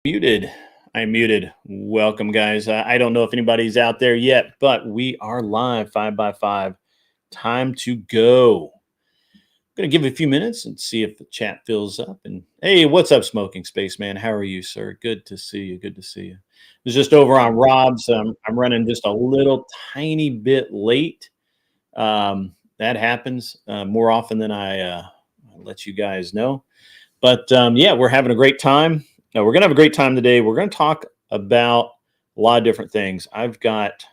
Muted. I'm muted. Welcome, guys. I don't know if anybody's out there yet, but we are live 5x5. Time to go. I'm going to give it a few minutes and see if the chat fills up. And hey, what's up, Smoking Spaceman? How are you, sir? Good to see you. Good to see you. I was just over on Rob's. I'm running just a little tiny bit late. That happens more often than I let you guys know. But yeah, we're having a great time. No, we're going to have a great time today. We're going to talk about a lot of different things. I've got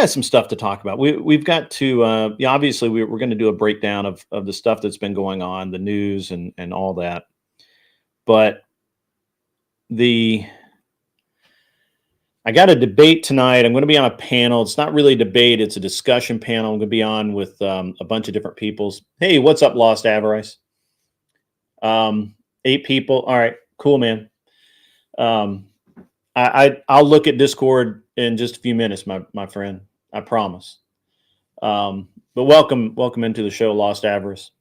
some stuff to talk about. We've got to obviously we're going to do a breakdown of the stuff that's been going on, the news and all that. But I got a debate tonight. I'm going to be on a panel. It's not really a debate. It's a discussion panel. I'm going to be on with a bunch of different peoples. Hey, what's up, Lost Avarice? 8 people. All right, cool, man. I'll look at Discord in just a few minutes, my friend. I promise. But welcome into the show, Lost Avarice.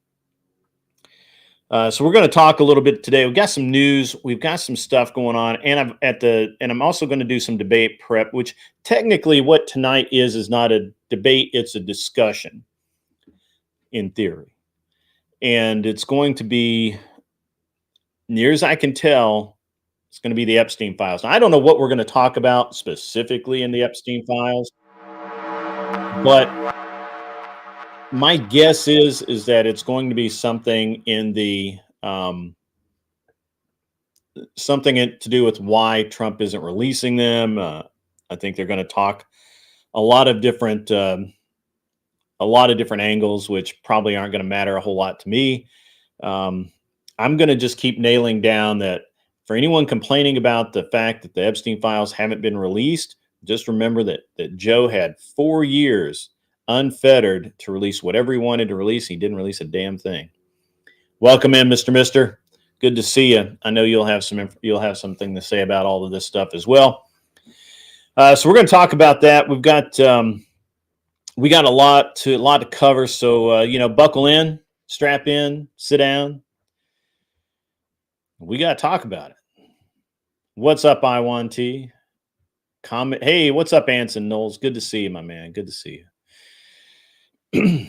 So we're going to talk a little bit today. We've got some news. We've got some stuff going on, and I'm also going to do some debate prep, which technically what tonight is not a debate. It's a discussion in theory, and it's going to be, near as I can tell, it's going to be the Epstein files. Now, I don't know what we're going to talk about specifically in the Epstein files, but my guess is that it's going to be something in the something to do with why Trump isn't releasing them. I think they're going to talk a lot of different angles, which probably aren't going to matter a whole lot to me. I'm going to just keep nailing down that for anyone complaining about the fact that the Epstein files haven't been released, just remember that Joe had 4 years unfettered to release whatever he wanted to release. He didn't release a damn thing. Welcome in, Mr. Mister. Good to see you. I know you'll have something to say about all of this stuff as well. So we're going to talk about that. We got a lot to cover. So buckle in, strap in, sit down. We got to talk about it. What's up, I1T? Comment. Hey, what's up, Anson Knowles? Good to see you, my man. Good to see you.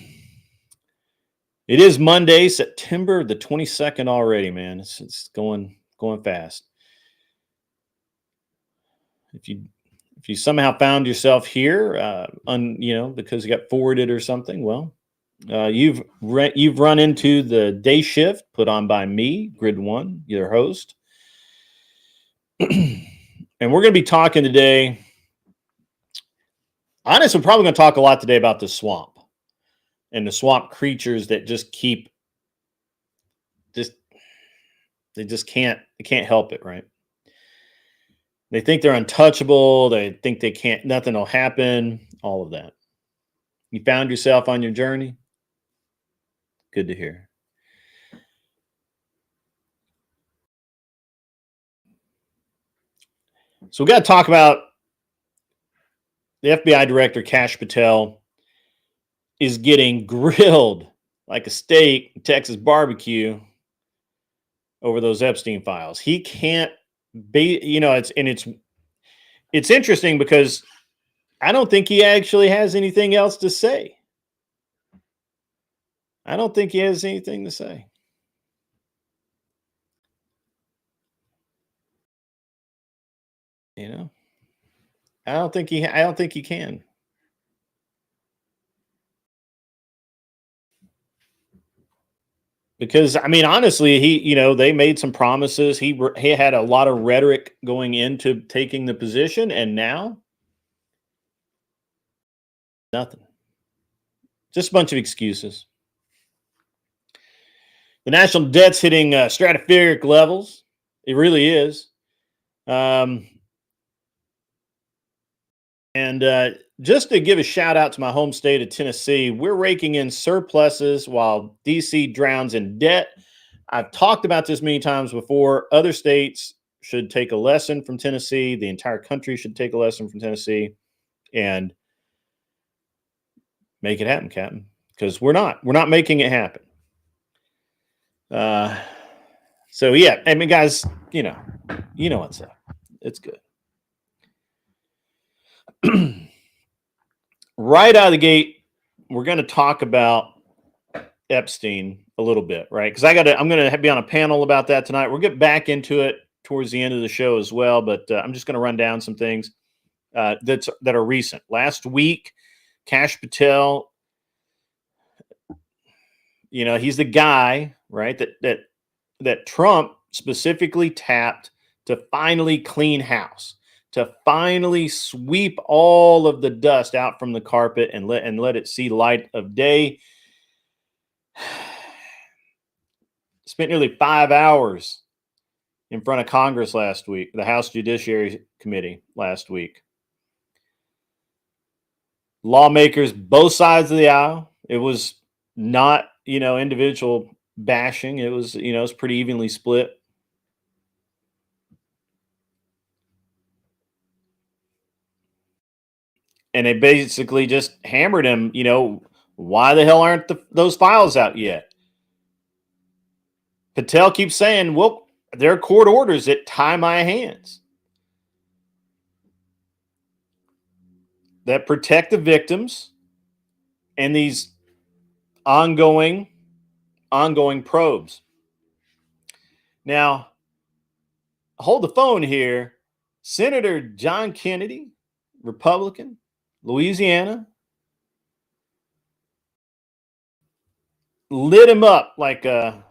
It is Monday, September the 22nd already, man. It's going fast. If you somehow found yourself here, because you got forwarded or something, well, you've run into the Dayshift put on by me, Grid One, your host. And we're going to be talking today. Honestly, we're probably going to talk a lot today about the swamp and the swamp creatures that they can't help it, right? They think they're untouchable. They think nothing will happen. All of that. You found yourself on your journey? Good to hear. So we got to talk about the FBI Director Kash Patel is getting grilled like a steak in Texas barbecue over those Epstein files. He can't be, it's interesting because I don't think he actually has anything else to say. I don't think he has anything to say. I don't think he can. Because honestly, they made some promises. He had a lot of rhetoric going into taking the position, and now nothing. Just a bunch of excuses. The national debt's hitting stratospheric levels. It really is. And just to give a shout out to my home state of Tennessee, we're raking in surpluses while DC drowns in debt. I've talked about this many times before. Other states should take a lesson from Tennessee. The entire country should take a lesson from Tennessee and make it happen, Captain. Because we're not making it happen. So yeah, I mean, guys, you know what's up. It's good. Right out of the gate, we're going to talk about Epstein a little bit, right? Because I'm going to be on a panel about that tonight. We'll get back into it towards the end of the show as well, but I'm just going to run down some things that are recent. Last week, Kash Patel, he's the guy, right? That Trump specifically tapped to finally clean house, to finally sweep all of the dust out from the carpet and let it see light of day. Spent nearly 5 hours in front of Congress last week, the House Judiciary Committee last week. Lawmakers, both sides of the aisle. It was not, individual bashing. It was, it was pretty evenly split. And they basically just hammered him, why the hell aren't those files out yet? Patel keeps saying, well, there are court orders that tie my hands that protect the victims and these ongoing probes. Now, hold the phone here. Senator John Kennedy, Republican, Louisiana, lit him up like a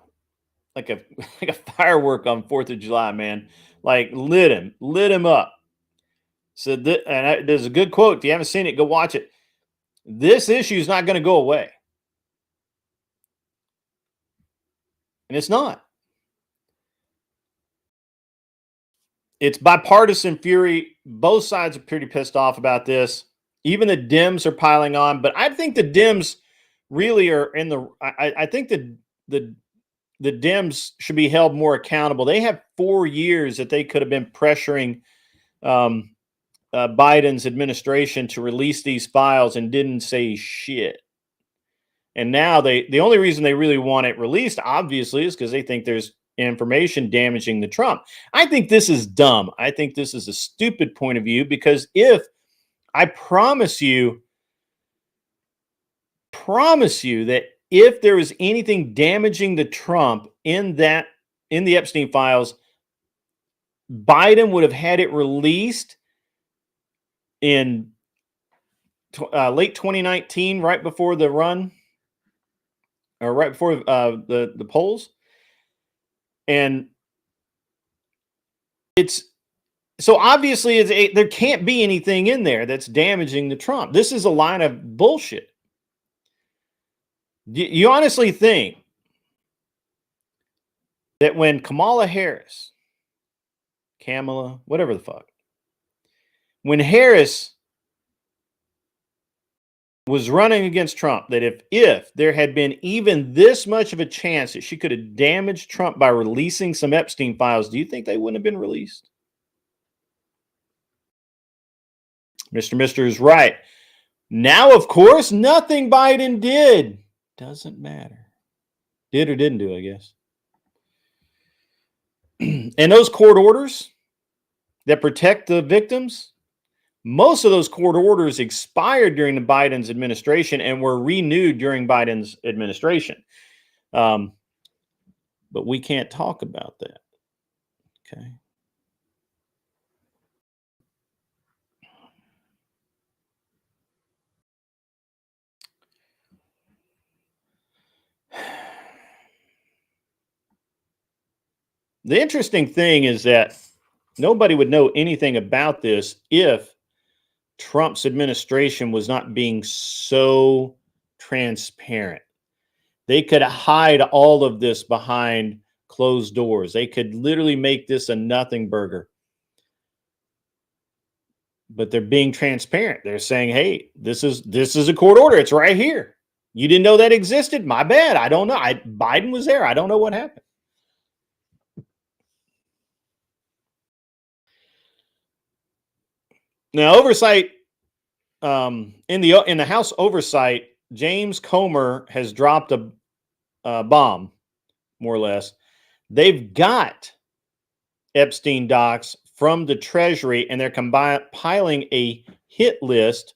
firework on 4th of July, man. Like lit him up. So there's a good quote. If you haven't seen it, go watch it. This issue is not going to go away. And it's not. It's bipartisan fury. Both sides are pretty pissed off about this. Even the Dems are piling on, but I think the Dems really are in the. I think the Dems should be held more accountable. They have 4 years that they could have been pressuring Biden's administration to release these files and didn't say shit. And now the only reason they really want it released, obviously, is because they think there's information damaging the Trump. I think this is dumb. I think this is a stupid point of view because I promise you that if there was anything damaging the Trump in the Epstein files, Biden would have had it released in late 2019, right before the run, or right before the polls. And it's so obviously there can't be anything in there that's damaging the Trump. This is a line of bullshit. You honestly think that when Kamala Harris, whatever the fuck, when Harris was running against Trump, that if there had been even this much of a chance that she could have damaged Trump by releasing some Epstein files, do you think they wouldn't have been released? Mr. Mister is right. Now, of course, nothing Biden did doesn't matter. Did or didn't do, I guess. And those court orders that protect the victims, most of those court orders expired during the Biden's administration and were renewed during Biden's administration. But we can't talk about that. Okay. The interesting thing is that nobody would know anything about this if Trump's administration was not being so transparent. They could hide all of this behind closed doors. They could literally make this a nothing burger. But they're being transparent. They're saying, hey, this is a court order. It's right here. You didn't know that existed? My bad. I don't know. Biden was there. I don't know what happened. Now, oversight in the House oversight, James Comer has dropped a bomb, more or less, They've got Epstein docs from the Treasury, and they're compiling a hit list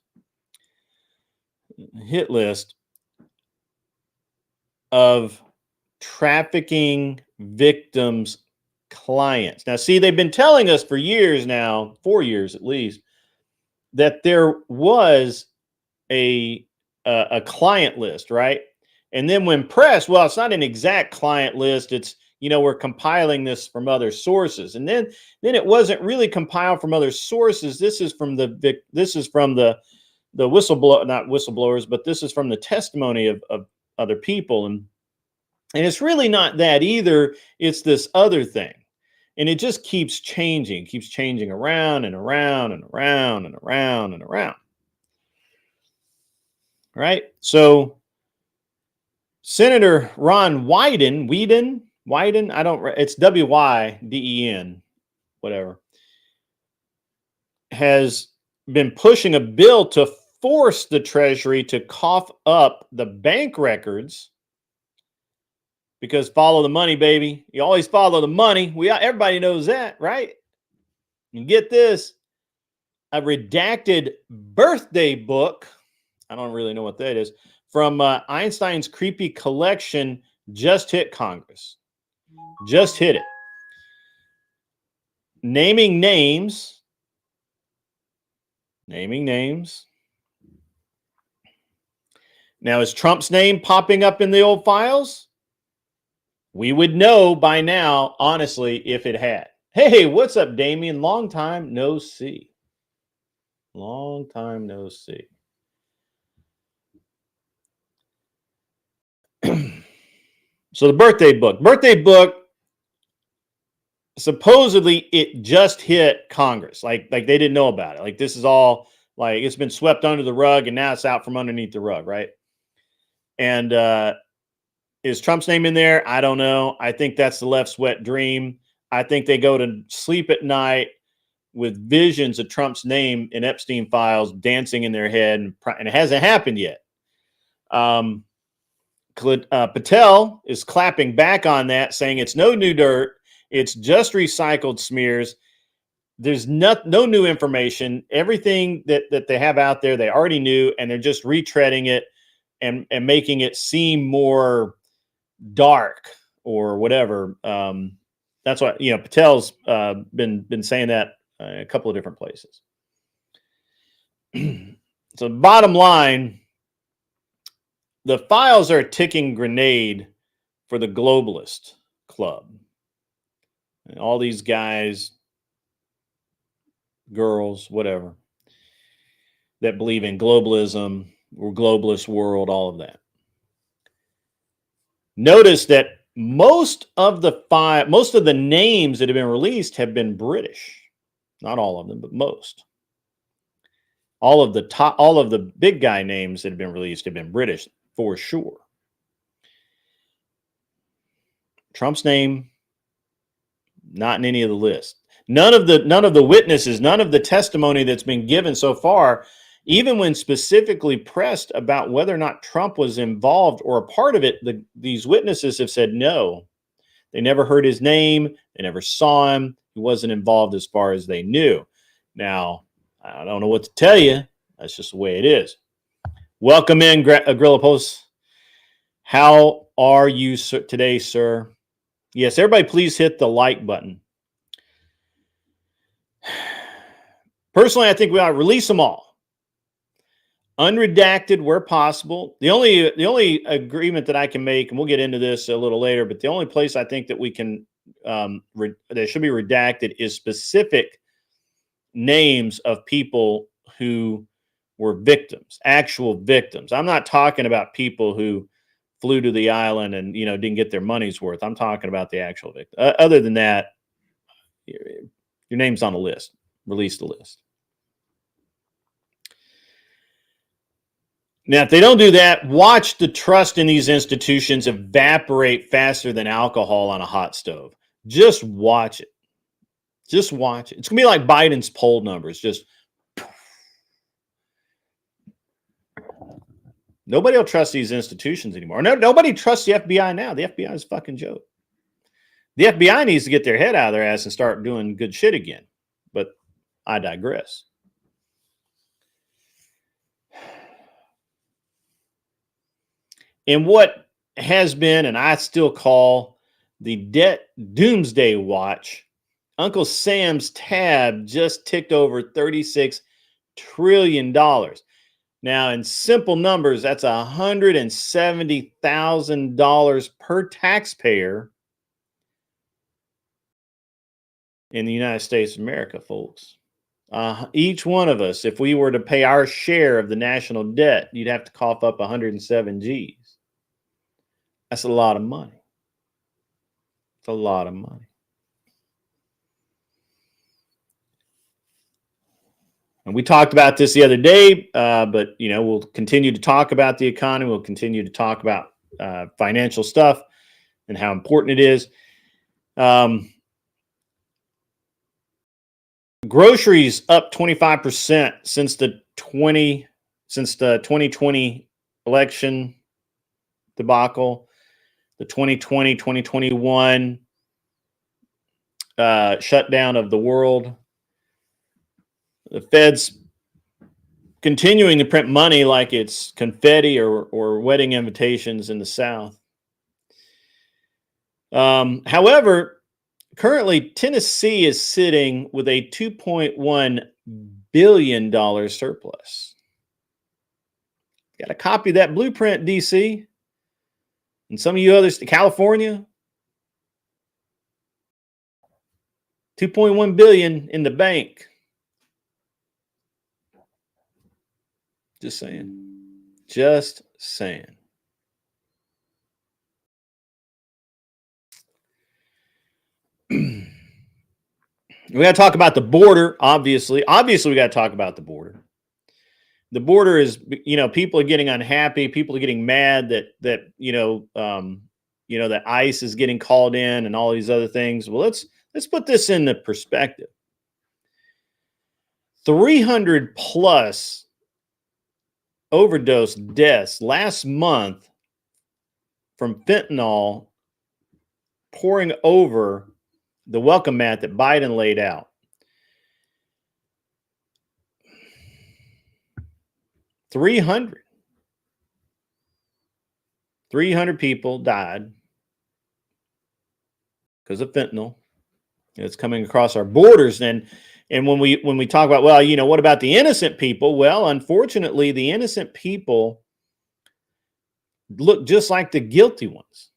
of trafficking victims' clients. Now, see, they've been telling us for years now, 4 years at least, that there was a client list, right? And then when pressed, well, it's not an exact client list. It's, we're compiling this from other sources. And then it wasn't really compiled from other sources. This is from the whistleblower, not whistleblowers, but this is from the testimony of other people. And it's really not that either. It's this other thing. And it just keeps changing around and around and around and around and around. Right? So Senator Ron Wyden, it's W-Y-D-E-N, whatever, has been pushing a bill to force the Treasury to cough up the bank records, because follow the money, baby. You always follow the money. Everybody knows that, right? And get this, a redacted birthday book, I don't really know what that is, from Einstein's creepy collection just hit Congress. Just hit it. Naming names. Now, is Trump's name popping up in the old files? We would know by now, honestly, if it had. Hey, what's up, Damien? Long time no see. Long time no see. So the birthday book, supposedly it just hit Congress. Like they didn't know about it. Like this is all, like, it's been swept under the rug and now it's out from underneath the rug, right? And is Trump's name in there? I don't know. I think that's the left's wet dream. I think they go to sleep at night with visions of Trump's name in Epstein files dancing in their head, and it hasn't happened yet. Patel is clapping back on that, saying it's no new dirt. It's just recycled smears. There's no new information. Everything that they have out there, they already knew, and they're just retreading it and making it seem more dark or whatever. That's why, Patel's been saying that a couple of different places. So bottom line, the files are a ticking grenade for the globalist club. And all these guys, girls, whatever, that believe in globalism or globalist world, all of that. Notice that most of the names that have been released have been British. Not all of them, but most. All of the big guy names that have been released have been British for sure. Trump's name, not in any of the lists. None of the witnesses, none of the testimony that's been given so far, even when specifically pressed about whether or not Trump was involved or a part of it, these witnesses have said no. They never heard his name. They never saw him. He wasn't involved as far as they knew. Now, I don't know what to tell you. That's just the way it is. Welcome in, Gorilla Post. How are you today, sir? Yes, everybody please hit the like button. Personally, I think we ought to release them all. Unredacted where possible. The only agreement that I can make, and we'll get into this a little later, but the only place I think that we can that should be redacted is specific names of people who were victims, actual victims. I'm not talking about people who flew to the island and didn't get their money's worth. I'm talking about the actual victim. Other than that, your name's on the list. Release the list. Now, if they don't do that, watch the trust in these institutions evaporate faster than alcohol on a hot stove. Just watch it. Just watch it. It's going to be like Biden's poll numbers. Just nobody will trust these institutions anymore. No, nobody trusts the FBI now. The FBI is a fucking joke. The FBI needs to get their head out of their ass and start doing good shit again. But I digress. In what has been, and I still call, the debt doomsday watch, Uncle Sam's tab just ticked over $36 trillion. Now, in simple numbers, that's $170,000 per taxpayer in the United States of America, folks. Each one of us, if we were to pay our share of the national debt, you'd have to cough up 107 G's. That's a lot of money. It's a lot of money. And we talked about this the other day, but we'll continue to talk about the economy. We'll continue to talk about financial stuff and how important it is. Groceries up 25% since the 2020 election debacle, the 2020-2021 shutdown of the world. The Fed's continuing to print money like it's confetti or wedding invitations in the South. However, currently Tennessee is sitting with a $2.1 billion surplus. Got a copy of that blueprint, DC, and some of you others, California. $2.1 billion in the bank. Just saying. Just saying. We got to talk about the border, obviously. Obviously, we got to talk about the border. The border is, people are getting unhappy. People are getting mad that that ICE is getting called in and all these other things. Well, let's put this into perspective. 300 plus overdose deaths last month from fentanyl pouring over the welcome mat that Biden laid out. 300 people died because of fentanyl. It's coming across our borders. And when we talk about, well, what about the innocent people? Well, unfortunately, the innocent people look just like the guilty ones.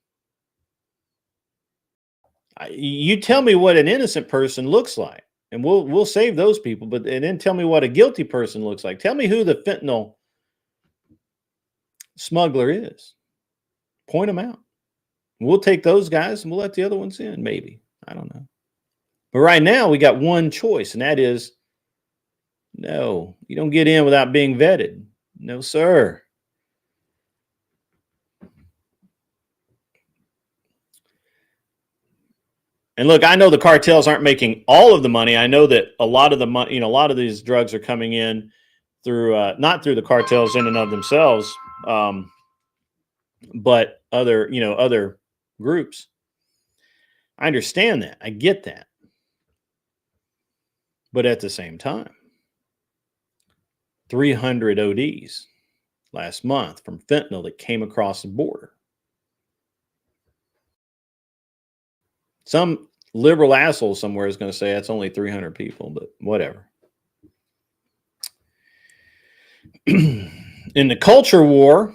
You tell me what an innocent person looks like, and we'll save those people. But and then tell me what a guilty person looks like. Tell me who the fentanyl smuggler is. Point them out. We'll take those guys and we'll let the other ones in. Maybe, I don't know. But right now we got one choice, and that is no. You don't get in without being vetted. No, sir. And look, I know the cartels aren't making all of the money. I know that a lot of the money, a lot of these drugs are coming in through not through the cartels in and of themselves, but other groups. I understand that. I get that. But at the same time, 300 ODs last month from fentanyl that came across the border. Some liberal asshole somewhere is going to say that's only 300 people, but whatever. In the culture war,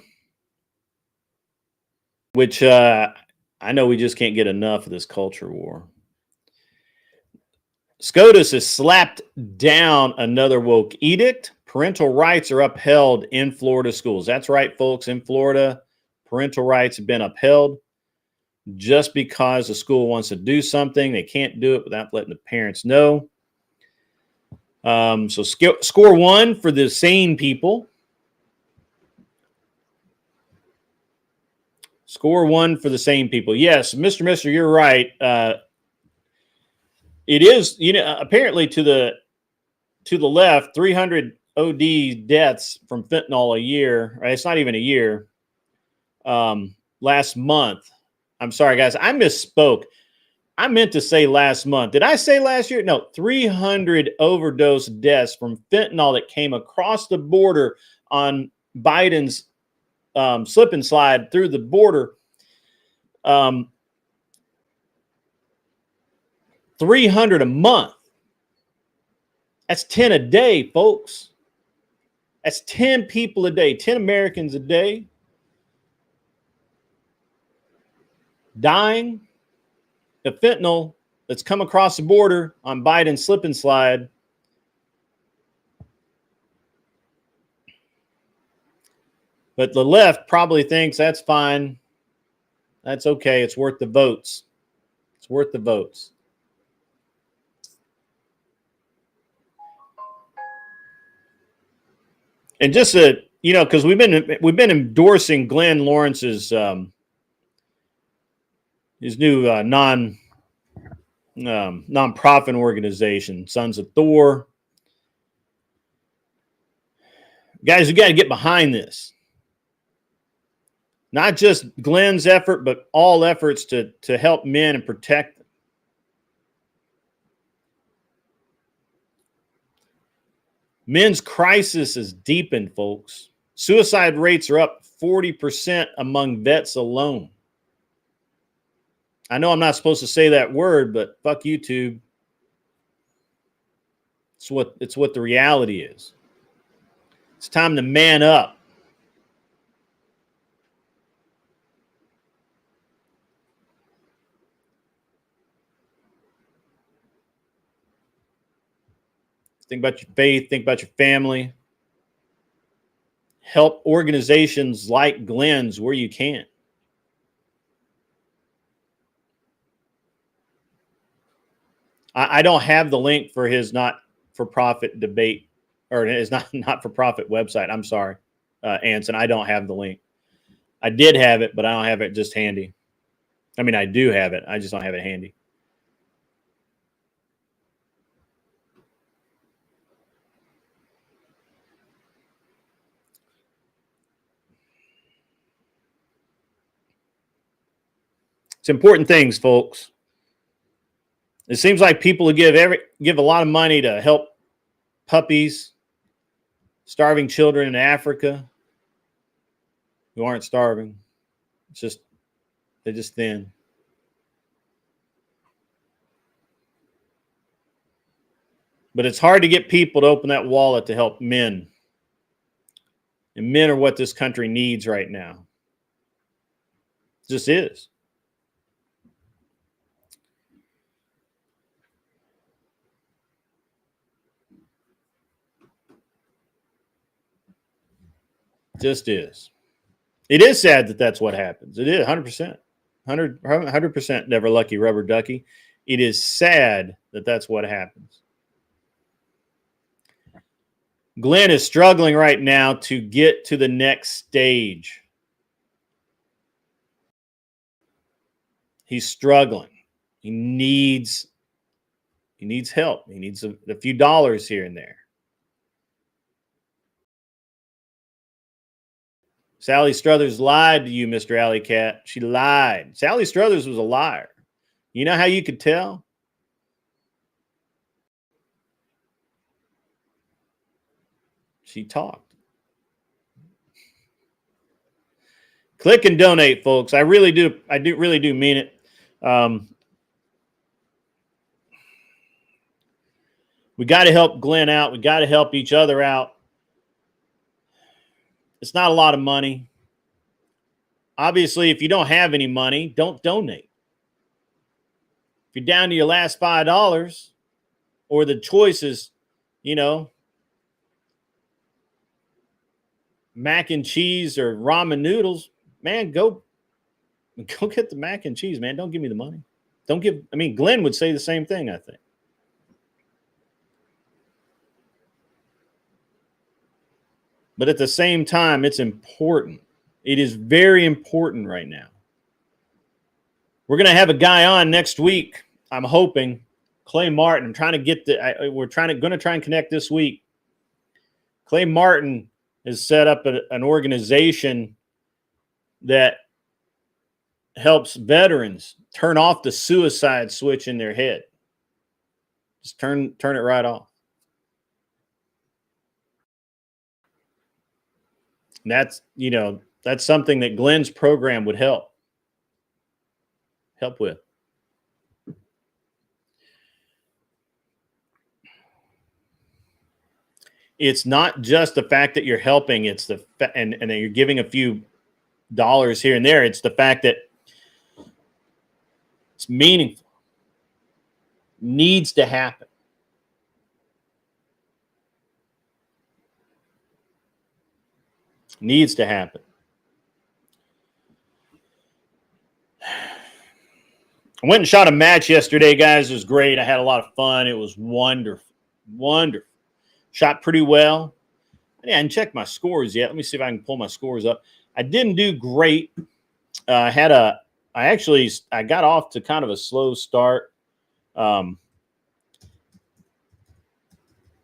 which I know we just can't get enough of this culture war. SCOTUS has slapped down another woke edict. Parental rights are upheld in Florida schools. That's right, folks. In Florida, parental rights have been upheld. Just because the school wants to do something, they can't do it without letting the parents know. So score one for the sane people. Score one for the sane people. Yes, Mr. You're right. It is, apparently to the left, 300 OD deaths from fentanyl a year. Right? It's not even a year. Last month. I'm sorry, guys. I misspoke. I meant to say last month. Did I say last year? No, 300 overdose deaths from fentanyl that came across the border on Biden's slip and slide through the border. 300 a month. That's 10 a day, folks. That's 10 people a day, 10 Americans a day dying of fentanyl that's come across the border on Biden's slip and slide. But the left probably thinks that's fine. That's okay. It's worth the votes. It's worth the votes. And just because we've been endorsing Glenn Lawrence's his new nonprofit organization, Sons of Thor. Guys, you got to get behind this. Not just Glenn's effort, but all efforts to help men and protect them. Men's crisis is deepened, folks. Suicide rates are up 40% among vets alone. I know I'm not supposed to say that word, but fuck YouTube. It's what the reality is. It's time to man up. Think about your faith. Think about your family. Help organizations like Glenn's where you can. I don't have the link for his not-for-profit debate, or his not-for-profit website. I'm sorry, Anson. I don't have the link. I did have it, but I don't have it just handy. I mean, I do have it. I just don't have it handy. It's important things, folks. It seems like people who give a lot of money to help puppies, starving children in Africa who aren't starving. They're just thin. But it's hard to get people to open that wallet to help men. And men are what this country needs right now. It just is. Just is. It is sad that that's what happens. It is 100%. 100% never lucky rubber ducky. It is sad that that's what happens. Glenn is struggling right now to get to the next stage. He's struggling. He needs help. He needs a few dollars here and there. Sally Struthers lied to you, Mr. Alley Cat. She lied. Sally Struthers was a liar. You know how you could tell? She talked. Click and donate, folks. I really do mean it. We got to help Glenn out. We got to help each other out. It's not a lot of money. Obviously, if you don't have any money, don't donate. If you're down to your last $5, or the choice is, mac and cheese or ramen noodles, man, go get the mac and cheese, man. Don't give me the money. Glenn would say the same thing, I think. But at the same time, it's important. It is very important right now. We're going to have a guy on next week. I'm hoping. Clay Martin. I'm trying to get going to try and connect this week. Clay Martin has set up an organization that helps veterans turn off the suicide switch in their head. Just turn it right off. And that's something that Glenn's program would help with. It's not just the fact that you're helping, it's and you're giving a few dollars here and there. It's the fact that it's meaningful. Needs to happen. Needs to happen. I went and shot a match yesterday, guys. It was great. I had a lot of fun. It was wonderful. Wonderful. Shot pretty well. I didn't check my scores yet. Let me see if I can pull my scores up. I didn't do great. I got off to kind of a slow start.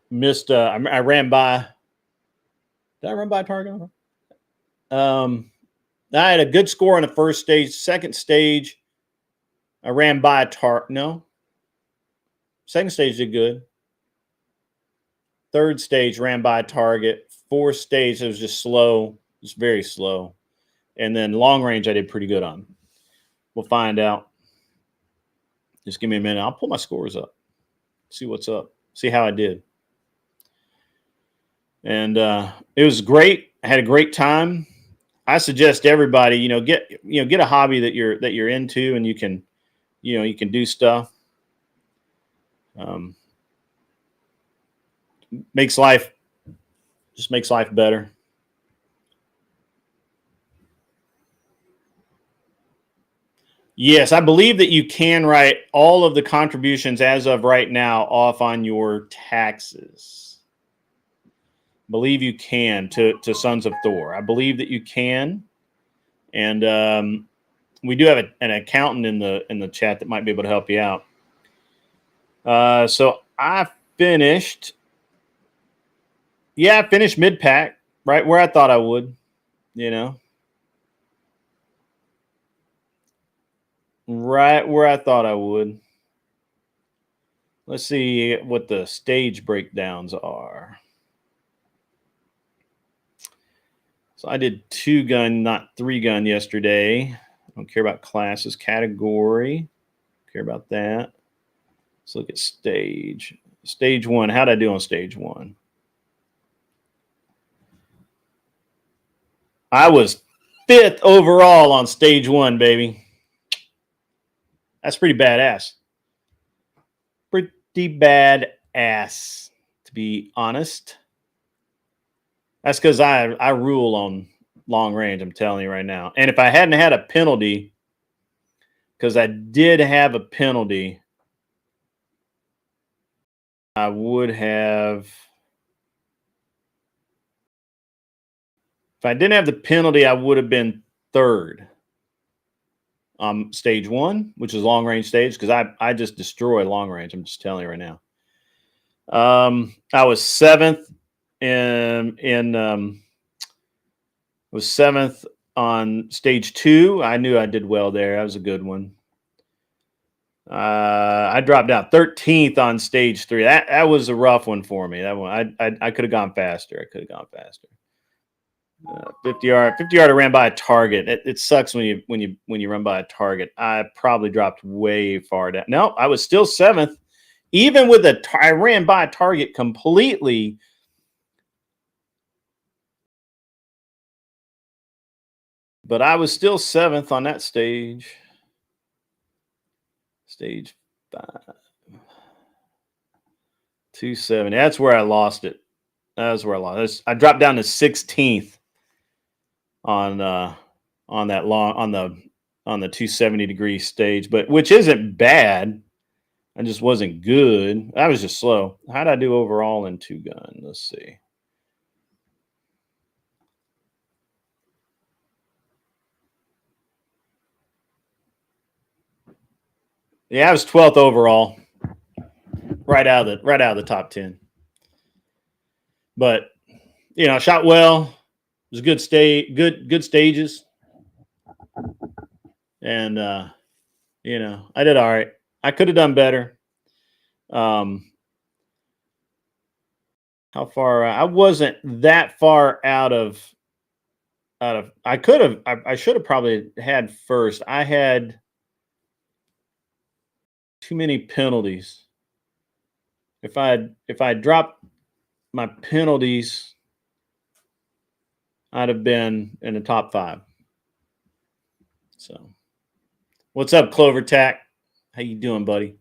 Missed. I ran by. Did I run by a target? I had a good score on the first stage. Second stage, I ran by a target. No. Second stage did good. Third stage ran by a target. Fourth stage, it was just slow. Just very slow. And then long range, I did pretty good on. We'll find out. Just give me a minute. I'll pull my scores up. See what's up. See how I did. And it was great. I had a great time. I suggest everybody, get a hobby that you're into, and you can do stuff. Makes life better. Yes, I believe that you can write all of the contributions as of right now off on your taxes. Believe you can to Sons of Thor. I believe that you can, and we do have an accountant in the chat that might be able to help you out. So I finished. Yeah, I finished mid-pack, right where I thought I would, Right where I thought I would. Let's see what the stage breakdowns are. So I did 2-gun, not 3-gun yesterday. I don't care about classes, category. Care about that. Let's look at stage. Stage 1. How'd I do on stage 1? I was 5th overall on stage 1, baby. That's pretty badass. Pretty badass, to be honest. That's because I rule on long range, I'm telling you right now. And if I hadn't had a penalty, because I did have a penalty, I would have. If I didn't have the penalty, I would have been 3rd. Stage 1, which is long range stage, because I just destroy long range. I'm just telling you right now. I was 7th was 7th on stage 2. I knew I did well there. That was a good one. I dropped out 13th on stage 3. That was a rough one for me. That one I could have gone faster. 50 yard. I ran by a target. It sucks when you run by a target. I probably dropped way far down. No, I was still 7th, even with I ran by a target completely. But I was still 7th on that stage. Stage 5. 270. That's where I lost it. That's where I lost it. I dropped down to 16th on the 270-degree stage, but which isn't bad. I just wasn't good. I was just slow. How did I do overall in 2-gun? Let's see. Yeah, I was 12th overall. Right out of the top 10. But I shot well. It was a good stages. And you know, I did all right. I could have done better. Um, how far? I wasn't that far out of. I could have. I should have probably had first. I had too many penalties. If I dropped my penalties, I'd have been in the top 5. So, what's up, Clover Tack? How you doing, buddy?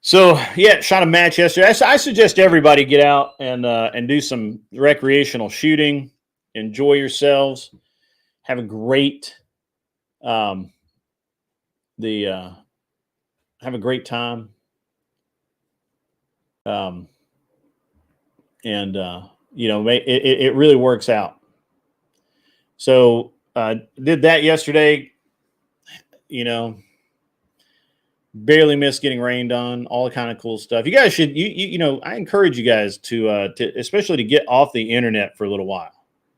So yeah, shot a match yesterday. I suggest everybody get out and do some recreational shooting. Enjoy yourselves. Have a great um, the have a great time. Um, and you know, it really works out. So did that yesterday. You know, barely missed getting rained on. All kind of cool stuff. You guys should you know, I encourage you guys to especially to get off the internet for a little while.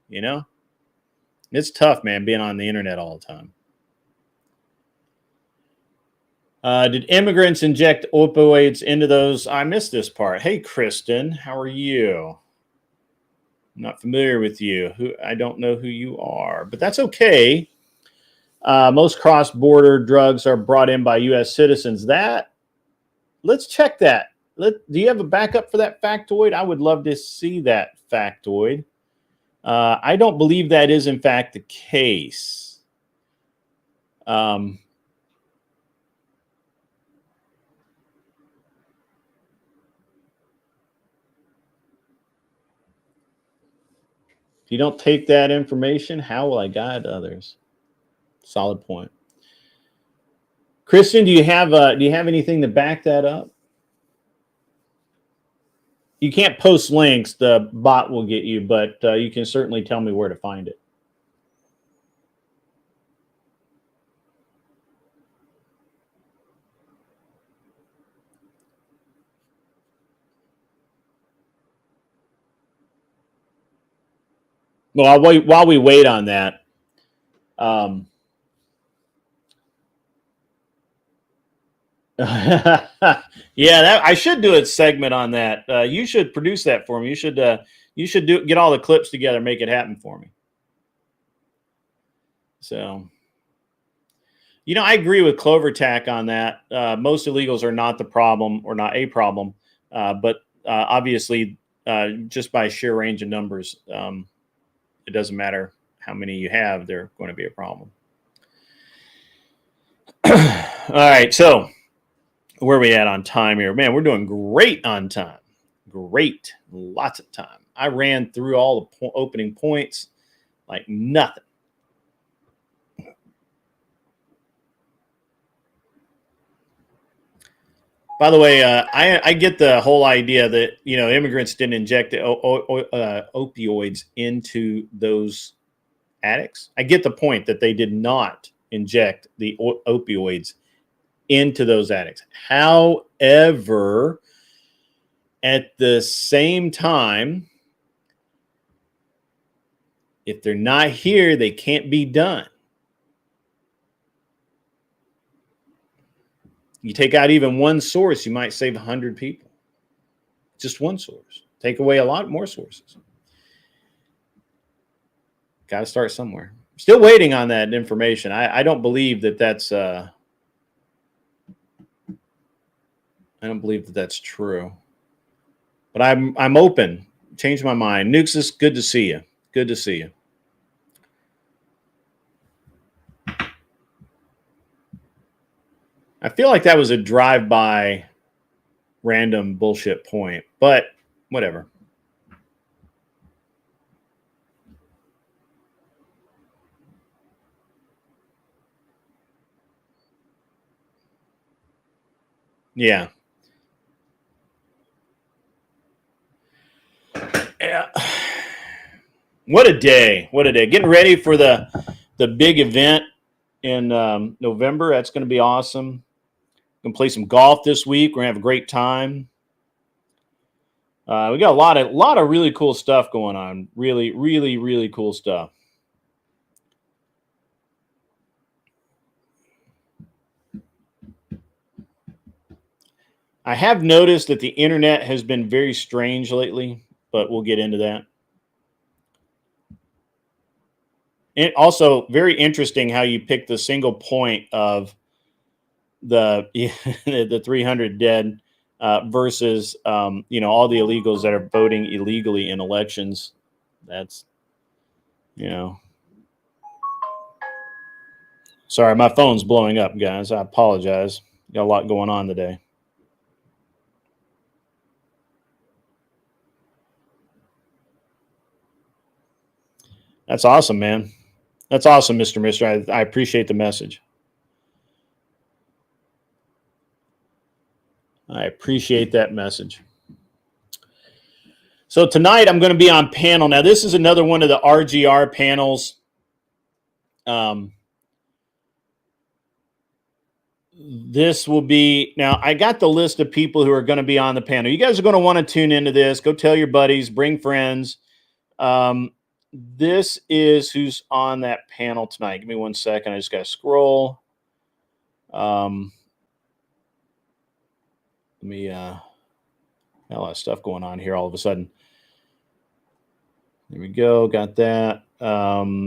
You know, it's tough, man, being on the internet all the time. Did immigrants inject opioids into those? I missed this part. Hey, Kristen, how are you? I'm not familiar with you. I don't know who you are, but that's okay. Most cross-border drugs are brought in by U.S. citizens. Let's check that. Do you have a backup for that factoid? I would love to see that factoid. I don't believe that is in fact the case. If you don't take that information, how will I guide others? Solid point. Kristen, do you have anything to back that up? You can't post links; the bot will get you, but you can certainly tell me where to find it. Well, while we wait on that, yeah, I should do a segment on that. You should produce that for me. You should get all the clips together, make it happen for me. So, you know, I agree with Clover Tack on that. Most illegals are not the problem or not a problem, but obviously, just by sheer range of numbers, it doesn't matter how many you have; they're going to be a problem. All right, so where are we at on time here? Man, we're doing great on time. Great. Lots of time. I ran through all the opening points like nothing. By the way, I get the whole idea that, you know, immigrants didn't inject the opioids into those addicts. I get the point that they did not inject the opioids into those addicts. However, at the same time, if they're not here, they can't be done. You take out even one source, you might save 100 people. Just one source. Take away a lot more sources. Got to start somewhere. Still waiting on that information. I don't believe that that's I don't believe that that's true. But I'm open. Changed my mind. Nukes, good to see you. Good to see you. I feel like that was a drive-by random bullshit point, but whatever. Yeah. Yeah. What a day. What a day. Getting ready for the big event in November. That's going to be awesome. Going to play some golf this week. We're going to have a great time. We got a lot of really cool stuff going on. Really, really, really cool stuff. I have noticed that the internet has been very strange lately, but we'll get into that. And also very interesting how you pick the single point of the the 300 dead versus you know, all the illegals that are voting illegally in elections. That's, you know, sorry, my phone's blowing up, guys. I apologize. Got a lot going on today. That's awesome, man. That's awesome, Mr. Mister. I appreciate the message. I appreciate that message. So tonight I'm going to be on panel. Now, this is another one of the RGR panels. This will be, now I got the list of people who are going to be on the panel. You guys are going to want to tune into this. Go tell your buddies, bring friends. This is who's on that panel tonight. Give me 1 second. I just got to scroll. Let me, got a lot of stuff going on here all of a sudden. There we go. Got that.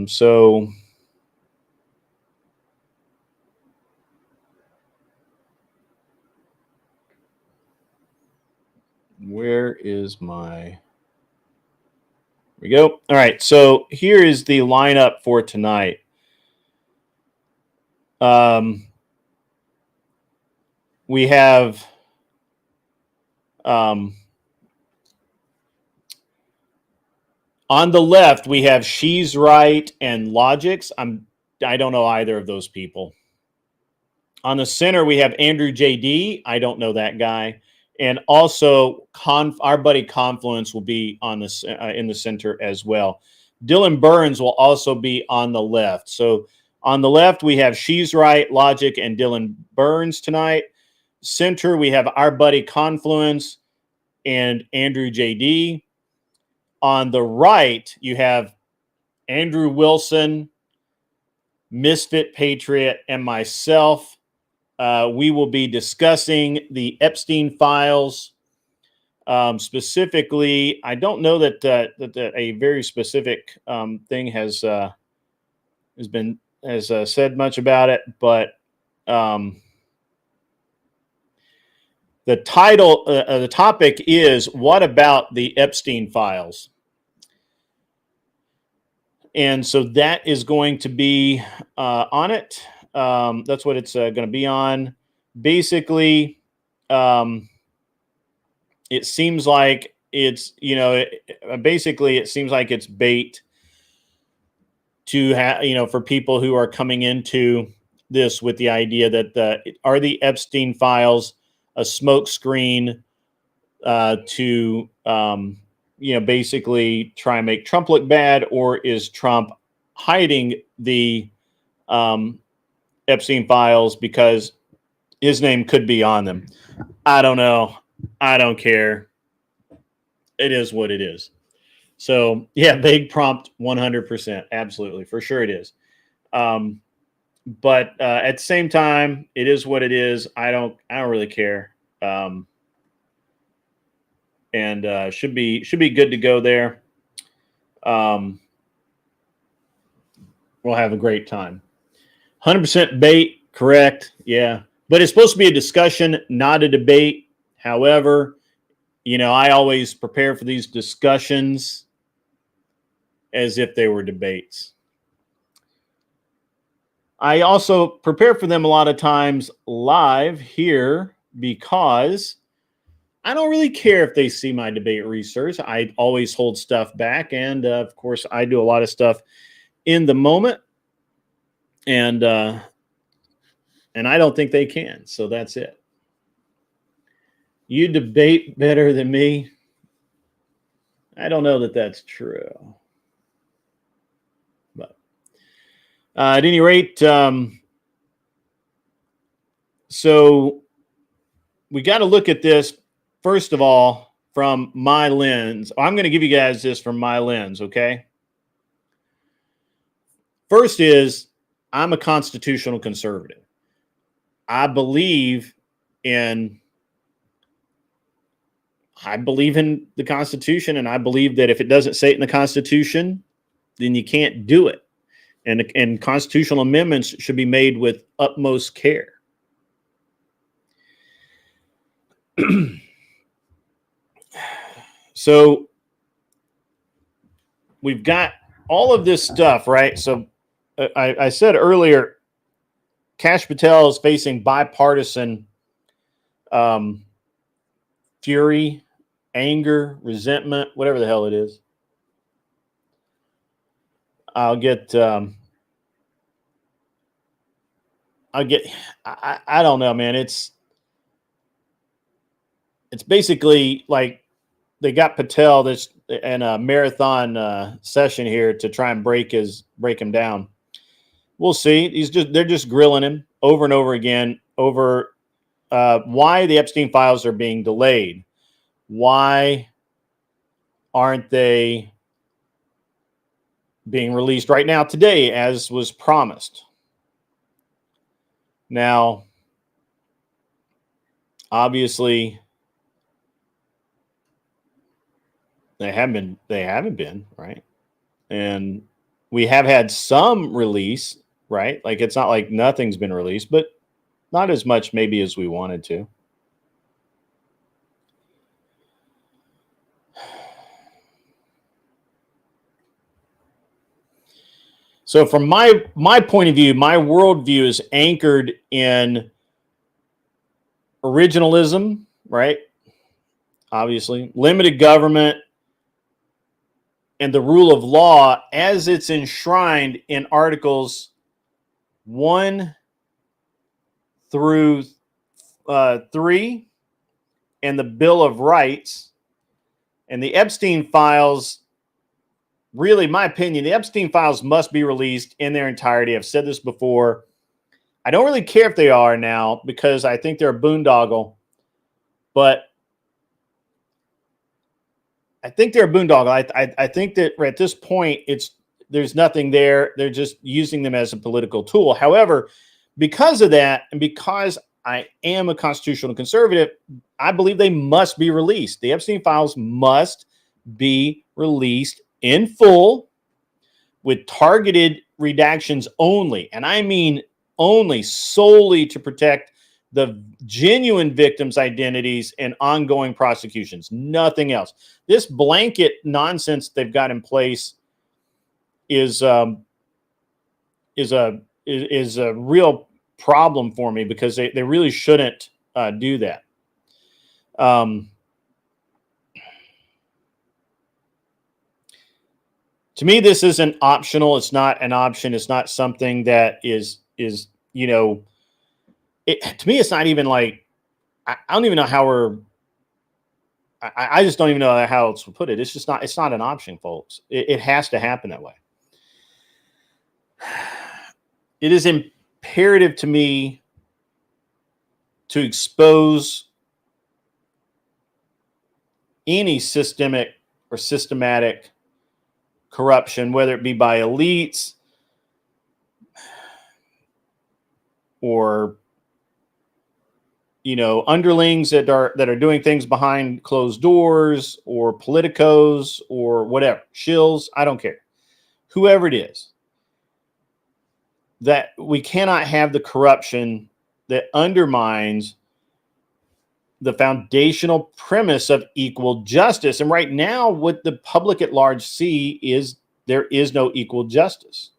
So where is my, there we go. All right. So here is the lineup for tonight. We have, on the left, we have She's Right and Logics. I don't know either of those people. On the center, we have Andrew J.D. I don't know that guy. And also, our buddy Confluence will be on this in the center as well. Dylan Burns will also be on the left. So on the left, we have She's Right, Logic, and Dylan Burns tonight. Center, we have our buddy Confluence and Andrew J.D. On the right, you have Andrew Wilson, Misfit Patriot, and myself. We will be discussing the Epstein files. Specifically, I don't know that a very specific thing has said much about it, but the title, the topic is "What about the Epstein files?" And so that is going to be on it. That's what it's going to be on. Basically, it seems like it's, you know, basically it seems like it's bait to have, you know, for people who are coming into this with the idea that are the Epstein files a smokescreen to you know, basically try and make Trump look bad, or is Trump hiding the Epstein files because his name could be on them? I don't know. I don't care. It is what it is. So yeah, big prompt, 100%, absolutely, for sure it is. But at the same time, it is what it is. I don't really care. And should be good to go there. We'll have a great time. 100% bait, correct? Yeah, but it's supposed to be a discussion, not a debate. However, you know, I always prepare for these discussions as if they were debates. I also prepare for them a lot of times live here because I don't really care if they see my debate research. I always hold stuff back. And of course, I do a lot of stuff in the moment. And I don't think they can. So that's it. You debate better than me. I don't know that that's true. But at any rate, so we got to look at this, first of all, from my lens. I'm going to give you guys this from my lens, okay? First is, I'm a constitutional conservative. I believe in I believe in the Constitution, and I believe that if it doesn't say it in the Constitution, then you can't do it. And constitutional amendments should be made with utmost care. So we've got all of this stuff, right? So I said earlier, Kash Patel is facing bipartisan fury, anger, resentment, whatever the hell it is. I don't know, man. It's basically like they got Patel this in a marathon session here to try and break him down. We'll see. They're just grilling him over and over again over why the Epstein files are being delayed. Why aren't they being released right now today, as was promised? Now, obviously, they haven't been, right? And we have had some release, right? Like, it's not like nothing's been released, but not as much maybe as we wanted to. So from my point of view, my worldview is anchored in originalism, right? Obviously, limited government, and the rule of law as it's enshrined in Articles 1 through 3 and the Bill of Rights. And the Epstein files, really, my opinion, the Epstein files must be released in their entirety. I've said this before. I don't really care if they are now because I think they're a boondoggle. But I think they're a boondoggle. I think that at this point, there's nothing there. They're just using them as a political tool. However, because of that, and because I am a constitutional conservative, I believe they must be released. The Epstein files must be released in full with targeted redactions only. And I mean only, solely to protect the genuine victims' identities and ongoing prosecutions. Nothing else. This blanket nonsense they've got in place is a real problem for me because they really shouldn't do that. To me, this isn't optional. It's not an option. It's not something that is to me, it's not even like, I don't even know how I just don't even know how else to put it. It's not an option, folks. It has to happen that way. It is imperative to me to expose any systemic or systematic corruption, whether it be by elites or underlings that are doing things behind closed doors, or politicos, or whatever, shills. I don't care, whoever it is. That we cannot have the corruption that undermines the foundational premise of equal justice. And right now, what the public at large see is there is no equal justice.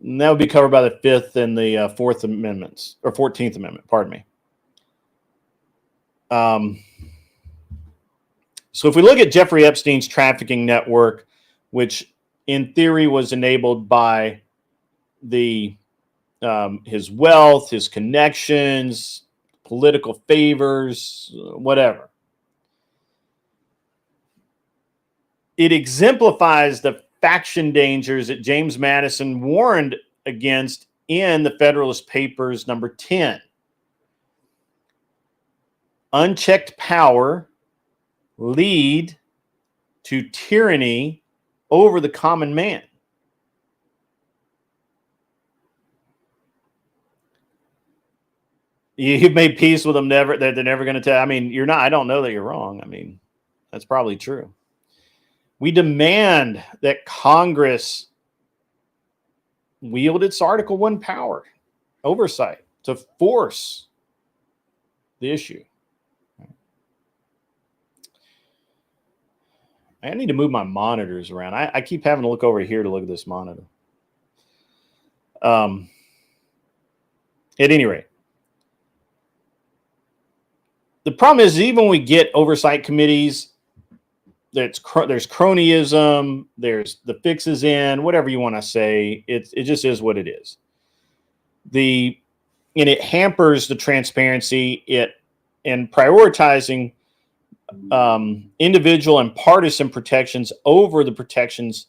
And that would be covered by the Fifth and the Fourth Amendments, or 14th Amendment, pardon me. So if we look at Jeffrey Epstein's trafficking network, which in theory was enabled by his wealth, his connections, political favors, whatever, it exemplifies the faction dangers that James Madison warned against in the Federalist Papers number 10. Unchecked power lead to tyranny over the common man. You've made peace with them, never, that they're never going to tell. I mean, you're not, I don't know that you're wrong. I mean, that's probably true. We demand that Congress wield its Article 1 power, oversight, to force the issue. I need to move my monitors around. I keep having to look over here to look at this monitor. At any rate, the problem is, even when we get oversight committees, there's cronyism, there's the fixes in, whatever you want to say. It just is what it is. And it hampers the transparency and prioritizing individual and partisan protections over the protections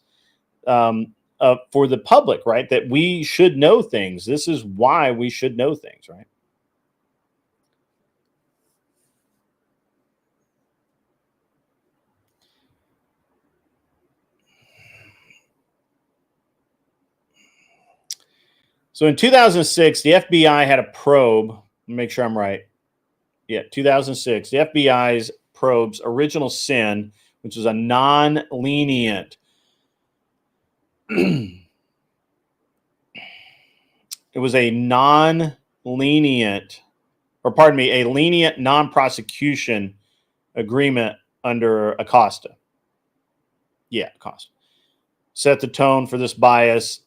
for the public, right? That we should know things. This is why we should know things, right? So in 2006, the FBI had a probe. Let me make sure I'm right. Yeah, 2006. The FBI's probe's original sin, which was a non-lenient. It was a non-lenient, or pardon me, a lenient non-prosecution agreement under Acosta. Yeah, Acosta. Set the tone for this bias,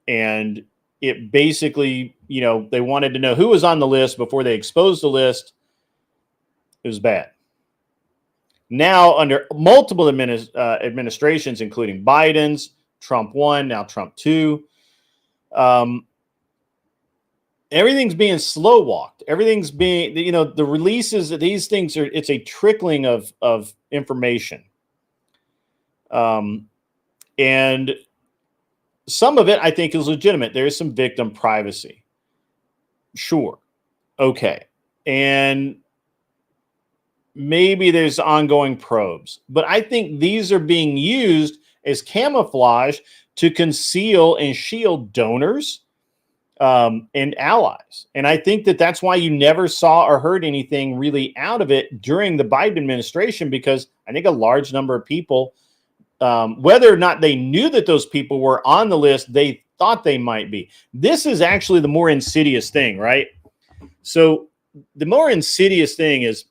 and it basically, they wanted to know who was on the list before they exposed the list. It was bad. Now, under multiple administrations, including Biden's, Trump 1, now Trump 2, everything's being slow walked. Everything's being, the releases of these things it's a trickling of information. And some of it, I think, is legitimate. There is some victim privacy. Sure. Okay. And maybe there's ongoing probes. But I think these are being used as camouflage to conceal and shield donors and allies. And I think that's why you never saw or heard anything really out of it during the Biden administration, because I think a large number of people, whether or not they knew that those people were on the list, they thought they might be. This is actually the more insidious thing, right? So the more insidious thing is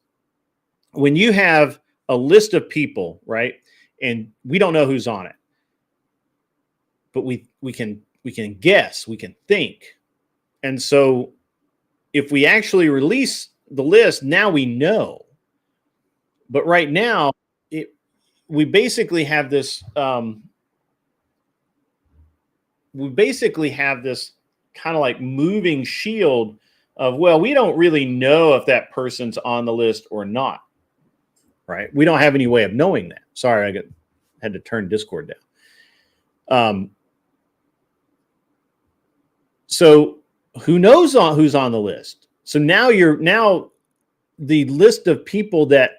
when you have a list of people, right? And we don't know who's on it, but we can guess, we can think. And so if we actually release the list, now we know. But right now, we basically have this kind of like moving shield of, well, we don't really know if that person's on the list or not, right? We don't have any way of knowing that. Sorry, I had to turn Discord down. So who knows who's on the list? So now the list of people that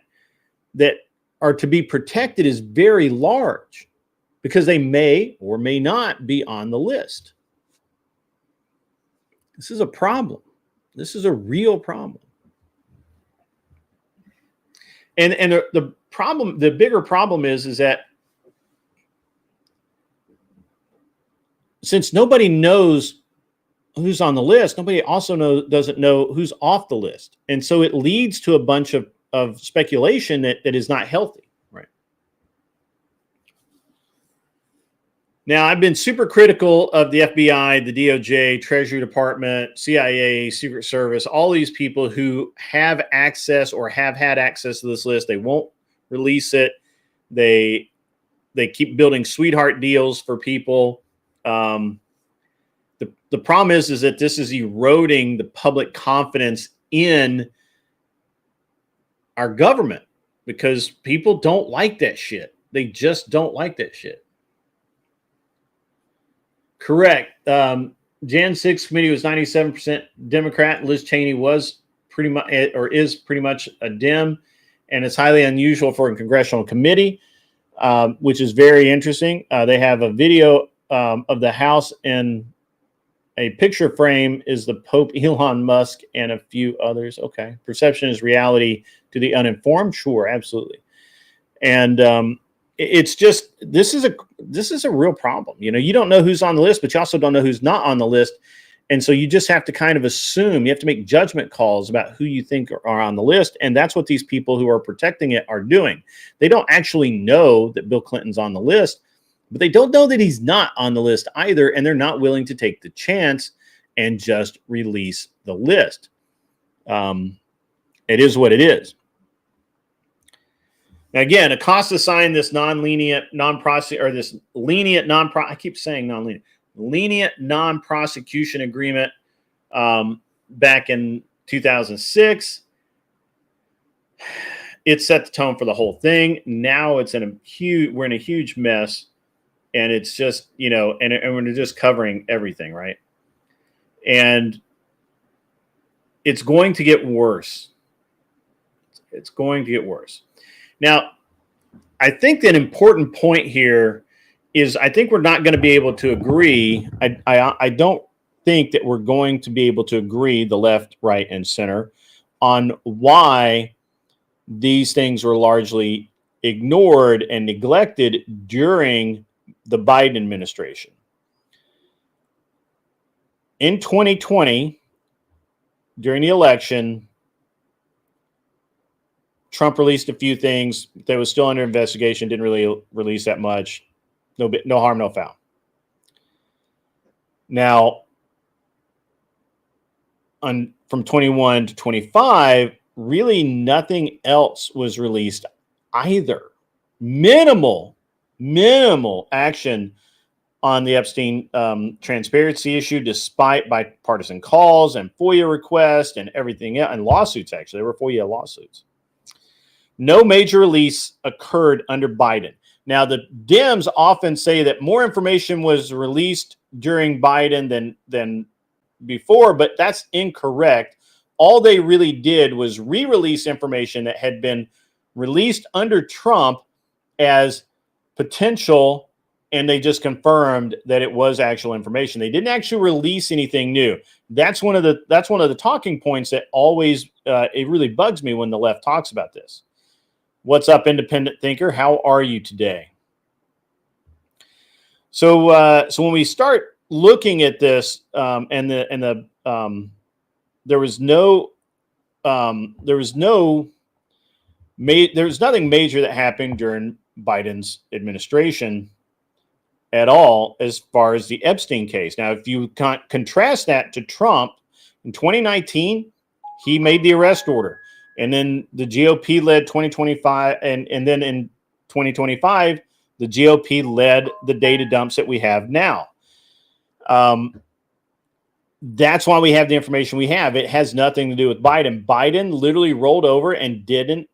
are to be protected is very large, because they may or may not be on the list. This is a problem. This is a real problem. And the problem, the bigger problem is that since nobody knows who's on the list, nobody also doesn't know who's off the list. And so it leads to a bunch of speculation that is not healthy, right? Now, I've been super critical of the FBI, the DOJ, Treasury Department, CIA, Secret Service, all these people who have access or have had access to this list. They won't release it. They keep building sweetheart deals for people. The problem is that this is eroding the public confidence in our government, because people don't like that shit. They just don't like that shit. Correct. Jan 6 committee was 97% Democrat. Liz Cheney was pretty much, or is pretty much, a Dem, and it's highly unusual for a congressional committee, which is very interesting. They have a video of the House and A picture frame is the Pope, Elon Musk, and a few others. Okay. Perception is reality to the uninformed. Sure, absolutely. And it's just this is a real problem. You don't know who's on the list, but you also don't know who's not on the list. And so you just have to kind of assume, you have to make judgment calls about who you think are on the list. And that's what these people who are protecting it are doing. They don't actually know that Bill Clinton's on the list, but they don't know that he's not on the list either. And they're not willing to take the chance and just release the list. It is what it is. Now, again, Acosta signed this lenient non-prosecution agreement back in 2006. It set the tone for the whole thing. Now we're in a huge mess, and it's just, and we're just covering everything, right? And it's going to get worse. It's going to get worse. Now, I think an important point here is I think we're not going to be able to agree. I don't think that we're going to be able to agree, the left, right, and center, on why these things were largely ignored and neglected during the Biden administration. In 2020, during the election, Trump released a few things that was still under investigation, didn't really release that much. No harm, no foul. Now, from 21 to 25, really nothing else was released either. Minimal action on the Epstein transparency issue, despite bipartisan calls and FOIA requests and everything else, and lawsuits, actually. There were FOIA lawsuits. No major release occurred under Biden. Now, the Dems often say that more information was released during Biden than before, but that's incorrect. All they really did was re-release information that had been released under Trump as potential, and they just confirmed that it was actual information. They didn't actually release anything new. That's one of the talking points that always it really bugs me when the left talks about this. What's up, independent thinker? How are you today? So when we start looking at this, there was nothing major that happened during Biden's administration at all as far as the Epstein case. Now, if you contrast that to Trump in 2019, he made the arrest order. And then the GOP led 2025, and then in 2025, the GOP led the data dumps that we have now. That's why we have the information we have. It has nothing to do with Biden. Biden literally rolled over and didn't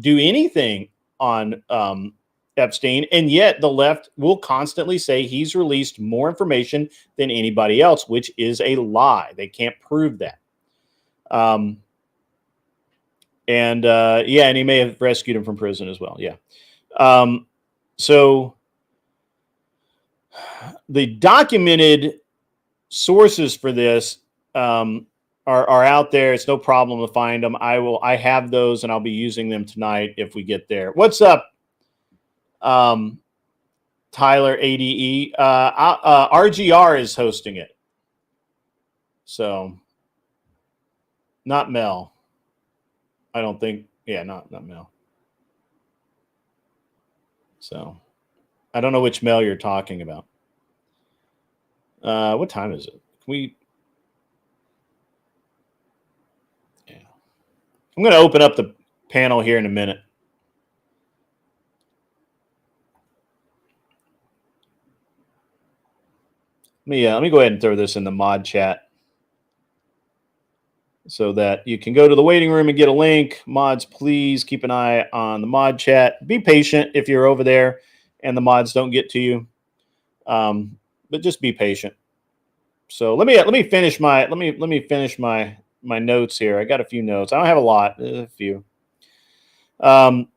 do anything on Epstein, and yet the left will constantly say he's released more information than anybody else, which is a lie. They can't prove that. And he may have rescued him from prison as well. Yeah. So the documented sources for this are out there. It's no problem to find them. I have those, and I'll be using them tonight if we get there. What's up, Tyler ADE? RGR is hosting it. So not Mel. I don't think, not Mel. So I don't know which Mel you're talking about. What time is it? I'm going to open up the panel here in a minute. Let me go ahead and throw this in the mod chat so that you can go to the waiting room and get a link. Mods, please keep an eye on the mod chat. Be patient if you're over there and the mods don't get to you, but just be patient. So let me finish my notes here. I got a few notes. I don't have a lot, a few. So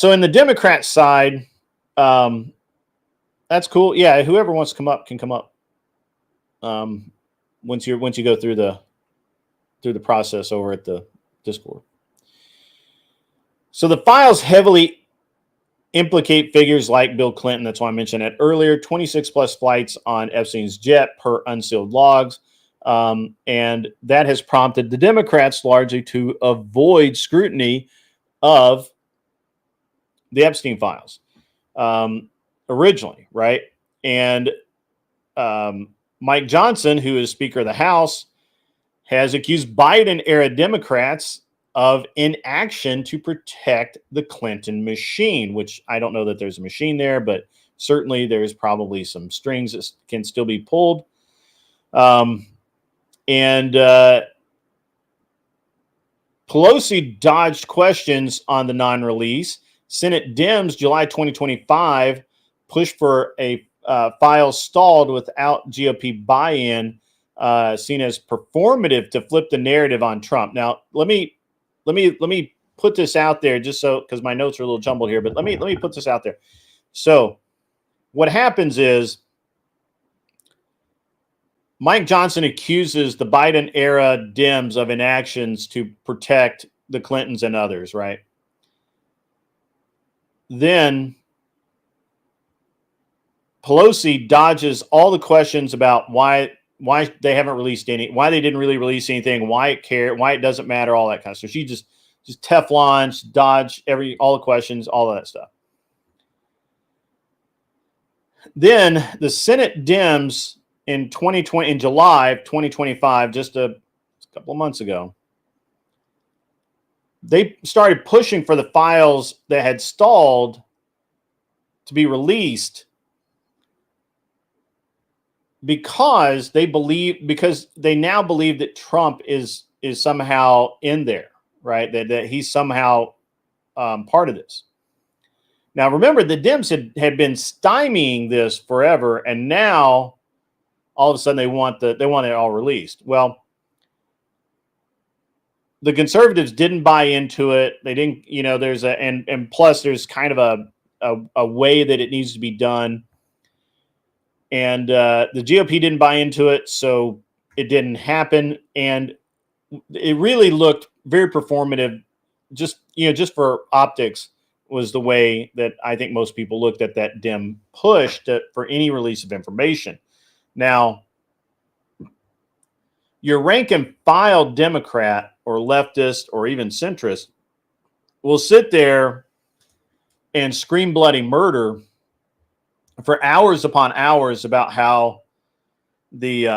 in the Democrat side, that's cool. Yeah, whoever wants to come up can come up. once you go through the process over at the Discord. So the files heavily implicate figures like Bill Clinton. That's why I mentioned it earlier. 26 plus flights on Epstein's jet per unsealed logs. And that has prompted the Democrats largely to avoid scrutiny of the Epstein files originally, right? And Mike Johnson, who is Speaker of the House, has accused Biden-era Democrats of inaction to protect the Clinton machine, which I don't know that there's a machine there, but certainly there's probably some strings that can still be pulled. And Pelosi dodged questions on the non-release. Senate Dems, July 2025, pushed for a file stalled without GOP buy-in, seen as performative to flip the narrative on Trump. Now, let me put this out there, just so, because my notes are a little jumbled here, but let me put this out there. So, what happens is Mike Johnson accuses the Biden era Dems of inactions to protect the Clintons and others, right? Then Pelosi dodges all the questions about why they haven't released any, why they didn't really release anything, why it doesn't matter, all that kind of stuff. She just Teflon, dodge all the questions, all of that stuff. Then the Senate Dems in July of 2025, just a couple of months ago, they started pushing for the files that had stalled to be released because they now believe that Trump is somehow in there, right? That he's somehow part of this. Now, remember, the Dems had been stymieing this forever, and now all of a sudden they want it all released. Well, the conservatives didn't buy into it. They didn't, there's and plus there's kind of a way that it needs to be done. And the GOP didn't buy into it, so it didn't happen. And it really looked very performative, just for optics was the way that I think most people looked at that Dem push for any release of information. Now, your rank and file Democrat or leftist or even centrist will sit there and scream bloody murder for hours upon hours about how the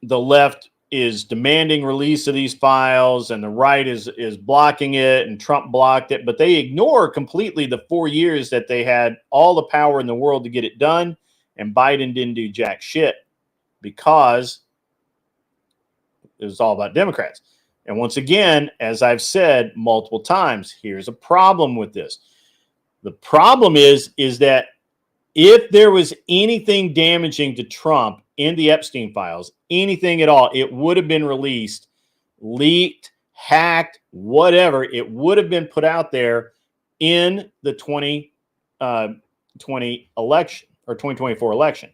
left is demanding release of these files and the right is blocking it and Trump blocked it, but they ignore completely the 4 years that they had all the power in the world to get it done, and Biden didn't do jack shit because it was all about Democrats. And once again, as I've said multiple times, here's a problem with this. The problem is that if there was anything damaging to Trump in the Epstein files, anything at all, it would have been released, leaked, hacked, whatever. It would have been put out there in the 2020 election or 2024 election.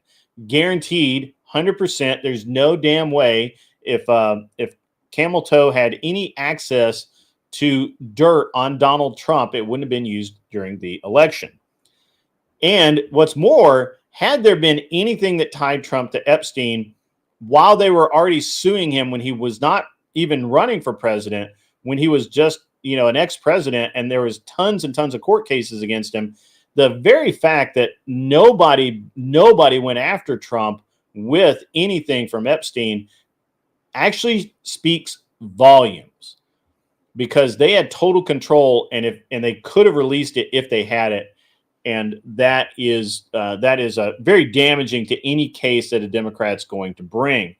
Guaranteed, 100%. There's no damn way if Camel Toe had any access to dirt on Donald Trump, it wouldn't have been used during the election. And what's more, had there been anything that tied Trump to Epstein while they were already suing him when he was not even running for president, when he was just, an ex-president, and there was tons and tons of court cases against him, the very fact that nobody went after Trump with anything from Epstein actually speaks volumes, because they had total control, and they could have released it if they had it. And that is very damaging to any case that a Democrat's going to bring,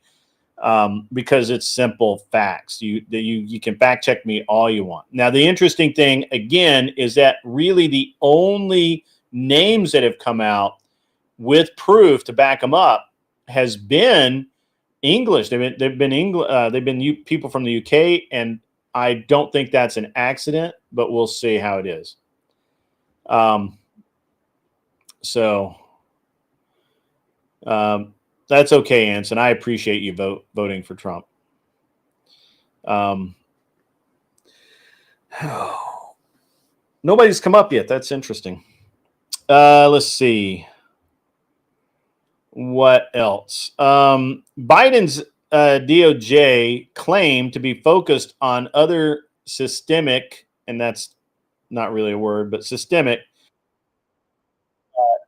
because it's simple facts. You can fact check me all you want. Now, the interesting thing again is that really the only names that have come out with proof to back them up has been English. They've been people from the UK, and I don't think that's an accident, but we'll see how it is. So That's okay, Anson. I appreciate you voting for Trump. Nobody's come up yet. That's interesting. Let's see. What else? Biden's DOJ claimed to be focused on other systemic, and that's not really a word, but systemic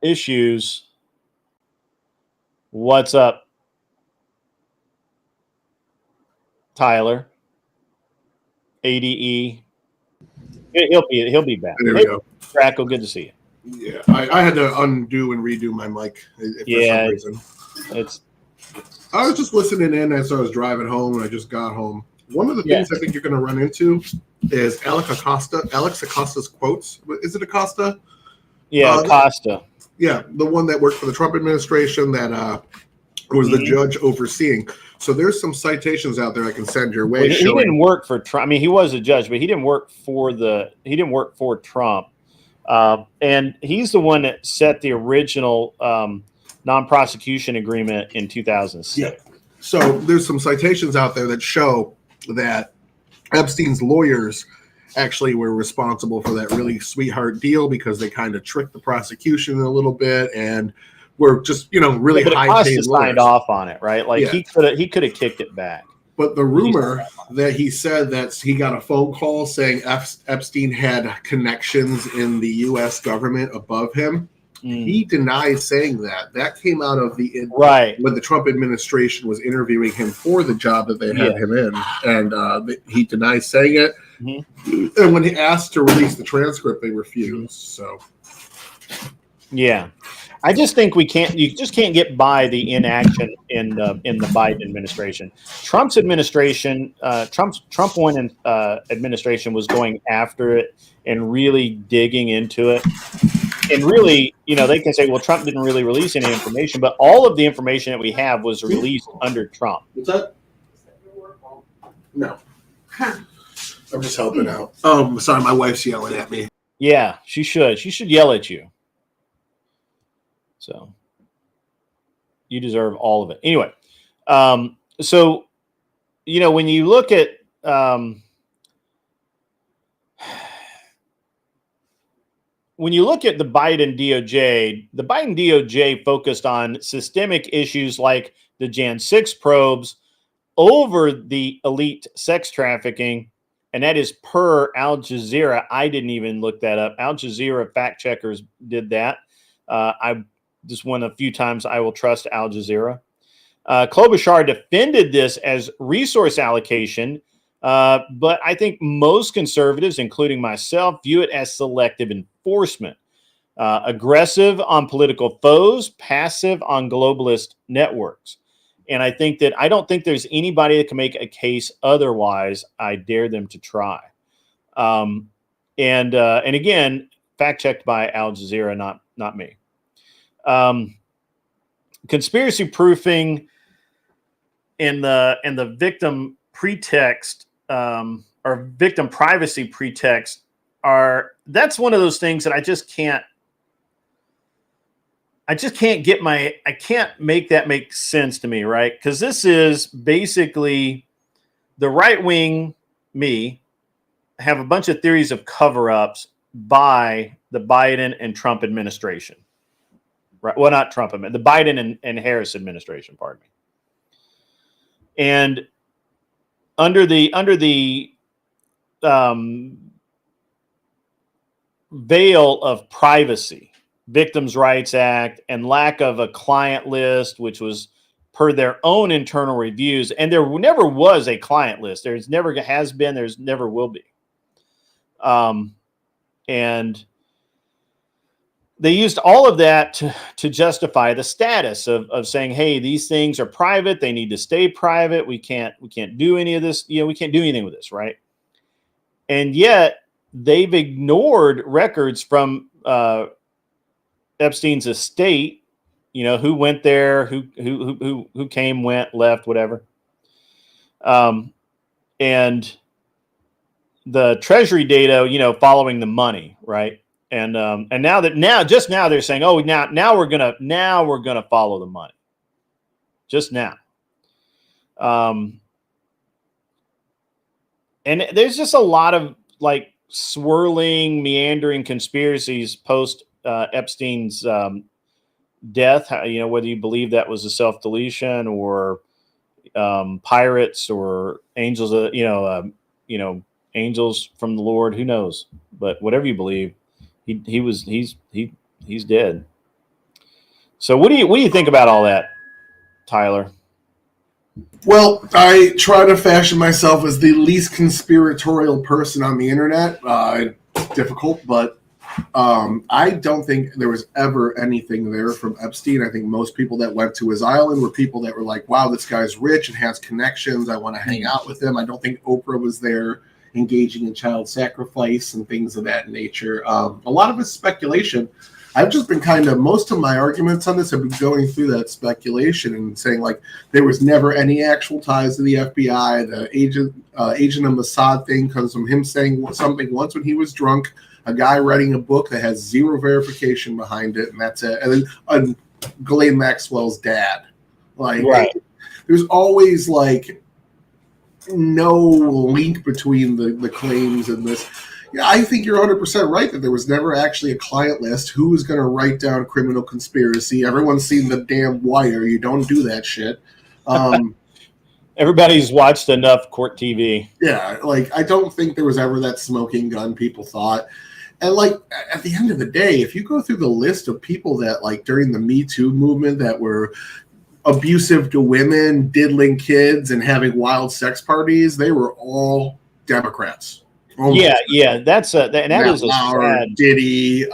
issues. What's up, Tyler? ADE. He'll be back. There we go. Crackle, good to see you. Yeah, I had to undo and redo my mic for some reason. I was just listening in as I was driving home, and I just got home. One of the things I think you're going to run into is Alex Acosta's quotes. Is it Acosta? Yeah, Acosta. Yeah, the one that worked for the Trump administration that was the judge overseeing. So there's some citations out there I can send your way. Well, he didn't work for Trump. I mean, he was a judge, but he didn't work for Trump. And he's the one that set the original non-prosecution agreement in 2006. Yeah. So there's some citations out there that show that Epstein's lawyers actually were responsible for that really sweetheart deal because they kind of tricked the prosecution a little bit and were just, really high-paid lawyers. Signed off on it, right? Like he could have kicked it back. But the rumor that he said that he got a phone call saying Epstein had connections in the U.S. government above him, he denies saying that. That came out of when the Trump administration was interviewing him for the job that they had him in, and he denies saying it. And when he asked to release the transcript, they refused. So, yeah. I just think you just can't get by the inaction in the Biden administration. Trump's administration, Trump 1 administration was going after it and really digging into it. And really, they can say, well, Trump didn't really release any information, but all of the information that we have was released under Trump. What's that? No. I'm just helping out. Sorry, my wife's yelling at me. Yeah, she should. She should yell at you. So you deserve all of it. Anyway, so, when you look at the Biden DOJ focused on systemic issues like the Jan 6 probes over the elite sex trafficking. And that is per Al Jazeera. I didn't even look that up. Al Jazeera fact checkers did that. I just one of a few times I will trust Al Jazeera. Klobuchar defended this as resource allocation, but I think most conservatives, including myself, view it as selective enforcement. Aggressive on political foes, passive on globalist networks. And I don't think there's anybody that can make a case otherwise. I dare them to try. And again, fact checked by Al Jazeera, not me. Conspiracy proofing in the victim pretext or victim privacy pretext that's one of those things that I can't make that make sense to me, right? Because this is basically the right wing have a bunch of theories of cover-ups by the Biden and Trump administration. Right. Well, not Trump, the Biden and Harris administration, pardon me. And under the veil of privacy, Victims' Rights Act, and lack of a client list, which was per their own internal reviews, and there never was a client list. There's never has been. There's never will be. And they used all of that to justify the status of saying, hey, these things are private. They need to stay private. We can't do any of this. We can't do anything with this, right? And yet they've ignored records from Epstein's estate. Who went there, who came, went, left, whatever. And the Treasury data, following the money, right? And now they're saying, oh, now we're gonna follow the money. just now. And there's just a lot of like swirling, meandering conspiracies post Epstein's death. You know, whether you believe that was a self-deletion or pirates or angels, angels from the Lord. Who knows? But whatever you believe, he's dead. So what do you think about all that, Tyler? Well, I try to fashion myself as the least conspiratorial person on the internet. It's difficult, but I don't think there was ever anything there from Epstein. I think most people that went to his island were people that were like, wow, this guy's rich and has connections. I want to hang out with him. I don't think Oprah was there engaging in child sacrifice and things of that nature. A lot of it's speculation. I've just been most of my arguments on this have been going through that speculation and saying like there was never any actual ties to the FBI. The agent of Mossad thing comes from him saying something once when he was drunk, a guy writing a book that has zero verification behind it, and that's it. And then Ghislaine Maxwell's dad. Like, right. There's always like no link between the claims and this. Yeah, I think you're 100% right that there was never actually a client list. Who was going to write down criminal conspiracy? Everyone's seen the damn Wire. You don't do that shit. Everybody's watched enough court TV. Yeah, like I don't think there was ever that smoking gun people thought. And like at the end of the day, if you go through the list of people that like during the Me Too movement that were abusive to women, diddling kids, and having wild sex parties, they were all Democrats. Almost. Yeah, that's that is a sad. Diddy,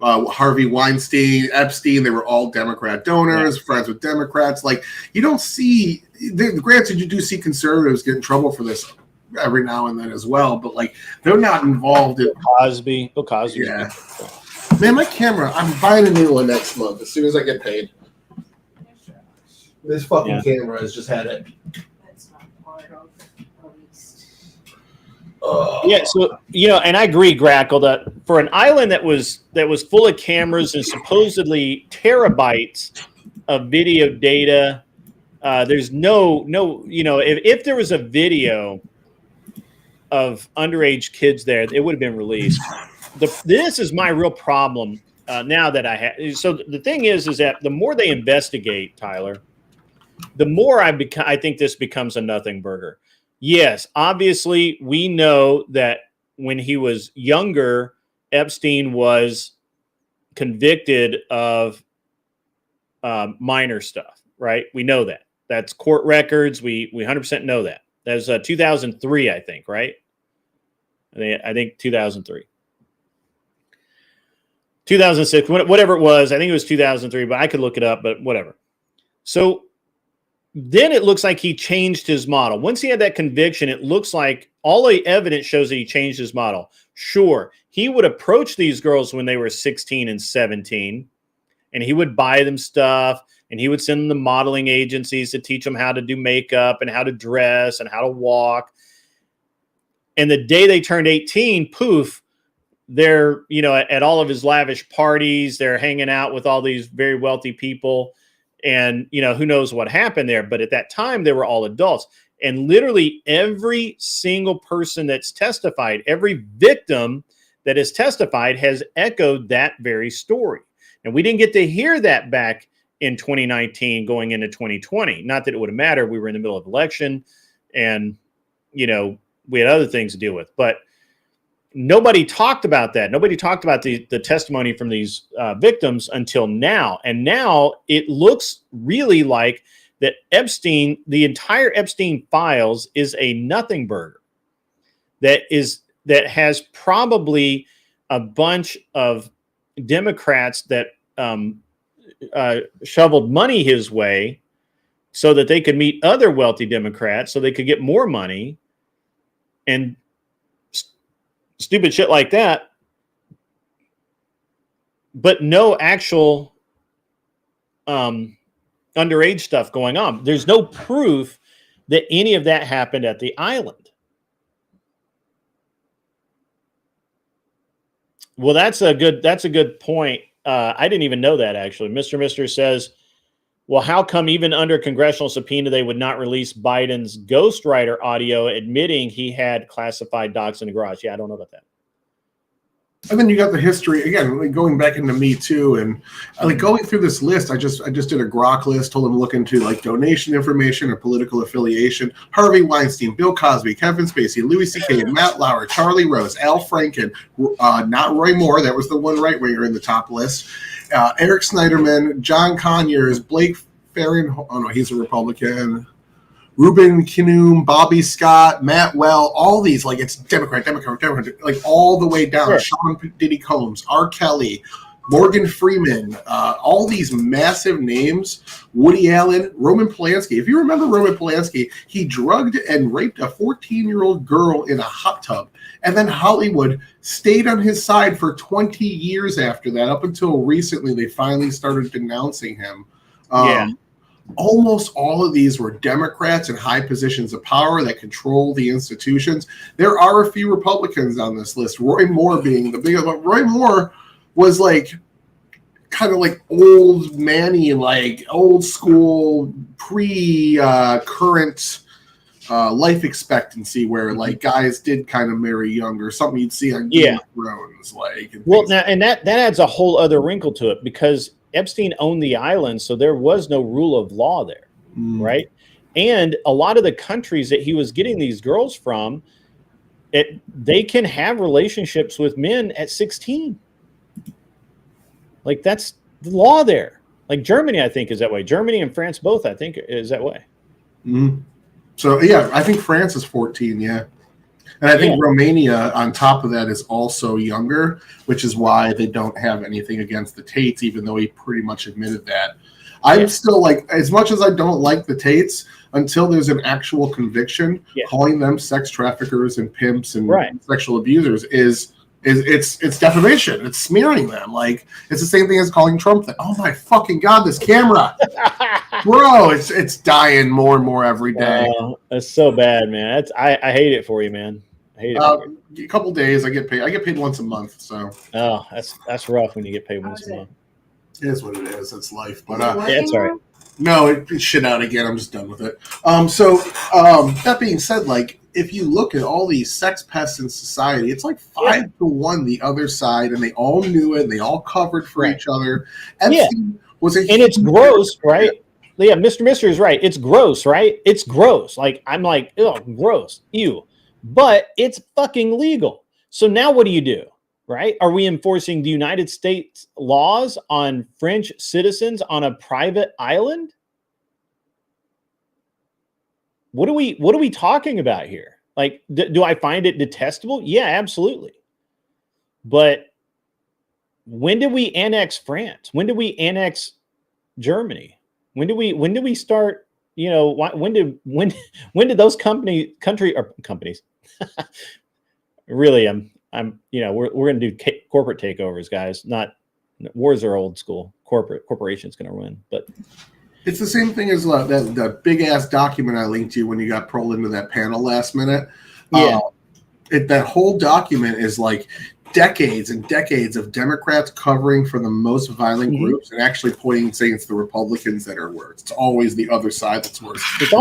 Harvey Weinstein, Epstein. They were all Democrat donors, friends with Democrats. Like you don't see. Granted, you do see conservatives get in trouble for this every now and then as well, but like they're not involved in Bill Cosby. Yeah, man, my camera. I'm buying a new one next month as soon as I get paid. This fucking camera has just had it. Yeah, so and I agree, Grackle, that for an island that was full of cameras and supposedly terabytes of video data, there's no if there was a video of underage kids there, it would have been released. This is my real problem now that I have. So the thing is that the more they investigate, Tyler, the more I think this becomes a nothing burger. Yes, obviously, we know that when he was younger, Epstein was convicted of minor stuff, right? We know that. That's court records. We 100% know that. That was 2003, I think, right? I think 2003. 2006, whatever it was. I think it was 2003, but I could look it up, but whatever. So then it looks like he changed his model. Once he had that conviction, it looks like all the evidence shows that he changed his model. Sure, he would approach these girls when they were 16 and 17, and he would buy them stuff, and he would send them to modeling agencies to teach them how to do makeup and how to dress and how to walk. And the day they turned 18, poof, they're, at all of his lavish parties, they're hanging out with all these very wealthy people. And, who knows what happened there. But at that time, they were all adults. And literally every single person that's testified, every victim that has testified has echoed that very story. And we didn't get to hear that back in 2019 going into 2020. Not that it would have mattered. We were in the middle of election and, we had other things to deal with. But nobody talked about that. Nobody talked about the testimony from these victims until now. And now it looks really like that Epstein, the entire Epstein files is a nothing burger that has probably a bunch of Democrats that shoveled money his way so that they could meet other wealthy Democrats so they could get more money and stupid shit like that, but no actual underage stuff going on. There's no proof that any of that happened at the island. Well, that's a good point. I didn't even know that, actually. Mr. says Well, how come even under congressional subpoena, they would not release Biden's ghostwriter audio admitting he had classified docs in the garage? Yeah, I don't know about that. And then you got the history again, like going back into Me Too, and like going through this list. I just did a Grok list. Told him to look into like donation information or political affiliation. Harvey Weinstein, Bill Cosby, Kevin Spacey, Louis C.K., Matt Lauer, Charlie Rose, Al Franken, not Roy Moore. That was the one right winger in the top list. Eric Snyderman, John Conyers, Blake Farron. Oh no, he's a Republican. Ruben Kinnoom, Bobby Scott, Matt Well, all these, like, it's Democrat, like all the way down. Sure. Sean Diddy Combs, R. Kelly, Morgan Freeman, all these massive names. Woody Allen, Roman Polanski. If you remember Roman Polanski, he drugged and raped a 14-year-old girl in a hot tub. And then Hollywood stayed on his side for 20 years after that, up until recently they finally started denouncing him. Almost all of these were Democrats in high positions of power that control the institutions. There are a few Republicans on this list, Roy Moore being the biggest one. Roy Moore was like kind of like old manny, like old school current life expectancy, where like guys did kind of marry younger, something you'd see on Game of Thrones. Like, and that adds a whole other wrinkle to it, because Epstein owned the island, so there was no rule of law there, right? And a lot of the countries that he was getting these girls from, they can have relationships with men at 16. Like, that's the law there. Like Germany, I think, is that way. Germany and France both, I think, is that way. So, yeah, I think France is 14, yeah. And I think Romania, on top of that, is also younger, which is why they don't have anything against the Tates, even though he pretty much admitted that. I'm still like, as much as I don't like the Tates, until there's an actual conviction, calling them sex traffickers and pimps and sexual abusers is it's defamation. It's smearing them. Like, it's the same thing as calling Trump that. Oh my fucking God, this camera. Bro, it's dying more and more every day. That's so bad, man. I hate it for you, man. I hate it. A couple days I get paid. I get paid once a month, so. Oh, that's rough when you get paid once a month. It is what it is. It's life. But it's all right. No, it's shit out again. I'm just done with it. That being said, like, if you look at all these sex pests in society, it's like 5-1 the other side, and they all knew it. And they all covered for each other. Epstein was and it's gross, right? Yeah, Mr. Mister is right. It's gross, right? It's gross. Like, I'm like, oh, gross, ew. But it's fucking legal. So now what do you do, right? Are we enforcing the United States laws on French citizens on a private island? What are we talking about here? Like, do I find it detestable? Yeah, absolutely. But when did we annex France? When did we annex Germany? When did we start? You know, when did those companies? Really, I'm. You know, we're going to do corporate takeovers, guys. Not wars are old school. Corporation's going to win, but. It's the same thing as that big ass document I linked to you when you got pulled into that panel last minute. That whole document is like decades and decades of Democrats covering for the most violent groups and actually pointing and saying it's the Republicans that are worse. It's always the other side that's worse. It's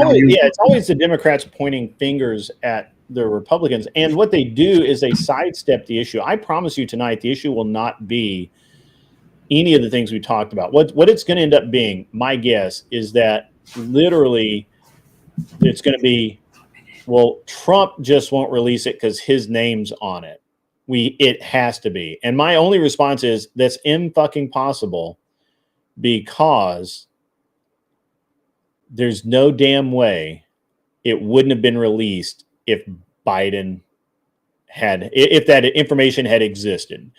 always the Democrats pointing fingers at the Republicans, and what they do is they sidestep the issue. I promise you tonight, the issue will not be any of the things we talked about. What it's going to end up being, my guess, is that literally it's going to be, well, Trump just won't release it because his name's on it. It has to be. And my only response is that's fucking possible, because there's no damn way it wouldn't have been released if Biden if that information had existed.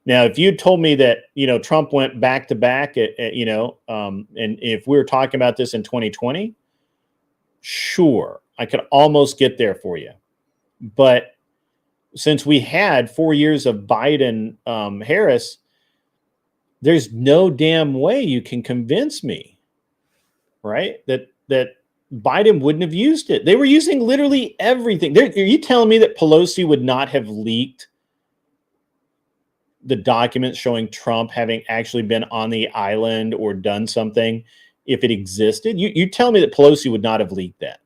Now, if you told me that, you know, Trump went back to back, and if we were talking about this in 2020, sure, I could almost get there for you. But since we had 4 years of Biden, Harris, there's no damn way you can convince me, right, that Biden wouldn't have used it. They were using literally everything. Are you telling me that Pelosi would not have leaked the documents showing Trump having actually been on the island or done something if it existed. You tell me that Pelosi would not have leaked that.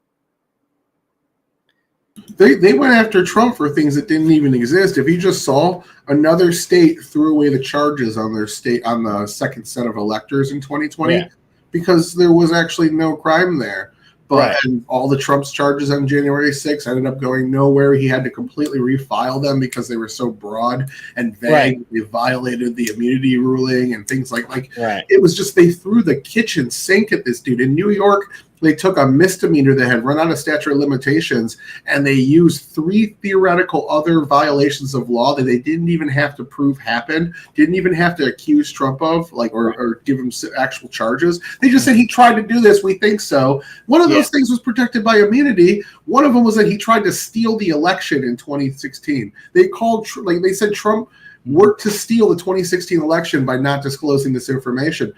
They went after Trump for things that didn't even exist. If you just saw another state threw away the charges on their state on the second set of electors in 2020 because there was actually no crime there. But and all the Trump's charges on January 6th ended up going nowhere. He had to completely refile them because they were so broad and vague. They violated the immunity ruling and things like it was just they threw the kitchen sink at this dude. In New York, they took a misdemeanor that had run out of statute of limitations and they used 3 theoretical other violations of law that they didn't even have to prove happened, didn't even have to accuse Trump of, or give him actual charges. They just said he tried to do this. We think so. One of those things was protected by immunity. One of them was that he tried to steal the election in 2016. They called, they said Trump worked to steal the 2016 election by not disclosing this information.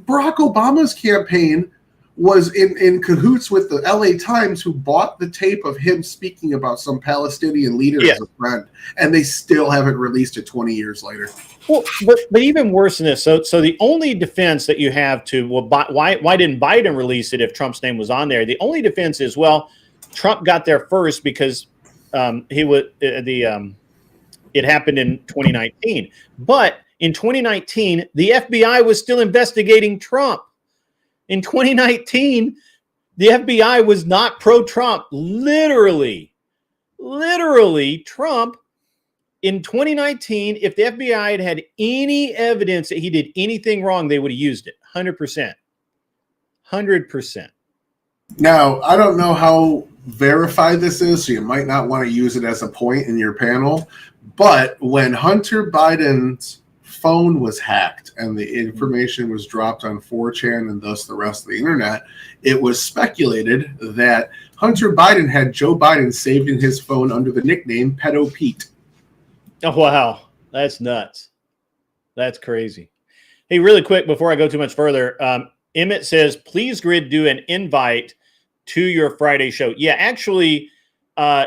Barack Obama's campaign was in cahoots with the LA Times, who bought the tape of him speaking about some Palestinian leader as a friend, and they still haven't released it 20 years later. Well, but even worse than this. So the only defense that you have to, why didn't Biden release it if Trump's name was on there? The only defense is, well, Trump got there first because it happened in 2019. But in 2019, the FBI was still investigating Trump. In 2019, the FBI was not pro-Trump. Literally, Trump, in 2019, if the FBI had had any evidence that he did anything wrong, they would have used it. 100%. 100%. Now, I don't know how verified this is, so you might not want to use it as a point in your panel, but when Hunter Biden's phone was hacked and the information was dropped on 4chan and thus the rest of the internet, it was speculated that Hunter Biden had Joe Biden saved in his phone under the nickname Pedo Pete. Oh, wow. That's nuts. That's crazy. Hey, really quick, before I go too much further, Emmett says, please, Grid, do an invite to your Friday show. Yeah, actually,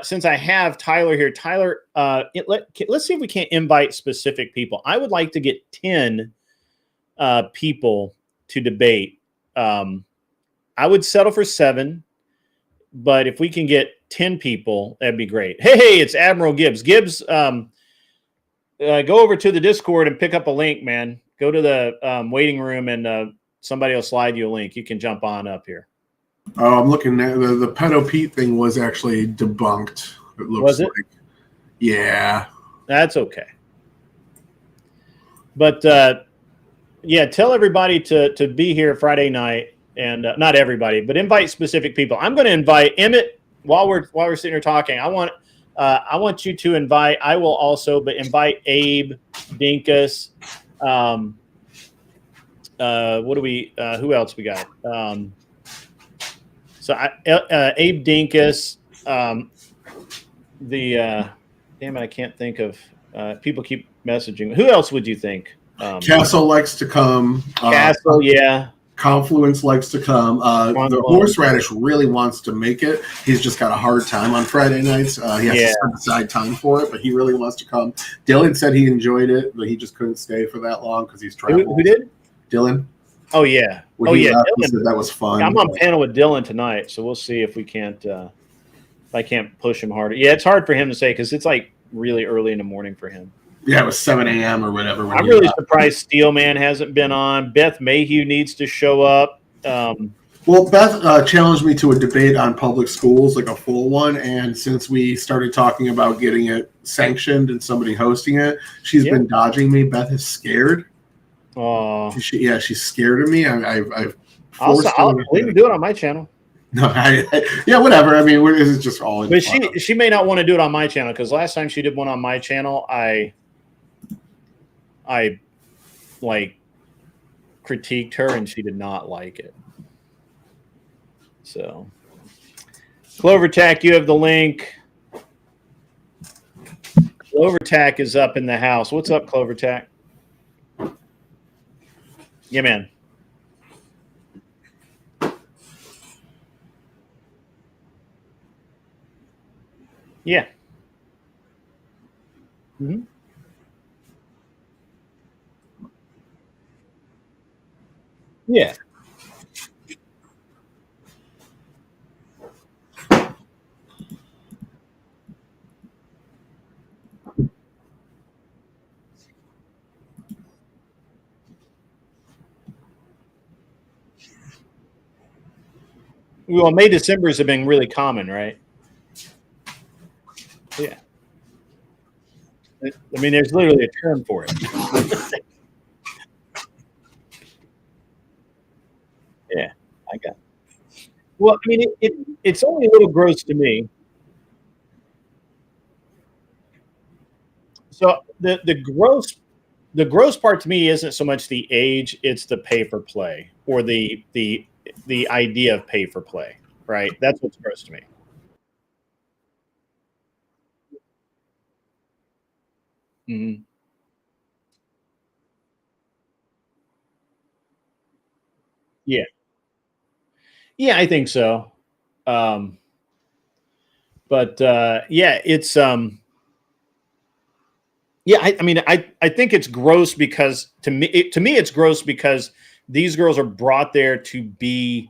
since I have Tyler here, Tyler, let's see if we can't invite specific people. I would like to get 10 people to debate. I would settle for 7, but if we can get 10 people, that'd be great. Hey, it's Admiral Gibbs. Gibbs, go over to the Discord and pick up a link, man. Go to the waiting room and somebody will slide you a link. You can jump on up here. I'm looking at the Pedo Pete thing was actually debunked. It looks like. Yeah. That's okay. But yeah, tell everybody to be here Friday night, and not everybody, but invite specific people. I'm going to invite Emmett while we're sitting here talking. I want you to invite. I will also, but invite Abe, Dinkus. What do we? Who else we got? So Abe Dinkus, damn it, I can't think of. People keep messaging. Who else would you think? Castle likes to come. Castle, yeah. Confluence likes to come. The horseradish really wants to make it. He's just got a hard time on Friday nights. He has to set aside time for it, but he really wants to come. Dylan said he enjoyed it, but he just couldn't stay for that long because he's traveling. Who did? Dylan. Oh, yeah. Dylan. That was fun. I'm on panel with Dylan tonight, so we'll see if we can't if I can't push him harder. Yeah, it's hard for him to say because it's like really early in the morning for him. Yeah, it was 7 a.m. or whatever. I'm really surprised Steelman hasn't been on. Beth Mayhew needs to show up. Well, Beth challenged me to a debate on public schools, like a full one. And since we started talking about getting it sanctioned and somebody hosting it, she's been dodging me. Beth is scared. Oh, she's scared of me. I've we can do it on my channel. No, whatever. I mean, this is just all. But she may not want to do it on my channel because last time she did one on my channel, I like critiqued her and she did not like it. So, Clovertack, you have the link. Clovertack is up in the house. What's up, Clovertack? Yeah, man. Yeah. Mm-hmm. Yeah. Well, May Decembers have been really common, right? Yeah. I mean, there's literally a term for it. Yeah, I got it. Well, I mean, it's only a little gross to me. So the gross part to me isn't so much the age; it's the pay for play or the idea of pay for play. Right? That's what's gross to me. Hmm. Yeah, yeah, I think so. Um, but yeah, it's yeah. I mean, I think it's gross because to me it's gross because these girls are brought there to be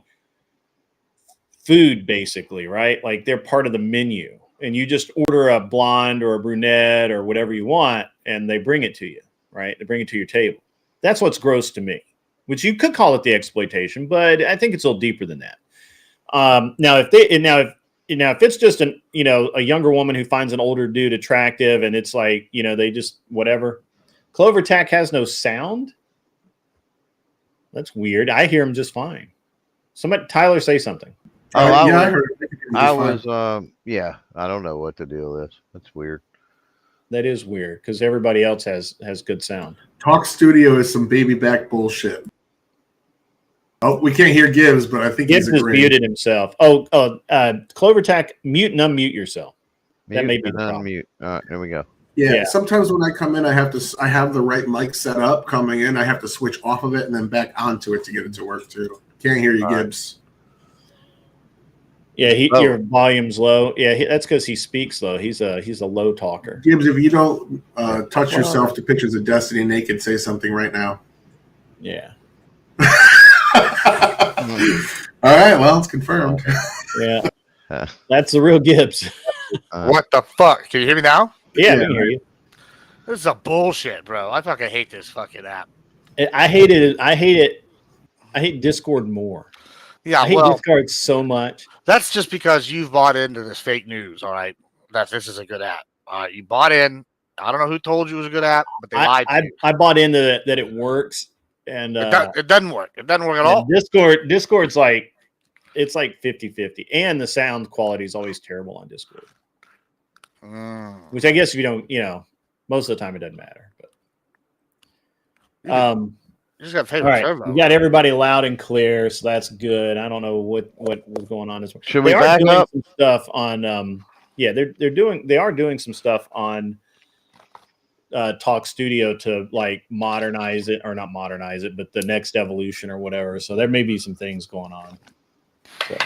food basically, right? Like they're part of the menu, and you just order a blonde or a brunette or whatever you want, and they bring it to you, right? They bring it to your table. That's what's gross to me, which you could call it the exploitation, but I think it's a little deeper than that. Now, if it's just a younger woman who finds an older dude attractive, and it's like they just whatever. Clover Tack has no sound. That's weird. I hear him just fine. Somebody, Tyler, say something. Oh, Yeah, I heard. Yeah, I don't know what the deal is. That's weird. That is weird because everybody else has good sound. Talk Studio is some baby back bullshit. Oh, we can't hear Gibbs, but I think Gibbs he's has agreeing. muted himself. Clover Tack, mute and unmute yourself. That may be the problem. Unmute. All right, there we go. Yeah, sometimes when I come in, I have the right mic set up coming in. I have to switch off of it and then back onto it to get it to work too. Can't hear you, Gibbs. Yeah, your volume's low. Yeah, that's because he speaks low. He's a low talker. Gibbs, if you don't touch yourself to pictures of Destiny naked, say something right now. Yeah. All right, well, it's confirmed. Yeah, that's the real Gibbs. What the fuck? Can you hear me now? Yeah, we can hear you. This is a bullshit, bro. I fucking hate this fucking app. I hate it. I hate Discord more. Yeah, I hate Discord so much. That's just because you've bought into this fake news, all right? That this is a good app. All right, you bought in. I don't know who told you it was a good app, but they lied to you. I bought into that it works, and it doesn't work. It doesn't work at all. Discord's like it's like 50-50, and the sound quality is always terrible on Discord. Which I guess if you don't, most of the time it doesn't matter. But you just got all right, we got everybody loud and clear, so that's good. I don't know what was going on as well. Should we back up? Some stuff on they are doing some stuff on Talk Studio to like modernize it, or not modernize it, but the next evolution or whatever. So there may be some things going on. So.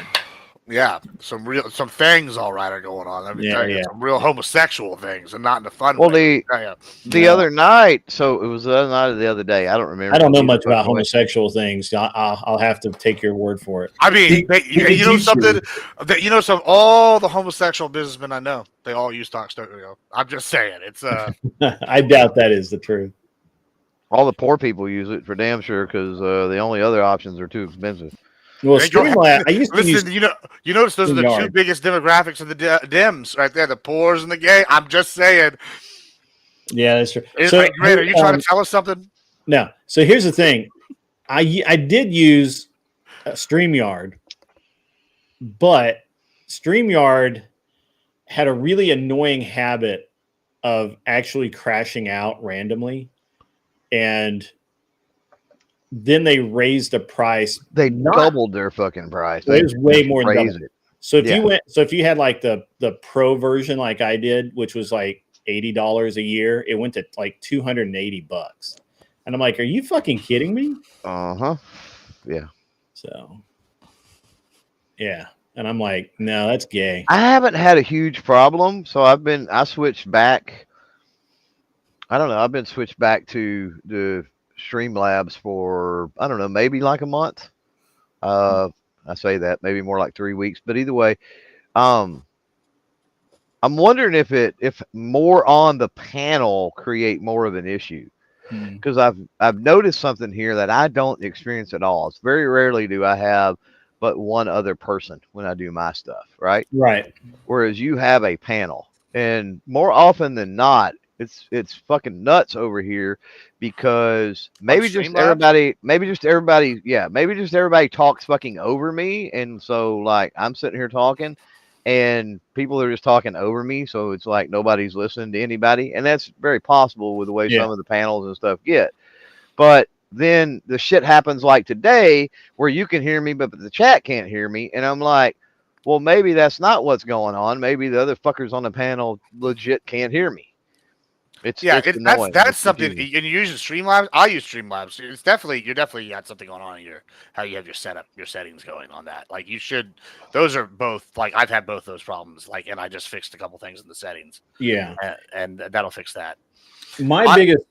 Yeah, some things all right are going on. Let me tell you, yeah. some real homosexual things, and not in a fun Well, way. the other night, so it was the other night or the other day. I don't remember. I don't know much about homosexual things. I'll have to take your word for it. I mean, you know something? All the homosexual businessmen I know, they all use Talk Studio. I'm just saying, it's I doubt that is the truth. All the poor people use it for damn sure because the only other options are too expensive. Well, Streamlabs, I used to use. You notice those are the two biggest demographics of the Dems right there, the poors and the gay. I'm just saying. Yeah, that's true. So, Grant, are you trying to tell us something? No. So here's the thing. I did use StreamYard, but StreamYard had a really annoying habit of actually crashing out randomly, and then they raised the price. They doubled their fucking price. It was way more than double. it. So if you had like the pro version like I did, which was like $80 a year, it went to like $280. And I'm like, are you fucking kidding me? Yeah. So yeah. And I'm like, no, that's gay. I haven't had a huge problem, so I switched back. I don't know. I've been switched back to the Streamlabs for, I don't know, maybe like a month. I say that maybe more like 3 weeks, but either way, I'm wondering if more on the panel create more of an issue, because I've noticed something here that I don't experience at all. It's very rarely do I have but one other person when I do my stuff, right? Right. Whereas you have a panel, and more often than not, it's fucking nuts over here because maybe just everybody, talks fucking over me, and so like I'm sitting here talking, and people are just talking over me, so it's like nobody's listening to anybody, and that's very possible with the way some of the panels and stuff get. But then the shit happens like today where you can hear me, but the chat can't hear me. And I'm like, well, maybe that's not what's going on. Maybe the other fuckers on the panel legit can't hear me. It's annoying. That's something. And you use Streamlabs. I use Streamlabs. It's definitely you got something going on here. How you have your settings going on that. Like you should. Those are both like I've had both those problems. Like, and I just fixed a couple things in the settings. Yeah, and that'll fix that. My biggest.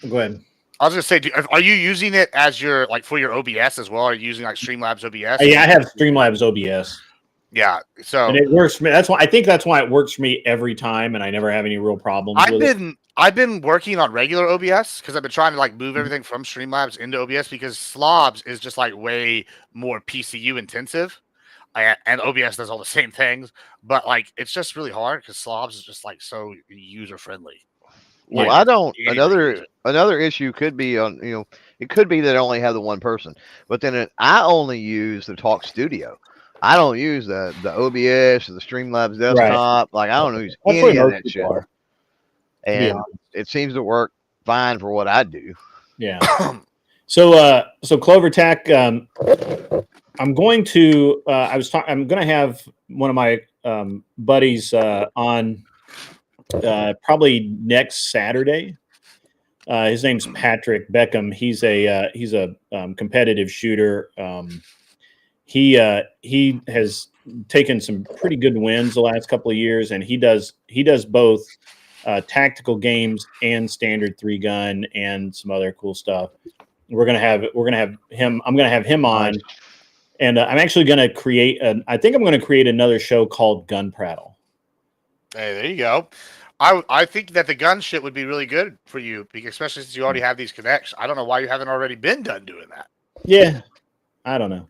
Go ahead. I was gonna say, are you using it as your like for your OBS as well? Are you using like Streamlabs OBS? Yeah, I have Streamlabs OBS. Yeah, so and it works for me. I think that's why it works for me every time, and I never have any real problems. I've been working on regular OBS because I've been trying to like move everything from Streamlabs into OBS because Slobs is just like way more PCU intensive, and OBS does all the same things, but like it's just really hard because Slobs is just like so user friendly. Well, I don't. Another issue could be it could be that I only have the one person, but then I only use the Talk Studio. I don't use the OBS or the Streamlabs desktop. Right. Like I don't use any of that shit. And it seems to work fine for what I do. Yeah. So Clover Tack, I'm going to I'm going to have one of my buddies on. Probably next Saturday. His name's Patrick Beckham. He's a competitive shooter. He has taken some pretty good wins the last couple of years, and he does both tactical games and standard 3-gun and some other cool stuff. We're gonna have him. I'm gonna have him on, and I'm actually gonna create another show called Gun Prattle. Hey, there you go. I think that the gun shit would be really good for you, especially since you already have these connects. I don't know why you haven't already been done doing that. Yeah, I don't know.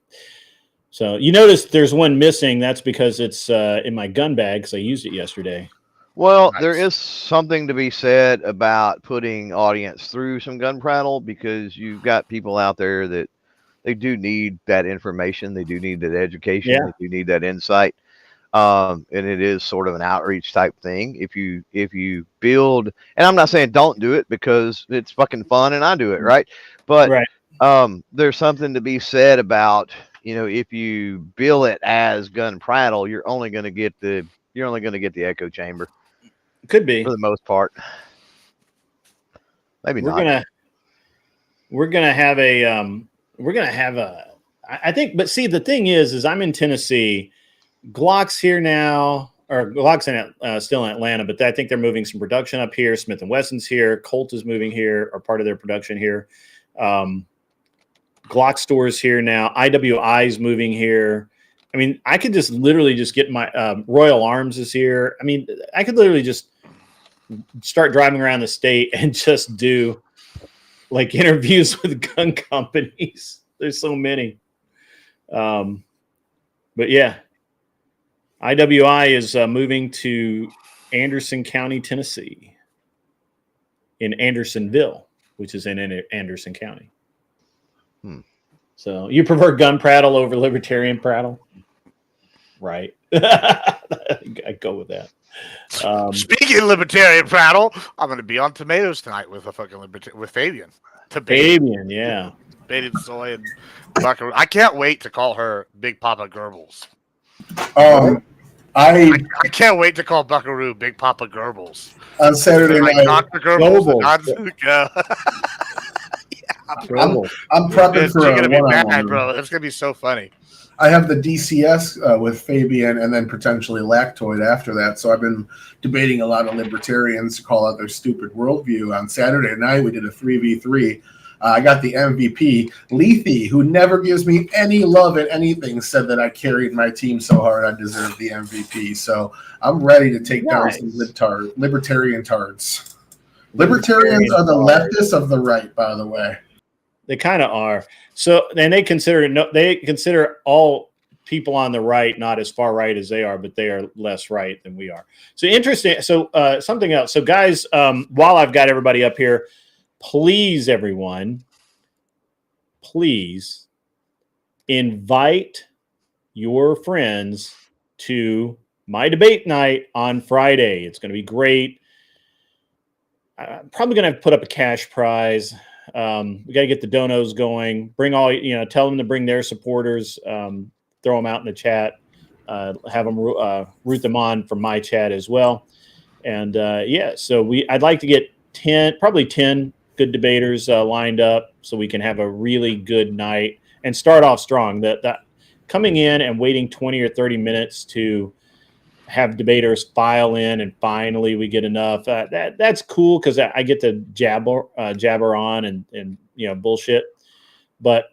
So you notice there's one missing. That's because it's in my gun bag because I used it yesterday. Well, nice. There is something to be said about putting audience through some gun prattle because you've got people out there that they do need that information. They do need that education. Yeah. They do need that insight. And it is sort of an outreach type thing. If you build, and I'm not saying don't do it because it's fucking fun and I do it, right? But there's something to be said about, if you bill it as gun prattle, you're only going to get the echo chamber. Could be for the most part. Maybe not. We're gonna have a I think, but see, the thing is I'm in Tennessee. Glock's here now, or Glock's still in Atlanta, but I think they're moving some production up here. Smith & Wesson's here. Colt is moving here, or part of their production here. Glock store's here now. IWI's moving here. I mean, I could just literally just get my Royal Arms is here. I mean, I could literally just start driving around the state and just do like interviews with gun companies. There's so many. But yeah. IWI is moving to Anderson County, Tennessee, in Andersonville, which is in Anderson County. So you prefer gun prattle over libertarian prattle? Right. I go with that. Speaking of libertarian prattle, I'm going to be on Tomatoes tonight with with Fabian. Fabian, yeah. Baited soy and Buckaroo. I can't wait to call her Big Papa Goebbels. I can't wait to call Buckaroo Big Papa Goebbels on Saturday night. Dr. Goebbels. I'm prepping for a one-on-one, bro. It's gonna be so funny. I have the DCS with Fabian and then potentially Lactoid after that. So I've been debating a lot of libertarians to call out their stupid worldview. On Saturday night, we did a 3v3. I got the MVP. Lethe, who never gives me any love at anything, said that I carried my team so hard I deserve the MVP. So I'm ready to take down some libertarian tards. Libertarians are the leftists of the right, by the way. They kind of are. So, and they consider all people on the right not as far right as they are, but they are less right than we are. So interesting. So something else. So guys, while I've got everybody up here, please, everyone, please invite your friends to my debate night on Friday. It's going to be great. I'm probably going to put up a cash prize. We got to get the donos going. Bring all, tell them to bring their supporters. Throw them out in the chat. Have them root them on from my chat as well. And so I'd like to get probably 10 good debaters lined up so we can have a really good night and start off strong. That coming in and waiting 20 or 30 minutes to have debaters file in and finally we get enough. That's cool because I get to jabber on and bullshit. But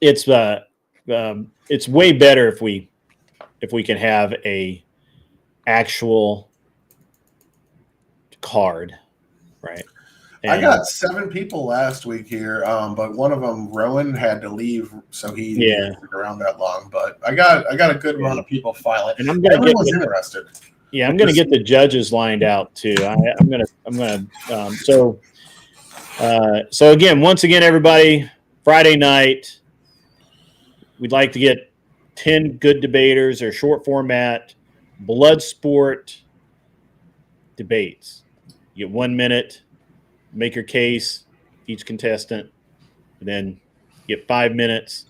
it's way better if we can have a actual card, right? And I got 7 people last week here, but one of them, Rowan, had to leave, so he didn't stick around that long. But I got a good amount of people filing, and everyone's interested. Yeah, I'm going to get the judges lined out too. So once again, everybody, Friday night, we'd like to get 10 good debaters or short format blood sport debates. You get 1 minute. Make your case, each contestant, and then you get 5 minutes.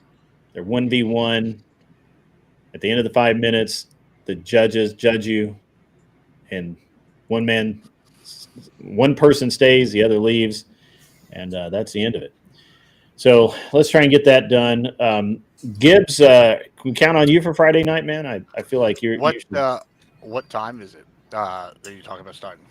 They're 1v1. At the end of the 5 minutes, the judges judge you, and one person stays, the other leaves, and that's the end of it. So let's try and get that done. Gibbs, can we count on you for Friday night, man? I feel like you're. What time is it that you're talking about starting?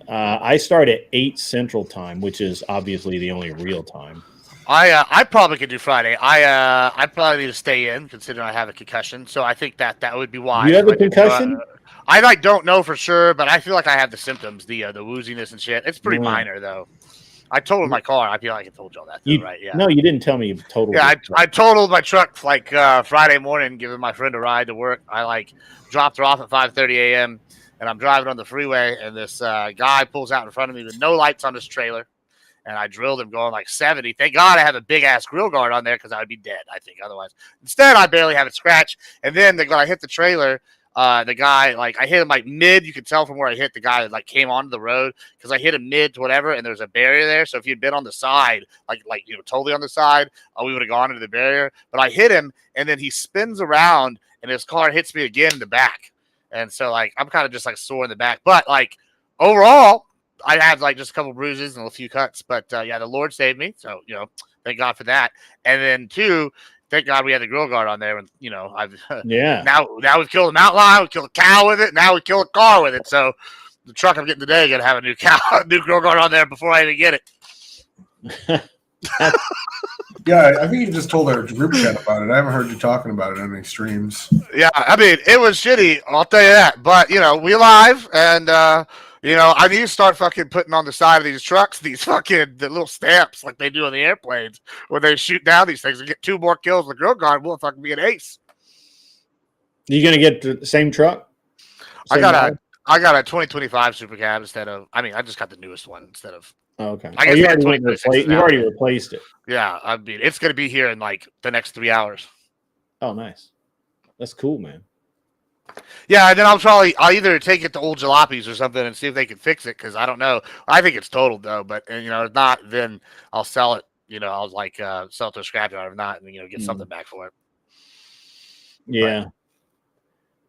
I start at 8 Central Time, which is obviously the only real time. I probably could do Friday. I probably need to stay in, considering I have a concussion. So I think that would be wise. You have a concussion? I don't know for sure, but I feel like I have the symptoms, the wooziness and shit. It's pretty minor though. I totaled my car. I feel like I told y'all that, though, right? Yeah. No, you didn't tell me you totaled. Yeah, I totaled my truck like Friday morning, giving my friend a ride to work. I dropped her off at 5:30 a.m. and I'm driving on the freeway, and this guy pulls out in front of me with no lights on his trailer, and I drilled him going like 70. Thank God I have a big-ass grill guard on there because I would be dead, I think, otherwise. Instead, I barely have it scratched, and then when I hit the trailer, the guy, I hit him mid. You could tell from where I hit the guy that came onto the road because I hit him mid to whatever, and there's a barrier there. So if you'd been on the side, totally on the side, we would have gone into the barrier. But I hit him, and then he spins around, and his car hits me again in the back. And so, I'm kind of just, sore in the back. But, overall, I have, just a couple bruises and a few cuts. But, the Lord saved me. So, thank God for that. And then, 2, thank God we had the grill guard on there. And, now we've killed a mountain lion. We killed a cow with it. Now we killed a car with it. So, the truck I'm getting today going to have a new grill guard on there before I even get it. Yeah, I think you just told our group chat about it. I haven't heard you talking about it on any streams. Yeah, I mean, it was shitty. I'll tell you that. But, we live, and, I need to start fucking putting on the side of these trucks the little stamps like they do on the airplanes when they shoot down these things and get 2 more kills with the grill guard. We'll fucking be an ace. You going to get the same truck? I got a 2025 Super Cab instead of, I just got the newest one instead of. Oh, okay. You already replaced it. Yeah, it's going to be here in the next 3 hours. Oh, nice. That's cool, man. Yeah, and then I'll either take it to Old Jalopies or something and see if they can fix it because I don't know. I think it's totaled though, but if not, then I'll sell it. I'll sell it to a scrapyard. If not, and get something back for it. Yeah.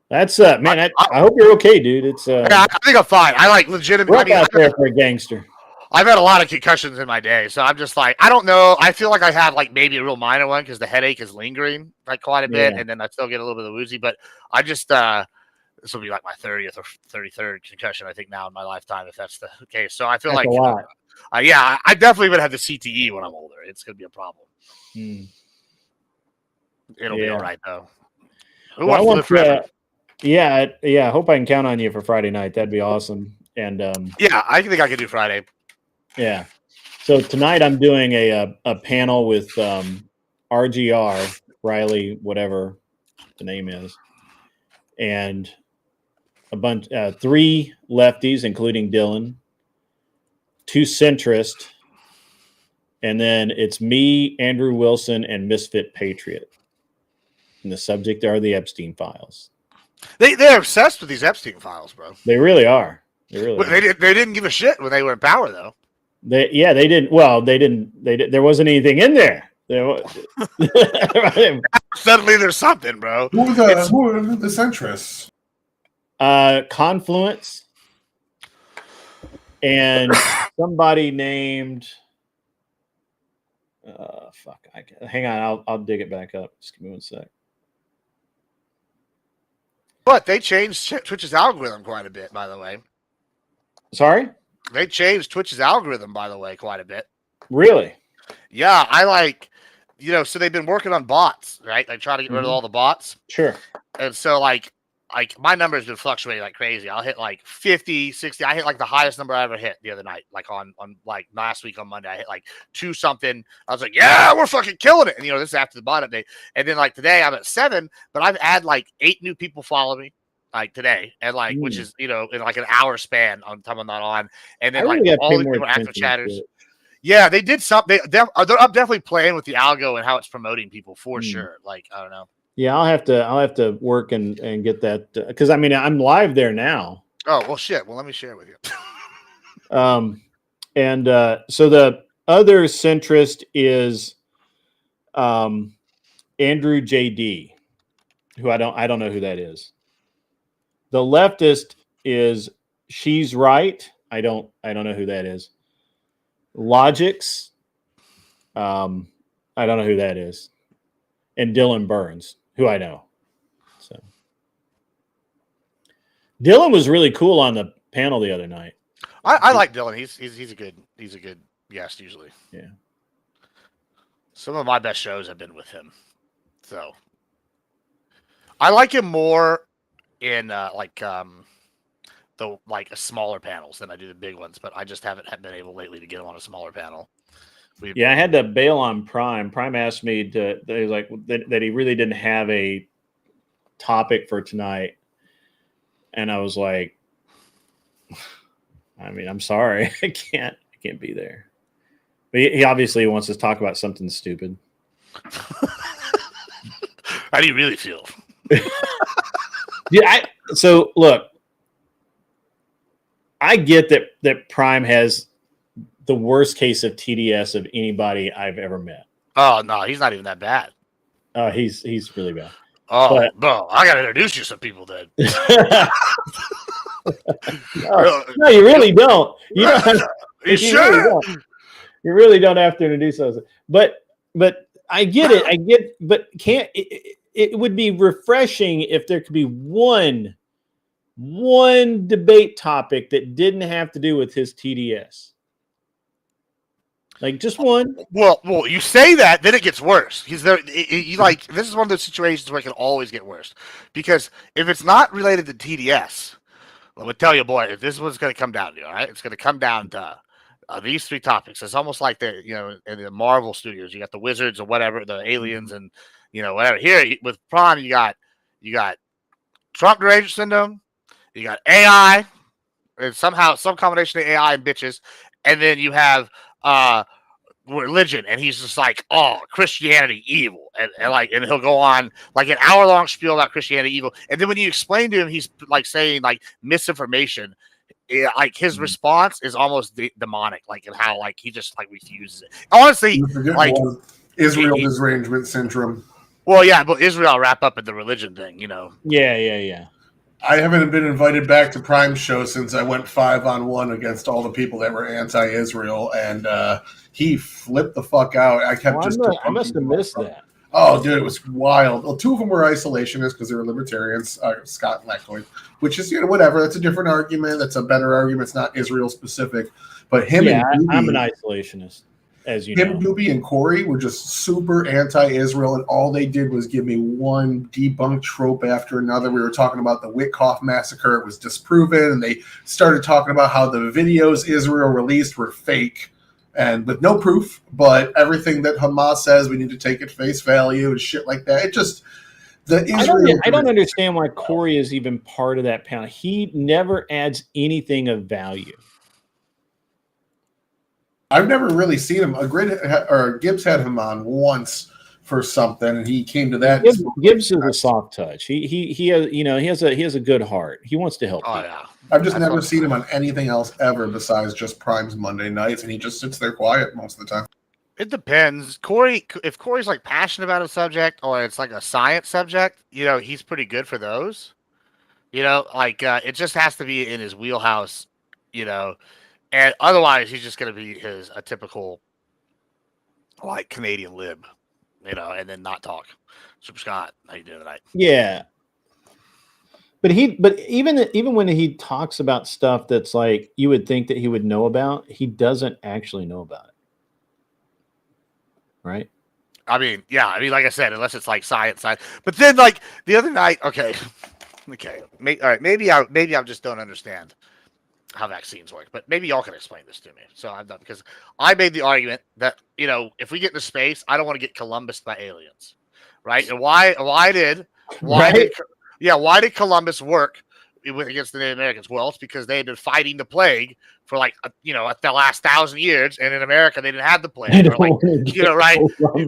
That's man. I hope you're okay, dude. It's yeah, I think I'm fine. I legitimately out there for a gangster. I've had a lot of concussions in my day, so I'm just I don't know. I feel like I have maybe a real minor one because the headache is lingering quite a bit, and then I still get a little bit of woozy. But I just this will be my 30th or 33rd concussion, I think, now in my lifetime, if that's the case. So I feel that's a lot. Yeah, I definitely would have the CTE when I'm older. It's gonna be a problem. It'll be all right though. Who wants to live forever? Yeah. I hope I can count on you for Friday night. That'd be awesome. And yeah, I think I could do Friday. Yeah. So tonight I'm doing a panel with RGR, Riley, whatever the name is, and a bunch, 3 lefties, including Dylan, 2 centrist, and then it's me, Andrew Wilson, and Misfit Patriot. And the subject are the Epstein files. They're obsessed with these Epstein files, bro. They really are. They really are. They didn't give a shit when they were in power, though. They didn't. Well, they didn't. There wasn't anything in there. Suddenly, there's something, bro. Who are the centrists? Confluence and somebody named. Fuck. Hang on. I'll dig it back up. Just give me one sec. But they changed Twitch's algorithm quite a bit, by the way. Sorry? They changed Twitch's algorithm, by the way, quite a bit. Really? Yeah, I like, so they've been working on bots, right? They try to get rid of all the bots. Sure. And so, like my number has been fluctuating like crazy. I'll hit like 50, 60. I hit like the highest number I ever hit the other night. Like on like last week on Monday, I hit like 2 something. I was like, yeah, we're fucking killing it. And this is after the bot update. And then like today I'm at 7, but I've had like 8 new people follow me like today, and like which is in like an hour span on time I'm not on. And then like all the people are active chatters. Yeah, they did something. They're definitely playing with the algo and how it's promoting people for sure. Like I don't know. Yeah, I'll have to work and get that, because I mean I'm live there now. Oh well, shit. Well, let me share with you. So the other centrist is Andrew JD, who I don't know who that is. The leftist is She's Right. I don't know who that is. Logics. I don't know who that is. And Dylan Burns, who I know. So Dylan was really cool on the panel the other night. I like Dylan. He's a good guest usually. Yeah. Some of my best shows have been with him. So I like him more in the smaller panels than I do the big ones, but I just haven't been able lately to get him on a smaller panel. I had to bail on Prime. Prime asked me that he really didn't have a topic for tonight, and I was like, I mean, I'm sorry, I can't be there. But he obviously wants to talk about something stupid. How do you really feel? Yeah. So look, I get that Prime has the worst case of TDS of anybody I've ever met. Oh no, he's not even that bad. He's really bad. Oh, bro, I gotta introduce you to some people then. No, you really don't. You sure? You really don't have to introduce those. But I get it. But it would be refreshing if there could be one debate topic that didn't have to do with his TDS. Like just one. Well, you say that, then it gets worse. This is one of those situations where it can always get worse. Because if it's not related to TDS, let me tell you, boy, if this is what it's going to come down to, all right? It's going to come down to these 3 topics. It's almost like in the Marvel studios, you got the wizards or whatever, the aliens and whatever. Here with Prime, you got Trump derangement syndrome, you got AI, and somehow some combination of AI and bitches, and then you have religion, and he's just like, oh, Christianity evil, and he'll go on like an hour-long spiel about Christianity evil, and then when you explain to him, he's like saying like misinformation. Like his response is almost demonic, like in how like he just like refuses it. Honestly, like Israel derangement syndrome. Well, yeah, but Israel wrap up in the religion thing, Yeah. I haven't been invited back to Prime show since I went 5-on-1 against all the people that were anti-Israel, and he flipped the fuck out. I must have missed that. Oh, dude, it was wild. Well, 2 of them were isolationists because they were libertarians, Scott and Lactoid, which is whatever. That's a different argument. That's a better argument. It's not Israel specific, but him and Doobie, I'm an isolationist, as you know. Doobie and Corey were just super anti-Israel, and all they did was give me one debunked trope after another. We were talking about the Witkoff massacre; it was disproven, and they started talking about how the videos Israel released were fake. and with no proof, but everything that Hamas says we need to take at face value and shit like that. It just I don't understand why Corey is even part of that panel. He never adds anything of value. I've never really seen him. Gibbs had him on once for something, and he came to that. Gibbs is a soft touch. He has a good heart. He wants to help people. Yeah. I've just never seen him on anything else ever besides just Prime's Monday nights, and he just sits there quiet most of the time. It depends. If Corey's like passionate about a subject or it's like a science subject, he's pretty good for those. It just has to be in his wheelhouse, and otherwise he's just going to be a typical like Canadian lib, and then not talk. Super Scott, how you doing tonight? Yeah. But even when he talks about stuff that's like you would think that he would know about, he doesn't actually know about it. Right. I mean, like I said, unless it's like science. But then, like the other night, okay. All right. Maybe I just don't understand how vaccines work. But maybe y'all can explain this to me. So I'm done because I made the argument that if we get into space, I don't want to get Columbused by aliens, right? And why did Columbus work against the Native Americans? Well, it's because they had been fighting the plague for the last 1,000 years, and in America they didn't have the plague. Right?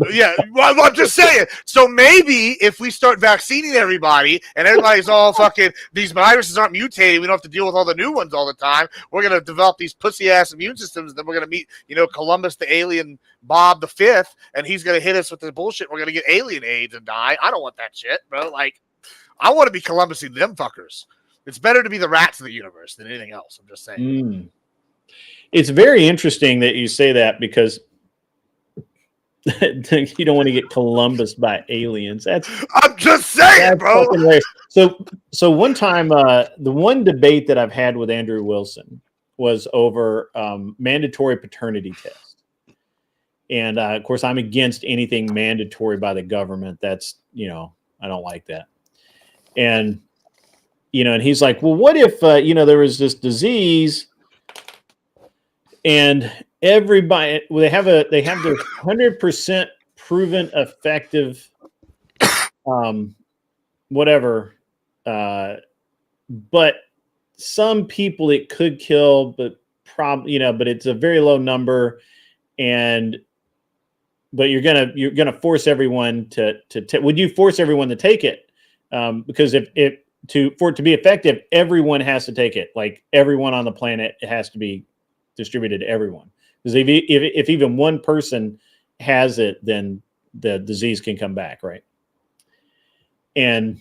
Yeah, well, I'm just saying. So maybe if we start vaccinating everybody, and everybody's all fucking, these viruses aren't mutating, we don't have to deal with all the new ones all the time. We're gonna develop these pussy ass immune systems. Then we're gonna meet, Columbus the alien Bob the Fifth, and he's gonna hit us with the bullshit. We're gonna get alien AIDS and die. I don't want that shit, bro. Like, I want to be Columbusing them fuckers. It's better to be the rats of the universe than anything else. I'm just saying. It's very interesting that you say that because you don't want to get Columbused by aliens. I'm just saying, bro. So one time, the one debate that I've had with Andrew Wilson was over mandatory paternity test. And of course, I'm against anything mandatory by the government. That's, I don't like that. And and he's like, well, what if, there was this disease and everybody, they have their 100% proven effective, whatever. But some people it could kill, but but it's a very low number. But you're going to force everyone would you force everyone to take it? Because for it to be effective, everyone has to take it. Like everyone on the planet, it has to be distributed to everyone. Because if even one person has it, then the disease can come back, right? And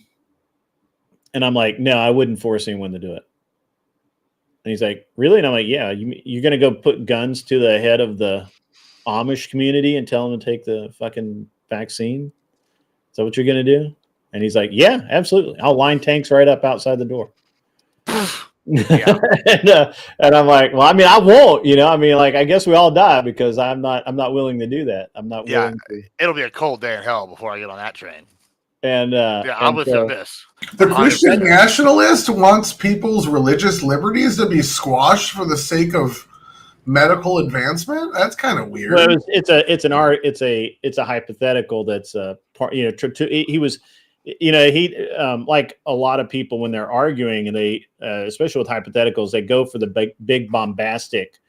I'm like, no, I wouldn't force anyone to do it. And he's like, really? And I'm like, yeah, you're going to go put guns to the head of the Amish community and tell them to take the fucking vaccine? Is that what you're going to do? And he's like, yeah, absolutely. I'll line tanks right up outside the door. Yeah. And I'm like, well, I mean, I won't, I guess we all die because I'm not willing to do that. I'm not willing to. It'll be a cold day in hell before I get on that train. And I'm with you on this. The Christian nationalist wants people's religious liberties to be squashed for the sake of medical advancement. That's kind of weird. Well, it's a hypothetical that's part. He was. He like a lot of people when they're arguing, and they especially with hypotheticals, they go for the big bombastic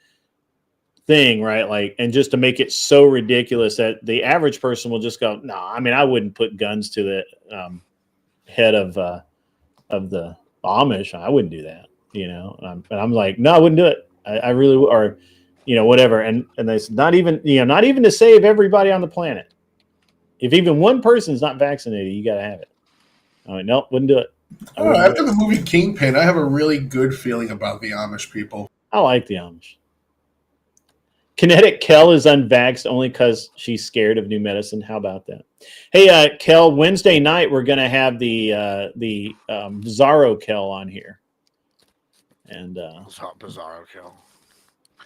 thing, right? Like, and just to make it so ridiculous that the average person will just go, no, I mean, I wouldn't put guns to the head of the Amish. I wouldn't do that, and I'm like, no, I wouldn't do it. I really, or whatever. And they said, not even to save everybody on the planet. If even one person's not vaccinated, you got to have it. I'm like, nope, wouldn't do it. After the movie Kingpin, I have a really good feeling about the Amish people. I like the Amish. Kinetic Kel is unvaxxed only because she's scared of new medicine. How about that? Hey, Kel, Wednesday night we're going to have the Bizarro Kel on here. And Bizarro Kel.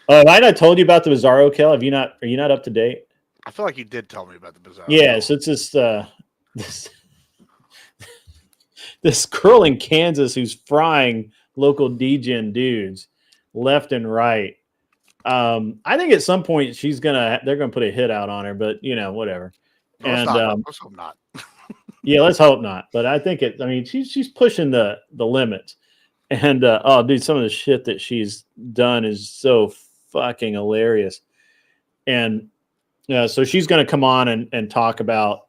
Oh, have I not told you about the Bizarro Kel? Are you not up to date? I feel like you did tell me about the Bizarro. Yeah, so it's this girl in Kansas who's frying local degen dudes left and right. I think at some point they're gonna put a hit out on her, but whatever. No, let's hope not. Yeah, let's hope not. But I think she's pushing the limits. And dude, some of the shit that she's done is so fucking hilarious. And so she's gonna come on and talk about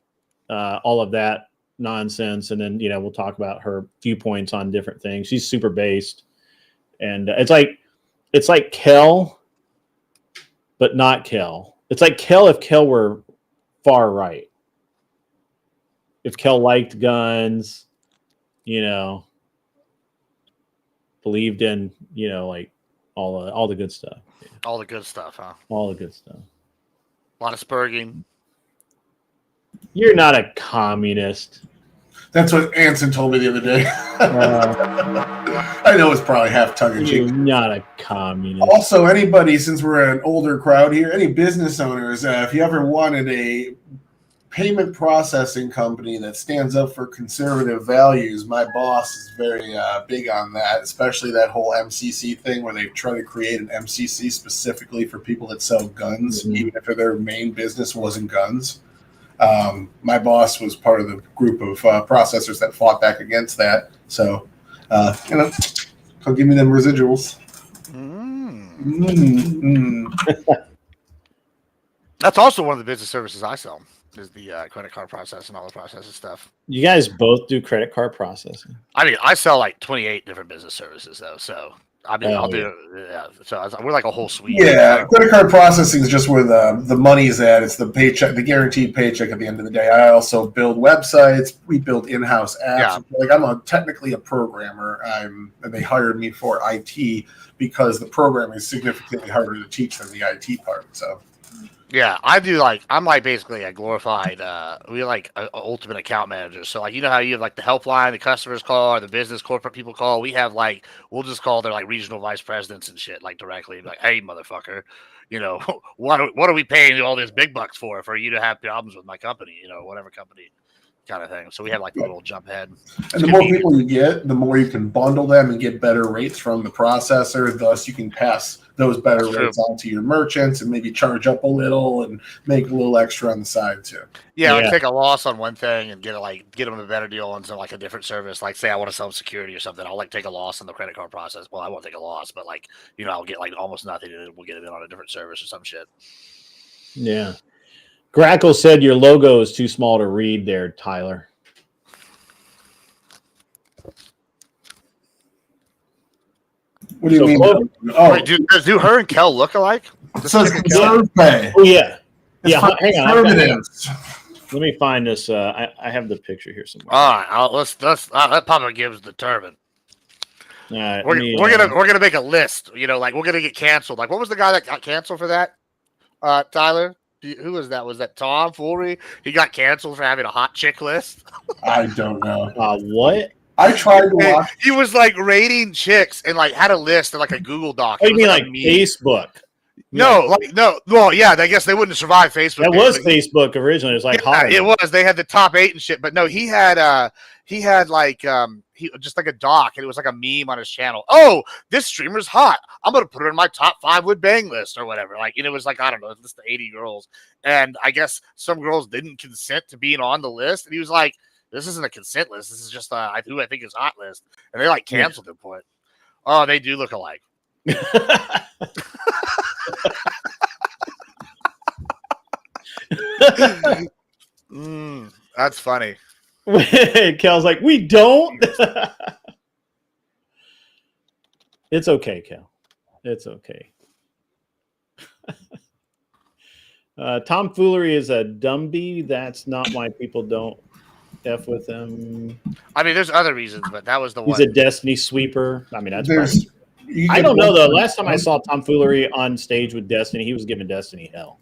all of that nonsense, and then we'll talk about her viewpoints on different things. She's super based, and it's like Kel, but not Kel. It's like Kel if Kel were far right. If Kel liked guns, believed in, like all the good stuff. Yeah. All the good stuff, huh? All the good stuff. A lot of spurging. You're not a communist. That's what Anson told me the other day. I know it's probably half tongue in cheek. You're not a communist. Also, anybody, since we're an older crowd here, any business owners, if you ever wanted a payment processing company that stands up for conservative values, my boss is very big on that, especially that whole MCC thing where they try to create an MCC specifically for people that sell guns, even if their main business wasn't guns. My boss was part of the group of processors that fought back against that. So, he'll give me them residuals. That's also one of the business services I sell. Is the credit card process and all the processing stuff. You guys both do credit card processing? I mean, I sell like 28 different business services though. So I mean, I'll do. Yeah. So we're like a whole suite. Yeah, credit card processing is just where the money's at. It's the paycheck, the guaranteed paycheck at the end of the day. I also build websites. We build in-house apps. Yeah. Like I'm technically a programmer. And they hired me for IT because the programming is significantly harder to teach than the IT part. So. Yeah, I'm like basically a glorified, we're like an ultimate account manager. So like, how you have like the helpline, the customers call, or the business corporate people call. We have like, we'll just call their like regional vice presidents and shit like directly. Like, hey, motherfucker, what are we paying you all this big bucks for you to have problems with my company, whatever company kind of thing. So we have like a little jump head. And the more people you get, the more you can bundle them and get better rates from the processor. Thus, you can pass those better rates on to your merchants and maybe charge up a little and make a little extra on the side too. Yeah, like take a loss on one thing and get them a better deal on some like a different service. Like say I want to sell security or something, I'll like take a loss on the credit card process. Well, I won't take a loss, but like I'll get like almost nothing and we'll get it in on a different service or some shit. Yeah. Grackle said your logo is too small to read there, Tyler. What do you mean? Wait, do her and Kel look alike? It says conserve pay. Oh, yeah. Hang on. Let me find this. I have the picture here somewhere. All right, let's let Papa Gibbs determine. All right, we're gonna make a list. Like we're gonna get canceled. Like what was the guy that got canceled for that? Tyler. Who was that? Was that Tom Foolery? He got canceled for having a hot chick list. I don't know. What? I tried to watch. He was like rating chicks and like had a list in like a Google Doc. Oh, you mean like Facebook? No, no. Well, yeah, I guess they wouldn't survive Facebook. That was Facebook originally. It was like it was. They had the top 8 and shit. But no, he had like just like a doc, and it was like a meme on his channel. Oh, this streamer's hot. I'm gonna put her in my top 5 would bang list or whatever. Like, and it was like I don't know, just 80 girls, and I guess some girls didn't consent to being on the list, and he was like, "This isn't a consent list. This is just who I think is hot list," and they like canceled him for it. Oh, they do look alike. That's funny. Kel's like, we don't. It's okay, Kel. It's okay. Tomfoolery is a dumbie. That's not why people don't F with him. I mean, there's other reasons, but that was the one. He's a Destiny sweeper. I mean, that's probably... I don't know, though. Last time I saw Tomfoolery on stage with Destiny, he was giving Destiny hell.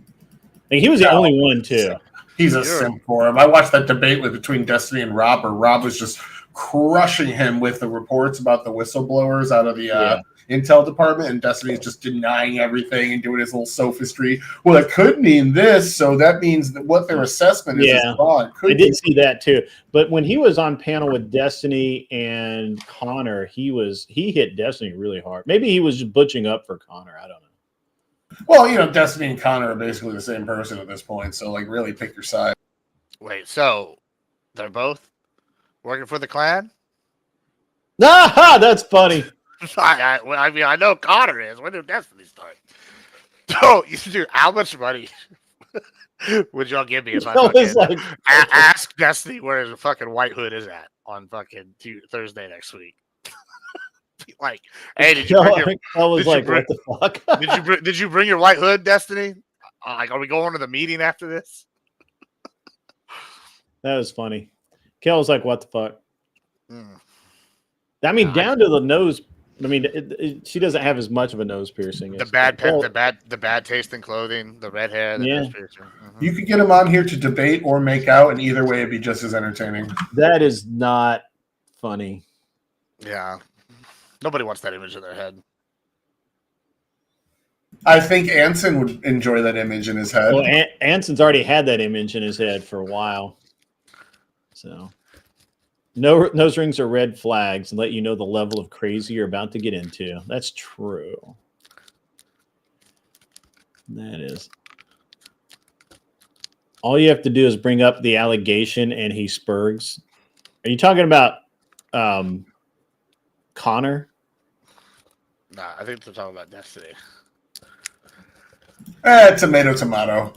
Like, he was the only one, too. He's a simp for him. I watched that debate between Destiny and Rob, where Rob was just crushing him with the reports about the whistleblowers out of the Intel department, and Destiny is just denying everything and doing his little sophistry. Well, it could mean this, so that means that what their assessment is wrong. I did see that too. But when he was on panel with Destiny and Connor, he hit Destiny really hard. Maybe he was just butching up for Connor. I don't know. Well, you know, Destiny and Connor are basically the same person at this point, so like, really pick your side. Wait, so they're both working for the Klan? Ah, that's funny. I mean, I know Connor is. When did Destiny start? So, dude, how much money would y'all give me if I fucking Like, ask Destiny where his fucking white hood is at on fucking Thursday next week? Like, hey, did you bring your? I was did you like, bring- what the fuck? Did you bring your white hood, Destiny? Like, are we going to the meeting after this? That was funny. Kel was like, what the fuck? Mm. I mean, down to the nose. I mean, she doesn't have as much of a nose piercing. The as bad Kel. the bad taste in clothing, the red hair, the nose piercing. Mm-hmm. You could get him on here to debate or make out, and either way, it'd be just as entertaining. That is not funny. Yeah, nobody wants that image in their head. I think Anson would enjoy that image in his head. Well, Anson's already had that image in his head for a while. So, no nose rings are red flags and let you know the level of crazy you're about to get into. That's true. That is. All you have to do is bring up the allegation and he spurgs. Are you talking about Connor? Nah, I think they're talking about Destiny. Tomato, tomato.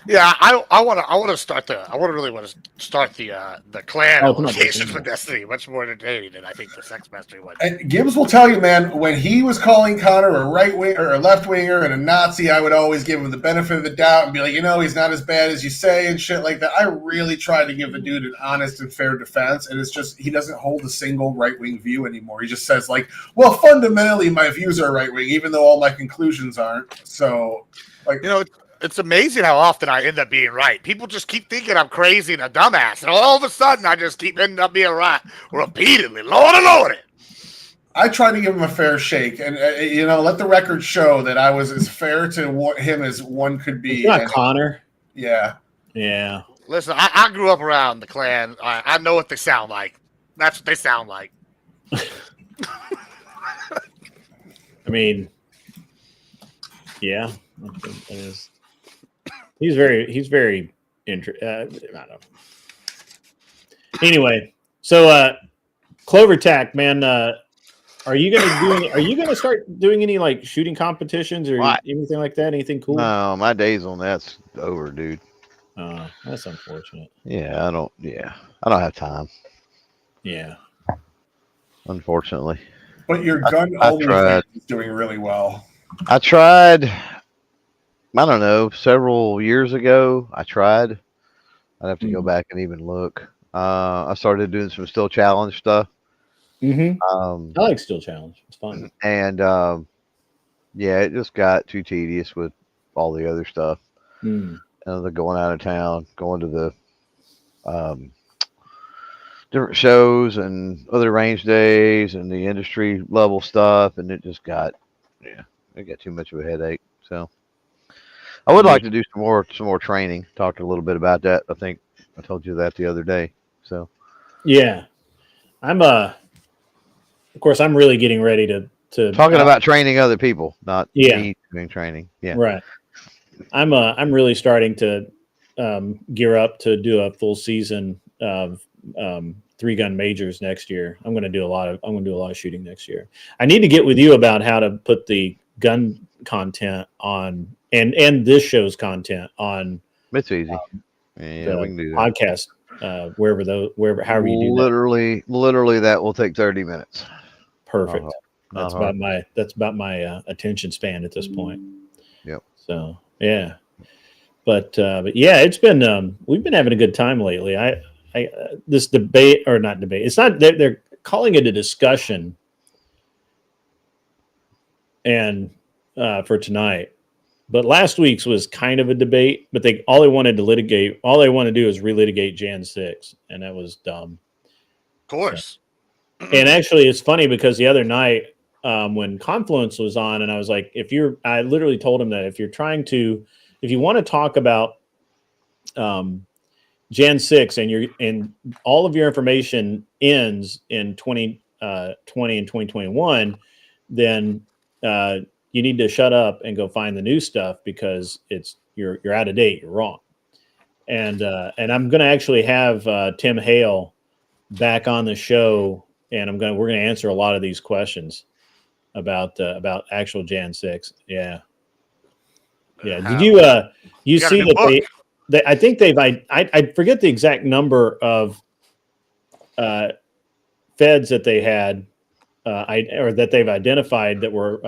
Yeah, I want to really want to start the Klan application for Destiny. Much more entertaining than I think the sex mastery one. And Gibbs will tell you, man, when he was calling Connor a right wing or a left winger and a Nazi, I would always give him the benefit of the doubt and be like, you know, he's not as bad as you say and shit like that. I really try to give the dude an honest and fair defense, and it's just he doesn't hold a single right wing view anymore. He just says like, well, fundamentally my views are right wing, even though all my conclusions aren't. So, like, you know. It's amazing how often I end up being right. People just keep thinking I'm crazy and a dumbass, and all of a sudden I just keep ending up being right repeatedly. Lord and Lord it. I tried to give him a fair shake, and you know, let the record show that I was as fair to him as one could be. Not Connor. Yeah. Yeah. Listen, I grew up around the Klan. I know what they sound like. That's what they sound like. I mean, yeah, that is. He's very I don't know. Anyway, so Clovertack, man, are you gonna start doing any like shooting competitions or anything like that? Anything cool? No, my days on that's over, dude. That's unfortunate. Yeah, I don't have time. Yeah. Unfortunately. But your gun only is doing really well. I tried. I don't know, several years ago, I tried. I'd have to go back and even look. I started doing some Still Challenge stuff. Mm-hmm. I like Still Challenge. It's fun. And, yeah, it just got too tedious with all the other stuff. The going out of town, going to the different shows and other range days and the industry level stuff. And it just got, it got too much of a headache. So. I would like to do some more training. Talked a little bit about that. I think I told you that the other day. So, yeah, I'm of course, I'm really getting ready to talking about training other people, not me doing training. Yeah, right. I'm really starting to gear up to do a full season of 3-gun majors next year. I'm going to do a lot of shooting next year. I need to get with you about how to put the gun content on. And this show's content on it's easy. Yeah, we can do that. Podcast, however you do that. Literally that will take 30 minutes. Perfect. That's about my attention span at this point. Yep. So yeah, but yeah, it's been we've been having a good time lately. This debate or not debate. It's not they're calling it a discussion, and for tonight. But last week's was kind of a debate, but all they wanted to do is relitigate Jan 6, and that was dumb. Of course. So, and actually, it's funny because the other night when Confluence was on, and I was like, I literally told him that if you want to talk about Jan 6 and all of your information ends in 2020 and 2021, then you need to shut up and go find the new stuff because you're out of date. You're wrong. And I'm going to actually have Tim Hale back on the show, and we're going to answer a lot of these questions about actual Jan 6. Yeah. Yeah. Did you see that they I think I forget the exact number of feds that they had or that they've identified that were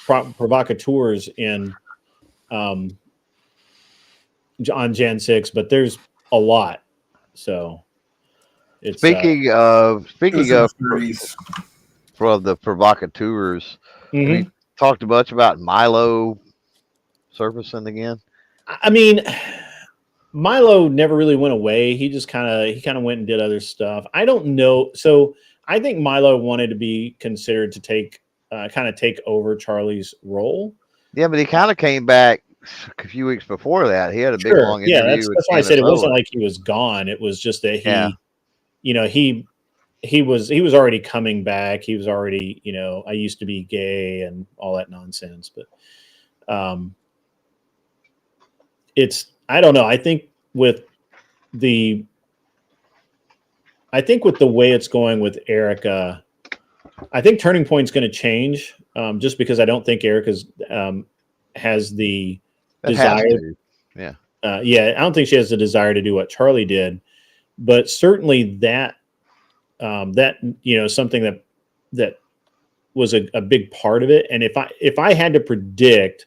provocateurs on Jan 6, but there's a lot. So it's speaking of Thirties. for the provocateurs, mhm. we talked much about Milo surfacing again. I mean, Milo never really went away. He just kind of went and did other stuff. I don't know. So I think Milo wanted to be considered to take over Charlie's role. Yeah, but he kind of came back a few weeks before that. He had a big long interview. Yeah, that's why I said it wasn't like he was gone. It was just that he was already coming back. He was already, I used to be gay and all that nonsense. But I don't know. I think with the way it's going with Erica, I think Turning Point's going to change just because I don't think Erica's has the desire. I don't think she has the desire to do what Charlie did, but certainly that something that was a big part of it. And if I had to predict,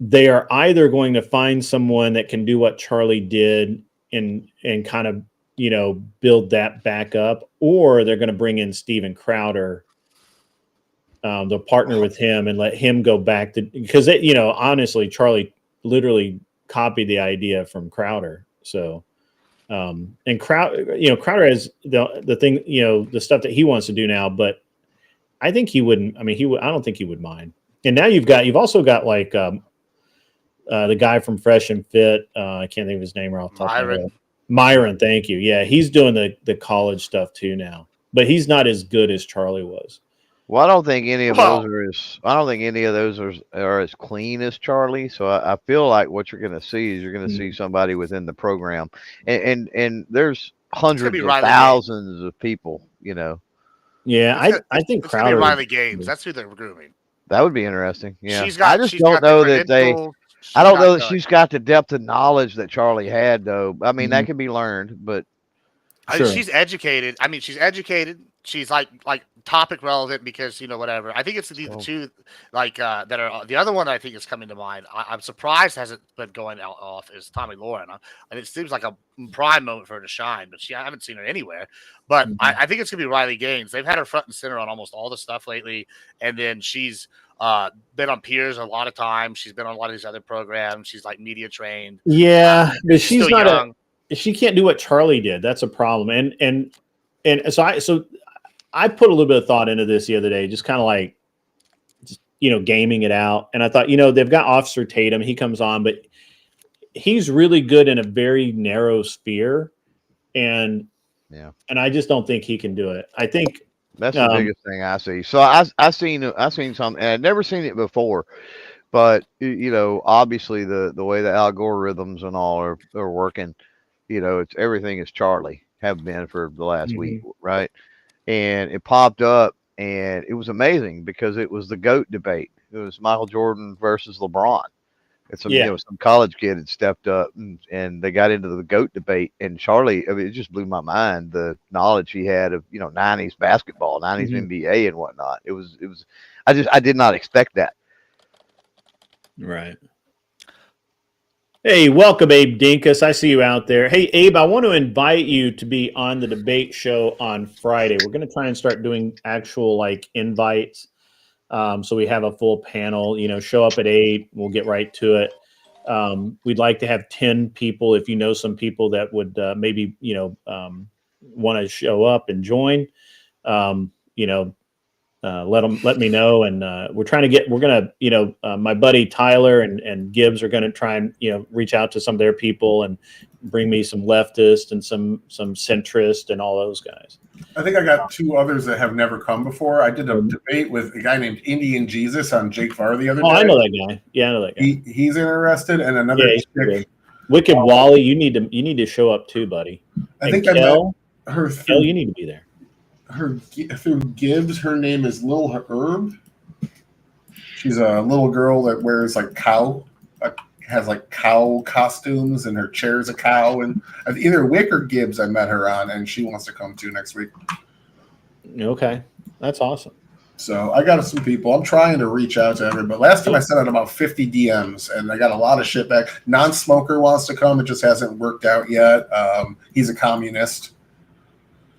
they are either going to find someone that can do what Charlie did and kind of, build that back up, or they're going to bring in Steven Crowder, they'll partner with him and let him go back to, because honestly, Charlie literally copied the idea from Crowder. So, and Crowder has the thing, the stuff that he wants to do now, but I think he wouldn't. I mean, I don't think he would mind. And now you've also got like the guy from Fresh and Fit. I can't think of his name right off the top of my head. Myron, thank you. Yeah, he's doing the college stuff too now, but he's not as good as Charlie was. Well, I don't think any of those are as clean as Charlie. So I feel like what you're going to see is see somebody within the program, and there's hundreds of thousands of people. Yeah, I think Crowder. Riley Gaines. That's who they're grooming. That would be interesting. Yeah, I don't know that she's got the depth of knowledge that Charlie had, though. I mean, that can be learned, but she's educated. I mean, she's educated. She's like topic relevant because whatever. I think it's the two that are the other one I think is coming to mind. I'm surprised hasn't been going off is Tommy Lauren, and it seems like a prime moment for her to shine. But I haven't seen her anywhere. But I think it's gonna be Riley Gaines. They've had her front and center on almost all the stuff lately, and then she's been on Peers a lot of times. She's been on a lot of these other programs. She's like media trained. Yeah, but she's not young. She can't do what Charlie did. That's a problem. And so I put a little bit of thought into this the other day, just kind of like, gaming it out. And I thought, they've got Officer Tatum. He comes on, but he's really good in a very narrow sphere. And I just don't think he can do it. I think that's the biggest thing I see. So I've seen some, and I've never seen it before, but obviously the way the algorithms and all are working, it's everything is Charlie, have been for the last week, right? And it popped up, and it was amazing because it was the GOAT debate. It was Michael Jordan versus LeBron. And some college kid had stepped up, and they got into the GOAT debate. And Charlie, I mean, it just blew my mind, the knowledge he had of 90s basketball, 90s NBA, and whatnot. It was. I did not expect that. Right. Hey, welcome, Abe Dinkus. I see you out there. Hey, Abe, I want to invite you to be on the debate show on Friday. We're going to try and start doing actual invites. So we have a full panel, show up at 8. We'll get right to it. We'd like to have 10 people. If you know some people that would maybe, want to show up and join, let me know. And my buddy Tyler and Gibbs are going to try and, reach out to some of their people and bring me some leftists and some centrist and all those guys. I think I got 2 others that have never come before. I did a debate with a guy named Indian Jesus on Jake Var the other day. Oh, I know that guy. Yeah, I know that guy. He's interested, and another chick. Wicked Wally, you need to show up too, buddy. I think Kel, I met her Kel, you need to be there. Through Gibbs. Her name is Lil Herb. She's a little girl that wears like has like cow costumes, and her chair's a cow. And either Wick or Gibbs I met her on, and she wants to come too next week. Okay, that's awesome. So I got some people. I'm trying to reach out to everybody. Last time I sent out about 50 DMs, and I got a lot of shit back. Non-smoker wants to come. It just hasn't worked out yet. He's a communist.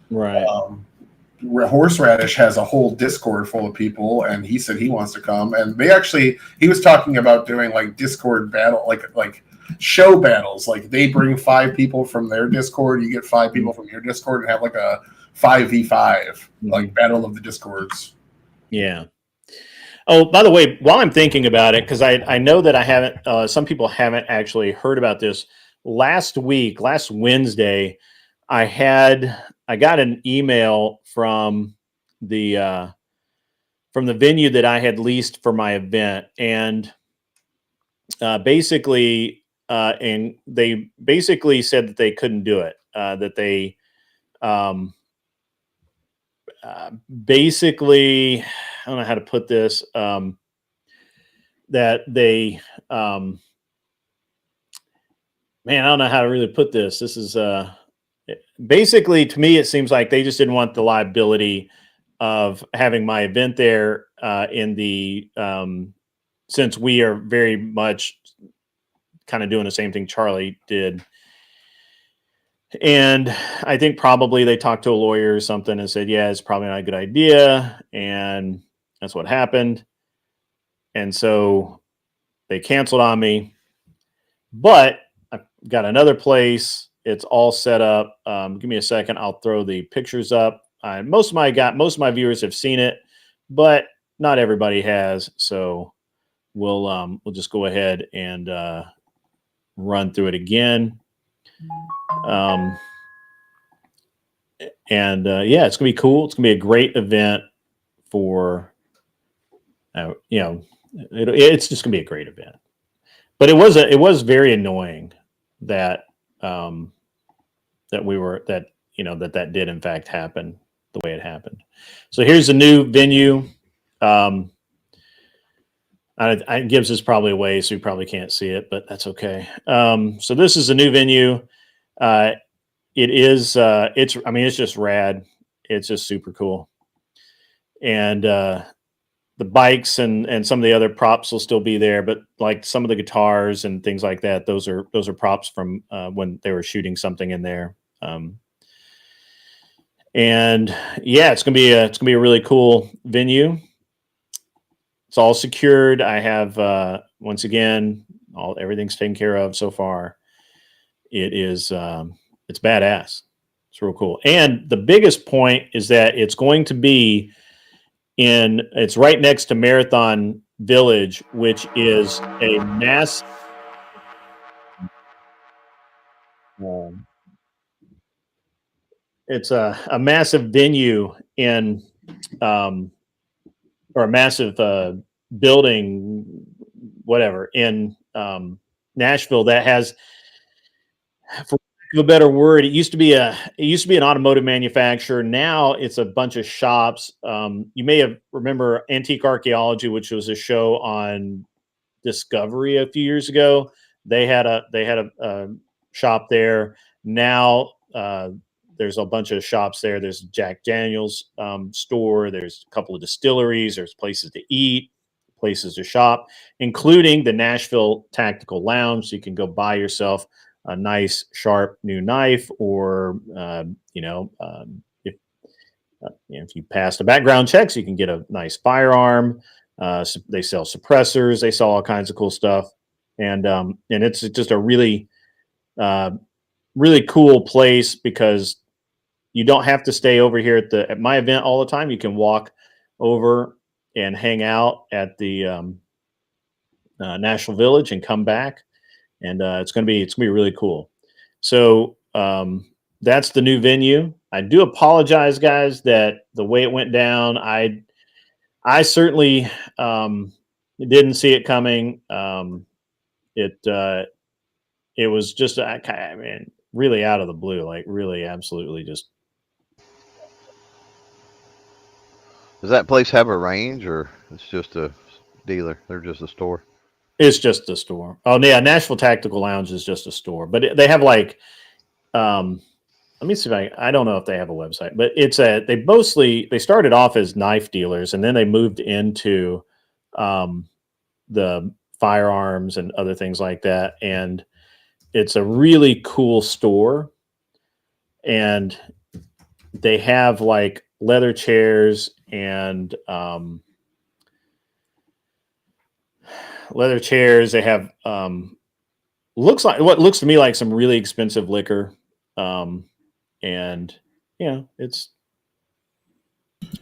Right. Horseradish has a whole Discord full of people, and he said he wants to come. And he was talking about doing like Discord battle, like show battles. Like they bring 5 people from their Discord, you get 5 people from your Discord, and have like a 5v5, like battle of the Discords. Yeah. Oh, by the way, while I'm thinking about it, because I know that I haven't, some people haven't actually heard about this. Last Wednesday, I got an email from the venue that I had leased for my event, and basically they basically said that they couldn't do it. That they basically, I don't know how to put this. That they man, I don't know how to really put this. This is basically, to me, it seems like they just didn't want the liability of having my event there since we are very much kind of doing the same thing Charlie did. And I think probably they talked to a lawyer or something and said, yeah, it's probably not a good idea. And that's what happened. And so they canceled on me. But I got another place. It's all set up. Give me a second. I'll throw the pictures up. Most of my viewers have seen it, but not everybody has. So we'll just go ahead and run through it again. Yeah, it's gonna be cool. It's gonna be a great event for, it's just gonna be a great event. But it was very annoying that that did in fact happen the way it happened. So here's the new venue. Gibbs is probably away, so you probably can't see it, but that's okay. So this is a new venue. It's just rad. It's just super cool. And the bikes and some of the other props will still be there, but like some of the guitars and things like that, those are props from when they were shooting something in there. And yeah, it's gonna be a really cool venue. It's all secured. I have once again, everything's taken care of so far. It is it's badass. It's real cool. And the biggest point is that it's going to be it's right next to Marathon Village, which is a it's a massive venue or a massive building, whatever, in Nashville that has, for a better word, it used to be an automotive manufacturer. Now it's a bunch of shops. You may remember Antique Archaeology, which was a show on Discovery a few years ago. They had a shop there. Now there's a bunch of shops there. There's Jack Daniel's store. There's a couple of distilleries. There's places to eat, places to shop, including the Nashville Tactical Lounge. So you can go buy yourself a nice, sharp new knife, or if you pass the background checks, you can get a nice firearm. They sell suppressors. They sell all kinds of cool stuff, and it's just a really, really cool place because you don't have to stay over here at my event all the time. You can walk over and hang out at the Nashville Village and come back, and it's gonna be really cool. So that's the new venue. I do apologize, guys, that the way it went down, I certainly didn't see it coming. It was just, I mean, really out of the blue, like really, absolutely just. Does that place have a range, or it's just a dealer? They're just a store. It's just a store. Oh yeah, Nashville Tactical Lounge is just a store, but they have like, let me see if I don't know if they have a website, but they started off as knife dealers, and then they moved into the firearms and other things like that. And it's a really cool store, and they have like leather chairs and They have what looks to me like some really expensive liquor, and it's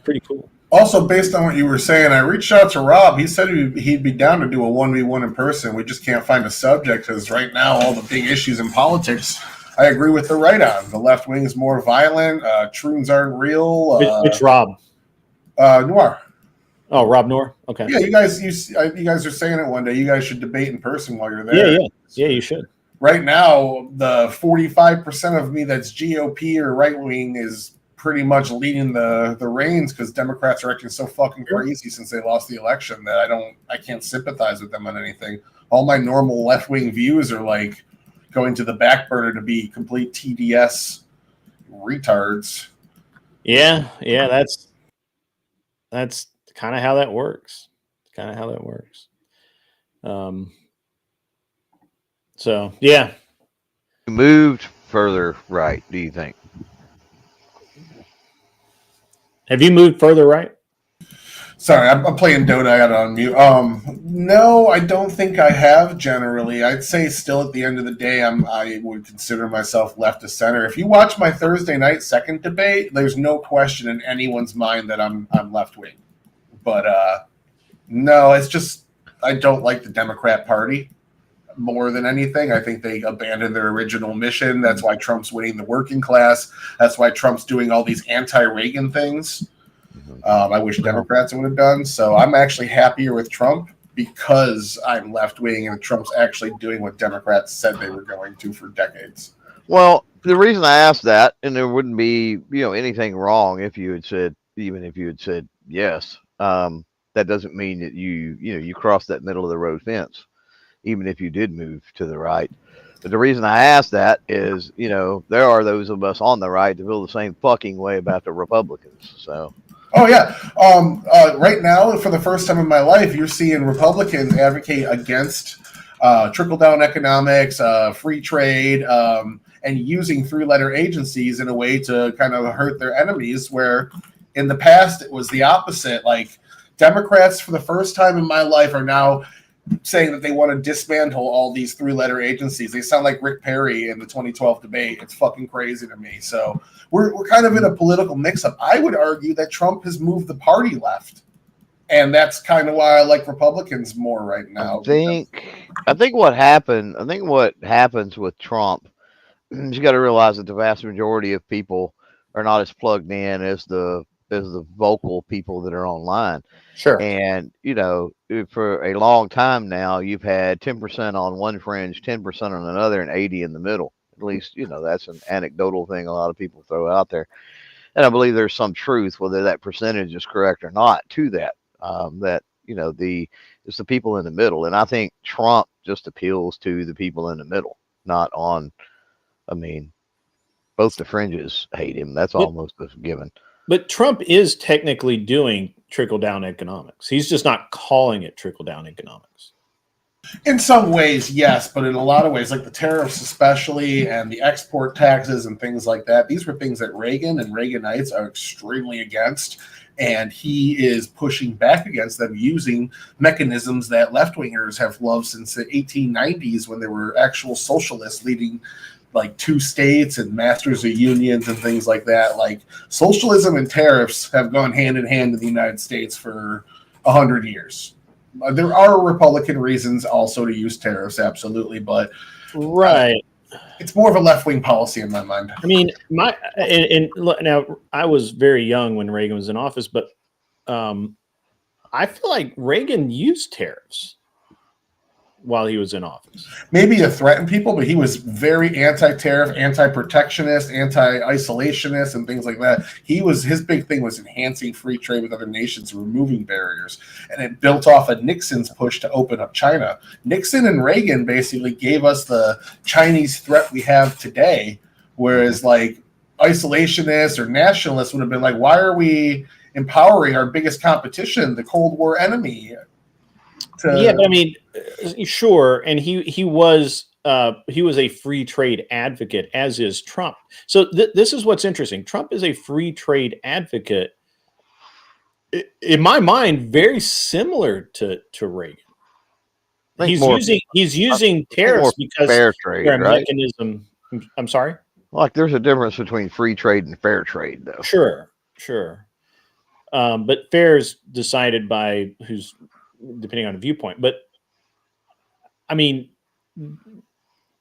pretty cool. Also, based on what you were saying, I reached out to Rob. He said he'd be down to do a 1v1 in person. We just can't find a subject because right now all the big issues in politics, I agree with the right on. The left wing is more violent. Troons aren't real. Which Rob? Noir. Oh, Rob Noir. Okay. Yeah, you guys are saying it one day. You guys should debate in person while you're there. Yeah, you should. Right now, the 45% of me that's GOP or right wing is pretty much leading the reins because Democrats are acting so fucking crazy since they lost the election that I can't sympathize with them on anything. All my normal left wing views are like going to the back burner to be complete TDS retards. Yeah, that's kind of how that works. So yeah. Moved further right, do you think? Have you moved further right? Sorry, I'm playing Dota. I got it on mute. No, I don't think I have generally. I'd say still at the end of the day, I would consider myself left to center. If you watch my Thursday night second debate, there's no question in anyone's mind that I'm left wing. But no, it's just I don't like the Democrat Party more than anything. I think they abandoned their original mission. That's why Trump's winning the working class. That's why Trump's doing all these anti-Reagan things. I wish Democrats would have done. So I'm actually happier with Trump because I'm left-wing and Trump's actually doing what Democrats said they were going to for decades. Well, the reason I asked that, and there wouldn't be anything wrong if you had said yes, that doesn't mean that you crossed that middle of the road fence, even if you did move to the right. But the reason I asked that is, there are those of us on the right that feel the same fucking way about the Republicans. So. Oh, yeah. Right now, for the first time in my life, you're seeing Republicans advocate against trickle-down economics, free trade, and using three-letter agencies in a way to kind of hurt their enemies, where in the past it was the opposite. Like, Democrats, for the first time in my life, are now saying that they want to dismantle all these three-letter agencies. They sound like Rick Perry in the 2012 debate. It's fucking crazy to me. So we're kind of in a political mix-up. I would argue that Trump has moved the party left, and that's kind of why I like Republicans more right now. I think what happens with Trump, you got to realize that the vast majority of people are not as plugged in as the vocal people that are online. Sure. And, for a long time now, you've had 10% on one fringe, 10% on another, and 80 in the middle. At least, that's an anecdotal thing a lot of people throw out there. And I believe there's some truth, whether that percentage is correct or not, to that, it's the people in the middle. And I think Trump just appeals to the people in the middle, not on, both the fringes hate him. That's almost a given. But Trump is technically doing trickle-down economics. He's just not calling it trickle-down economics. In some ways, yes, but in a lot of ways, like the tariffs especially, and the export taxes and things like that, these were things that Reagan and Reaganites are extremely against, and he is pushing back against them using mechanisms that left-wingers have loved since the 1890s when there were actual socialists leading like two states and masters of unions and things like that. Like socialism and tariffs have gone hand in hand in the United States for 100 years. There are Republican reasons also to use tariffs, absolutely, but right. It's more of a left-wing policy in my mind. I mean, and look, now I was very young when Reagan was in office, but I feel like Reagan used tariffs while he was in office. Maybe to threaten people, but he was very anti-tariff, anti-protectionist, anti-isolationist, and things like that. His big thing was enhancing free trade with other nations, removing barriers, and it built off of Nixon's push to open up China. Nixon and Reagan basically gave us the Chinese threat we have today, whereas like isolationists or nationalists would have been like, why are we empowering our biggest competition, the Cold War enemy? Yeah, but I mean, sure, and he was a free trade advocate, as is Trump. So this is what's interesting. Trump is a free trade advocate, in my mind, very similar to Reagan. He's using tariffs because fair trade, they're a right? mechanism. I'm sorry. Like there's a difference between free trade and fair trade, though. Sure. But fair is decided by who's, depending on the viewpoint. But I mean,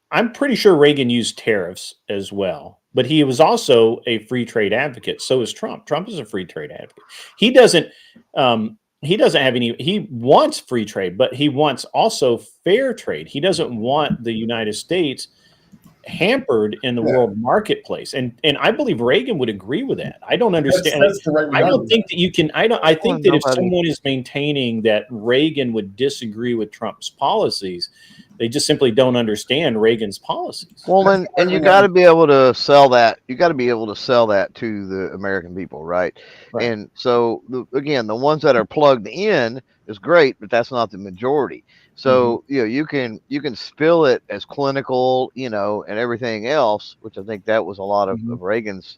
I'm pretty sure Reagan used tariffs as well, but he was also a free trade advocate. So is Trump. Trump is a free trade advocate. He doesn't have any, he wants free trade, but he wants also fair trade. He doesn't want the United States hampered in the world marketplace, and I believe Reagan would agree with that. I don't understand. That's the right I don't think that you can. I think that if someone is maintaining that Reagan would disagree with Trump's policies, they just simply don't understand Reagan's policies. Well, and you got to be able to sell that. You got to be able to sell that to the American people, right? And so again, the ones that are plugged in is great, but that's not the majority. So you can spill it as clinical, and everything else, which I think that was a lot of Reagan's,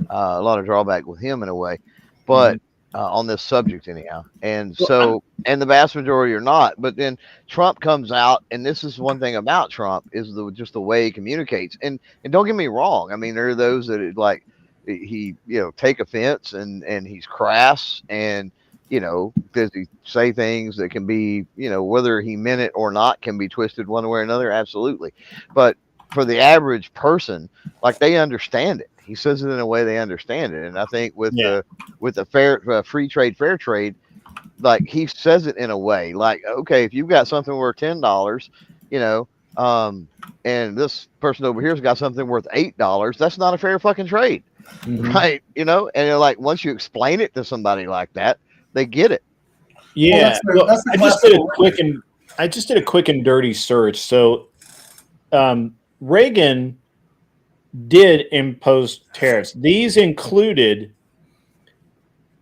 a lot of drawback with him in a way, but on this subject anyhow. And so, and the vast majority are not. But then Trump comes out, and this is one thing about Trump is just the way he communicates. And don't get me wrong. I mean, there are those that like he take offense and he's crass and. Does he say things that can be, whether he meant it or not, can be twisted one way or another? Absolutely. But for the average person, like they understand it. He says it in a way they understand it. And I think with the fair, free trade, fair trade, like he says it in a way like, okay, if you've got something worth $10, and this person over here's got something worth $8, that's not a fair fucking trade. Right. And like, once you explain it to somebody like that, they get it. Yeah, I just did a quick and dirty search. So, Reagan did impose tariffs. These included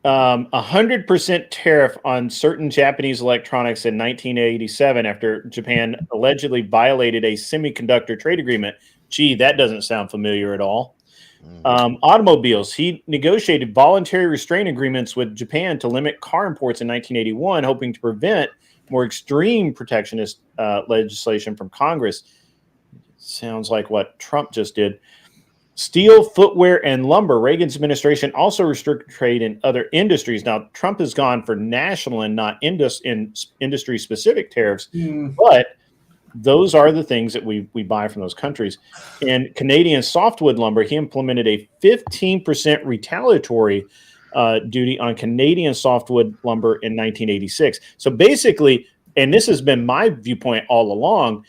100% tariff on certain Japanese electronics in 1987 after Japan allegedly violated a semiconductor trade agreement. Gee, that doesn't sound familiar at all. Automobiles. He negotiated voluntary restraint agreements with Japan to limit car imports in 1981, hoping to prevent more extreme protectionist legislation from Congress. Sounds like what Trump just did. Steel, footwear, and lumber. Reagan's administration also restricted trade in other industries. Now, Trump has gone for national and not industry-specific tariffs, but those are the things that we buy from those countries. And Canadian softwood lumber, he implemented a 15% retaliatory duty on Canadian softwood lumber in 1986. So basically, and this has been my viewpoint all along,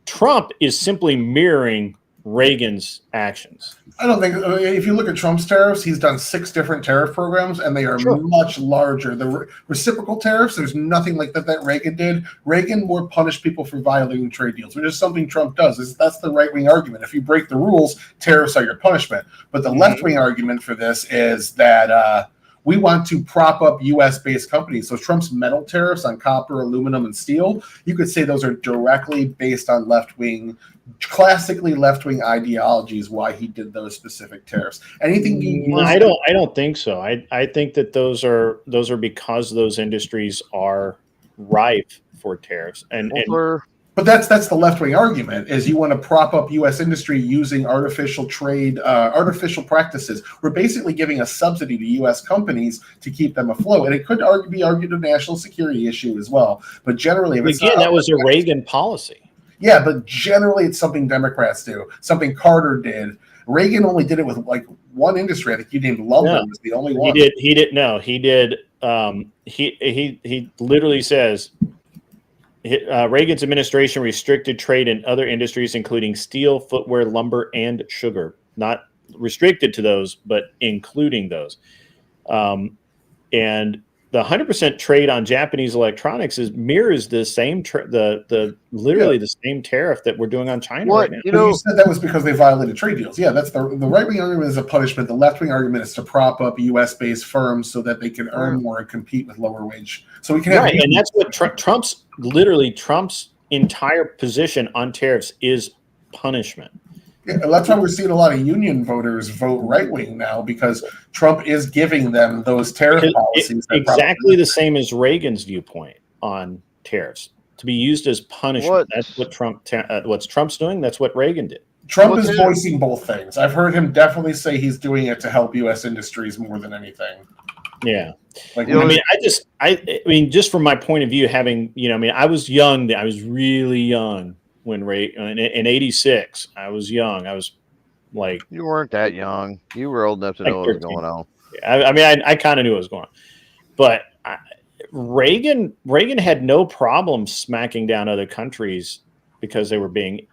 Trump is simply mirroring Reagan's actions. I don't think, if you look at Trump's tariffs, he's done 6 different tariff programs, and they are much larger. The reciprocal tariffs, there's nothing like that Reagan did. Reagan more punished people for violating trade deals, which is something Trump does. That's the right-wing argument. If you break the rules, tariffs are your punishment. But the left-wing argument for this is that we want to prop up U.S.-based companies. So Trump's metal tariffs on copper, aluminum, and steel, you could say those are directly based on left-wing, classically left-wing ideologies, why he did those specific tariffs. Anything I don't think so. I think that those are because those industries are ripe for tariffs. But that's the left-wing argument, is you want to prop up U.S. industry using artificial trade, artificial practices. We're basically giving a subsidy to U.S. companies to keep them afloat. And it could be argued a national security issue as well. But generally, that was a Reagan policy. Yeah, but generally it's something Democrats do, something Carter did. Reagan only did it with like one industry. I think you named lumber was the only one. He did. No, he did. He literally says Reagan's administration restricted trade in other industries, including steel, footwear, lumber, and sugar. Not restricted to those, but including those. And the 100% trade on Japanese electronics mirrors the same literally the same tariff that we're doing on China right now. You said that was because they violated trade deals. Yeah, that's the right wing argument is a punishment. The left wing argument is to prop up U.S. based firms so that they can earn more and compete with lower wage. So we can have and that's what Trump's entire position on tariffs is punishment. Yeah, that's why we're seeing a lot of union voters vote right wing now, because Trump is giving them those tariff policies. Exactly the same as Reagan's viewpoint on tariffs, to be used as punishment. That's what what's Trump's doing. That's what Reagan did. Trump is voicing both things. I've heard him definitely say he's doing it to help U.S. industries more than anything. Yeah. I mean, just from my point of view, having, I was young. I was really young when Reagan in '86. I was young. I was like, you weren't that young. You were old enough to know what was going on. I kind of knew what was going on, but Reagan had no problem smacking down other countries because they were being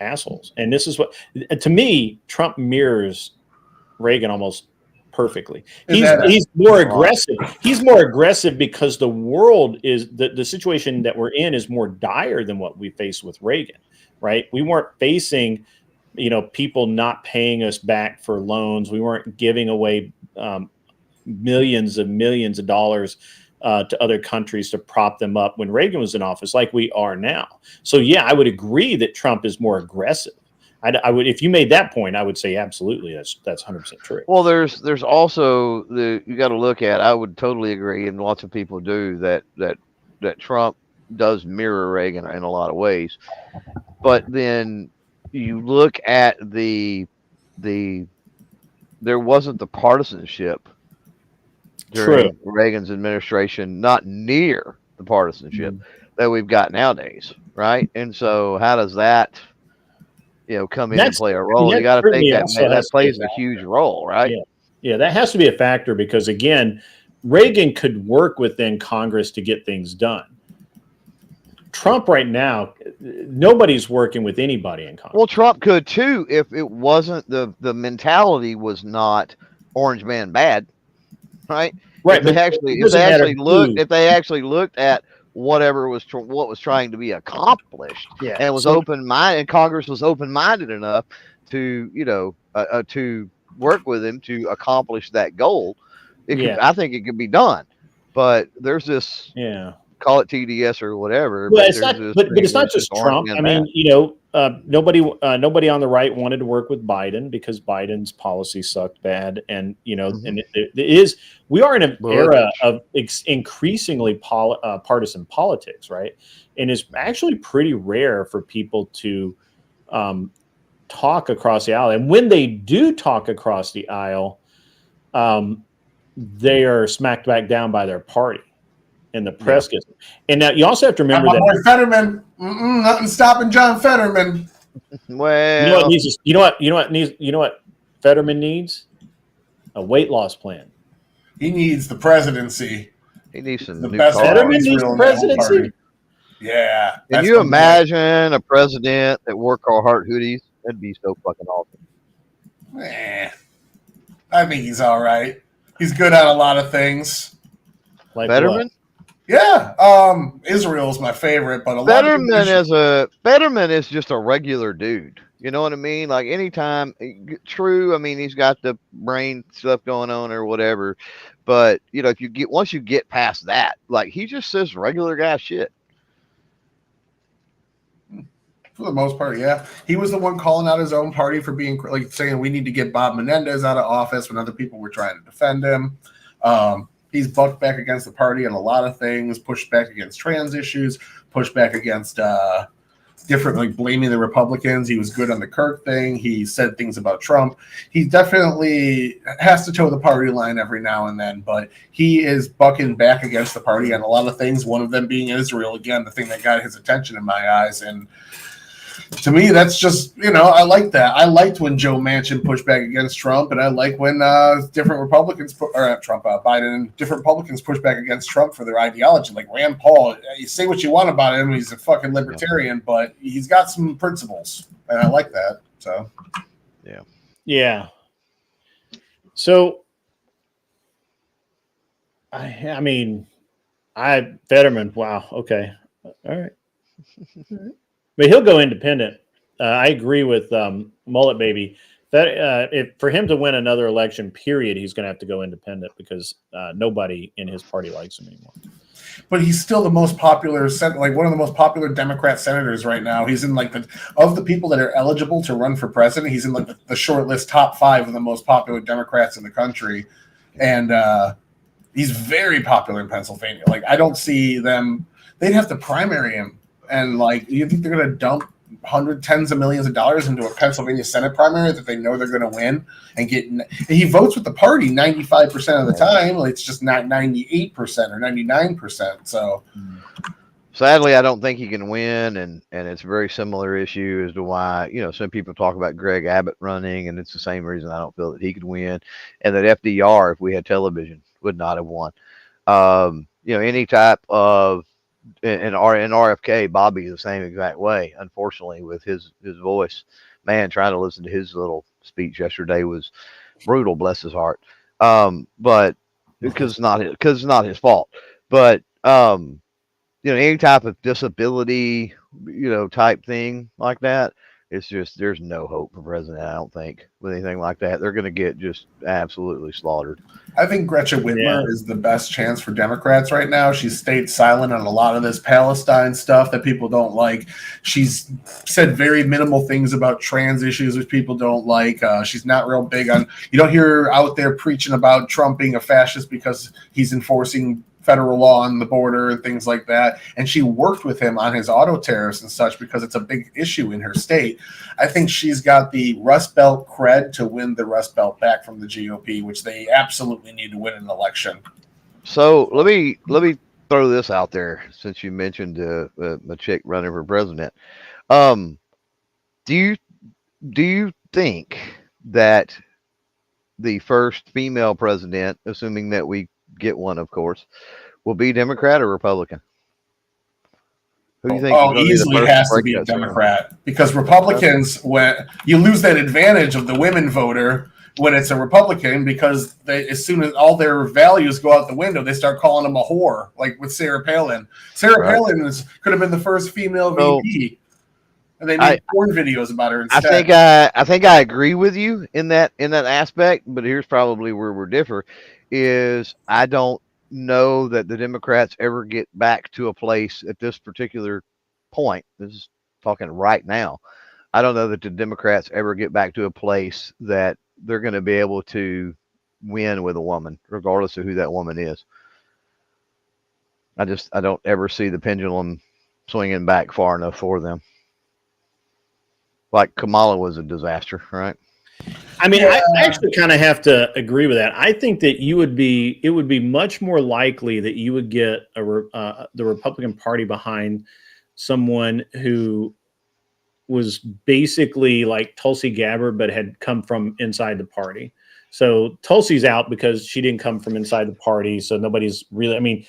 assholes. And this is what, to me, Trump mirrors Reagan almost perfectly. He's more aggressive. He's more aggressive because the world is the situation that we're in is more dire than what we faced with Reagan, right? We weren't facing, people not paying us back for loans. We weren't giving away millions of dollars to other countries to prop them up when Reagan was in office, like we are now. So yeah, I would agree that Trump is more aggressive. I would, if you made that point, I would say absolutely that's 100% true. Well, there's also you got to look at. I would totally agree, and lots of people do that Trump does mirror Reagan in a lot of ways. But then you look at there wasn't the partisanship during Reagan's administration, not near the partisanship that we've got nowadays, right? And so how does that come in and play a role? You got to think that plays a huge role, right? Yeah, that has to be a factor, because again, Reagan could work within Congress to get things done. Trump right now, nobody's working with anybody in Congress. Well, Trump could too if it wasn't the mentality was not orange man bad, right? Right. If they actually looked at whatever what was trying to be accomplished, and was open-minded, and Congress was open-minded enough to to work with him to accomplish that goal, I think it could be done. But there's this call it TDS or whatever. Well, but it's not just Trump. I mean, nobody on the right wanted to work with Biden because Biden's policy sucked bad, and and it is. We are in an era of increasingly partisan politics, right? And it's actually pretty rare for people to talk across the aisle, and when they do talk across the aisle, they are smacked back down by their party. And the press gets it. And now you also have to remember that Fetterman, nothing stopping John Fetterman. Well, you know what Fetterman needs? A weight loss plan. He needs the presidency. He needs some the new best. Fetterman needs the presidency. Yeah. Can you imagine a president that wore Carhartt hoodies? That'd be so fucking awesome. I think he's all right. He's good at a lot of things. Like Fetterman? What? Yeah, Israel's my favorite, but Fetterman is just a regular dude. You know what I mean? Like anytime, true. I mean, he's got the brain stuff going on or whatever, but once you get past that, like he just says regular guy shit. For the most part, yeah. He was the one calling out his own party for being saying we need to get Bob Menendez out of office when other people were trying to defend him. He's bucked back against the party on a lot of things, pushed back against trans issues, pushed back against different, blaming the Republicans. He was good on the Kirk thing. He said things about Trump. He definitely has to toe the party line every now and then, but he is bucking back against the party on a lot of things, one of them being Israel, again, the thing that got his attention in my eyes. And to me, that's just, I like that. I liked when Joe Manchin pushed back against Trump, and I like when different Republicans, Biden, and different Republicans push back against Trump for their ideology. Like Rand Paul, you say what you want about him, he's a fucking libertarian, but he's got some principles, and I like that. So, yeah. So, I mean, Fetterman. Wow. Okay. All right. But he'll go independent. I agree with Mullet Baby. That for him to win another election, period, he's going to have to go independent because nobody in his party likes him anymore. But he's still the most popular, like one of the most popular Democrat senators right now. He's in like of the people that are eligible to run for president, he's in like the short list top 5 of the most popular Democrats in the country, and he's very popular in Pennsylvania. Like I don't see them; they'd have to primary him, and like you think they're going to dump tens of millions of dollars into a Pennsylvania Senate primary that they know they're going to win and get. He votes with the party 95% of the time. It's just not 98% or 99%. So sadly, I don't think he can win, and it's a very similar issue as to why some people talk about Greg Abbott running, and it's the same reason I don't feel that he could win, and that FDR, if we had television, would not have won. Any type of in RFK, Bobby the same exact way. Unfortunately, with his voice, man, trying to listen to his little speech yesterday was brutal. Bless his heart. But because it's not his fault. But any type of disability, type thing like that, it's just there's no hope for president. I don't think with anything like that. They're going to get just absolutely slaughtered. I think Gretchen Whitmer is the best chance for Democrats right now. She's stayed silent on a lot of this Palestine stuff that people don't like. She's said very minimal things about trans issues, which people don't like. She's not real big on. You don't hear her out there preaching about Trump being a fascist because he's enforcing federal law on the border and things like that. And she worked with him on his auto tariffs and such because it's a big issue in her state. I think she's got the Rust Belt cred to win the Rust Belt back from the GOP, which they absolutely need to win an election. So let me throw this out there since you mentioned a chick running for president. Do you think that the first female president, assuming that we get one, of course, will be Democrat or Republican? Who do you think? Easily has to be a Democrat because Republicans, when you lose that advantage of the women voter when it's a Republican, because as soon as all their values go out the window, they start calling them a whore, like with Sarah Palin. Sarah Palin could have been the first female VP. And they made porn videos about her instead. I think I agree with you in that aspect, but here's probably where we're differ. Is I don't know that the Democrats ever get back to a place at this particular point. This is talking right now. I don't know that the Democrats ever get back to a place that they're going to be able to win with a woman, regardless of who that woman is. I don't ever see the pendulum swinging back far enough for them. Like Kamala was a disaster, right? I mean, I actually kind of have to agree with that. I think that it would be much more likely that you would get the Republican Party behind someone who was basically like Tulsi Gabbard, but had come from inside the party. So Tulsi's out because she didn't come from inside the party. So nobody's really,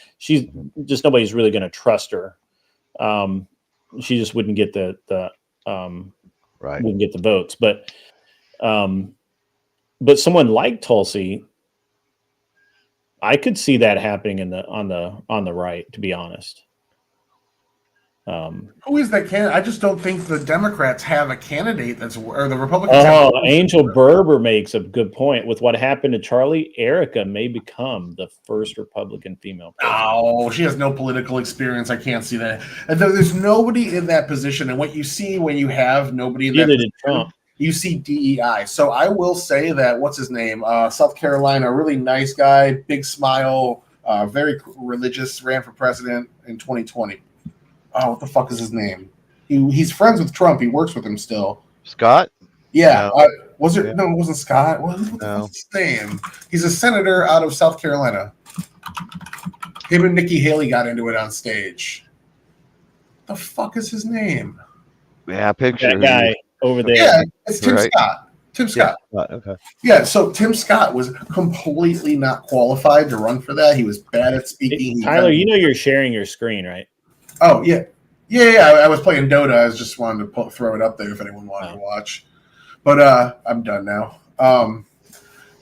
nobody's really going to trust her. She just wouldn't get wouldn't get the votes, but someone like Tulsi, I could see that happening on the right, to be honest. Who is that candidate? I just don't think the Democrats have a candidate or the Republicans. Angel Berber makes a good point. With what happened to Charlie, Erica may become the first Republican female president. Oh, she has no political experience. I can't see that. And there's nobody in that position. And what you see when you have nobody in that position, Trump. You see DEI. So I will say that, what's his name? South Carolina, really nice guy, big smile, very religious, ran for president in 2020. Oh, what the fuck is his name? He's friends with Trump. He works with him still. Scott? Yeah. No. No, it wasn't Scott. What the fuck's his name? He's a senator out of South Carolina. Him and Nikki Haley got into it on stage. The fuck is his name? Yeah, I picture that guy over there. Yeah, it's Tim Right. Scott. Tim Scott. Yeah. Okay. Yeah, so Tim Scott was completely not qualified to run for that. He was bad at speaking. Tyler, you know you're sharing your screen, right? Oh, yeah. Yeah. I was playing Dota. I was just wanted to throw it up there if anyone wanted to watch. But I'm done now.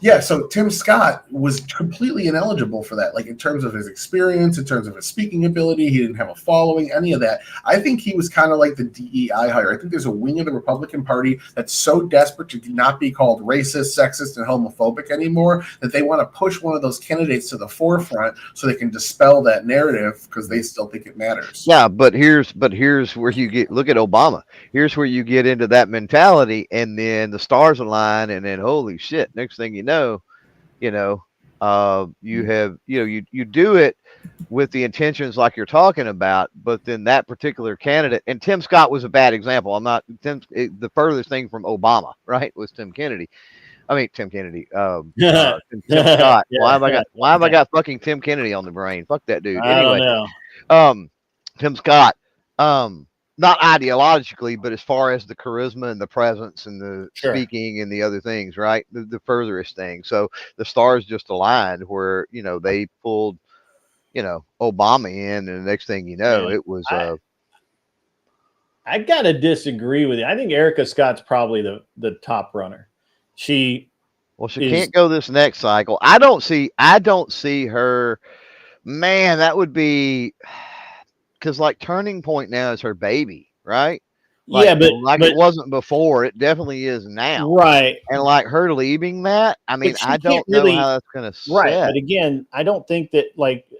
Yeah, so Tim Scott was completely ineligible for that. Like in terms of his experience, in terms of his speaking ability, he didn't have a following, any of that. I think he was kind of like the DEI hire. I think there's a wing of the Republican Party that's so desperate to not be called racist, sexist, and homophobic anymore that they want to push one of those candidates to the forefront so they can dispel that narrative because they still think it matters. Yeah, but here's where you look at Obama. Here's where you get into that mentality, and then the stars align, and then holy shit, next thing you know, you have you do it with the intentions like you're talking about, but then that particular candidate, and Tim Scott was a bad example. The furthest thing from Obama, right, was Tim Kennedy. I mean Tim Kennedy. Tim Scott. Yeah, why have I got fucking Tim Kennedy on the brain? Fuck that dude. I Anyway, don't know. Tim Scott. Not ideologically, but as far as the charisma and the presence and the speaking and the other things, right? The furthest thing. So the stars just aligned where, they pulled, Obama in, and the next thing you know, it was. I gotta disagree with you. I think Erica Scott's probably the top runner. She can't go this next cycle. I don't see her. Man, that would be. Because like Turning Point now is her baby, right? Like, yeah, but it wasn't before, it definitely is now, right? And like her leaving that, I mean, I don't know how that's going to right. But again, I don't think that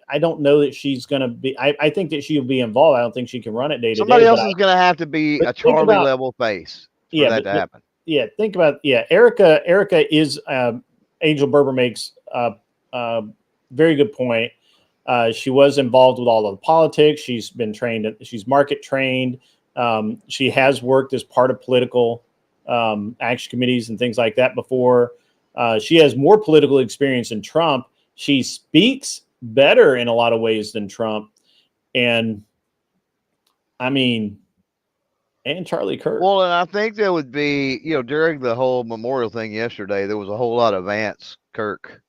I don't know that she's going to be. I think that she'll be involved. I don't think she can run it day to day. Somebody else is going to have to be a Charlie level face for that to happen. Yeah, think about Erica. Erica is Angel Berber makes very good point. She was involved with all of the politics. She's been trained. She's market trained. She has worked as part of political action committees and things like that before. She has more political experience than Trump. She speaks better in a lot of ways than Trump. And I mean, and Charlie Kirk. Well, and I think there would be, during the whole memorial thing yesterday, there was a whole lot of Vance Kirk,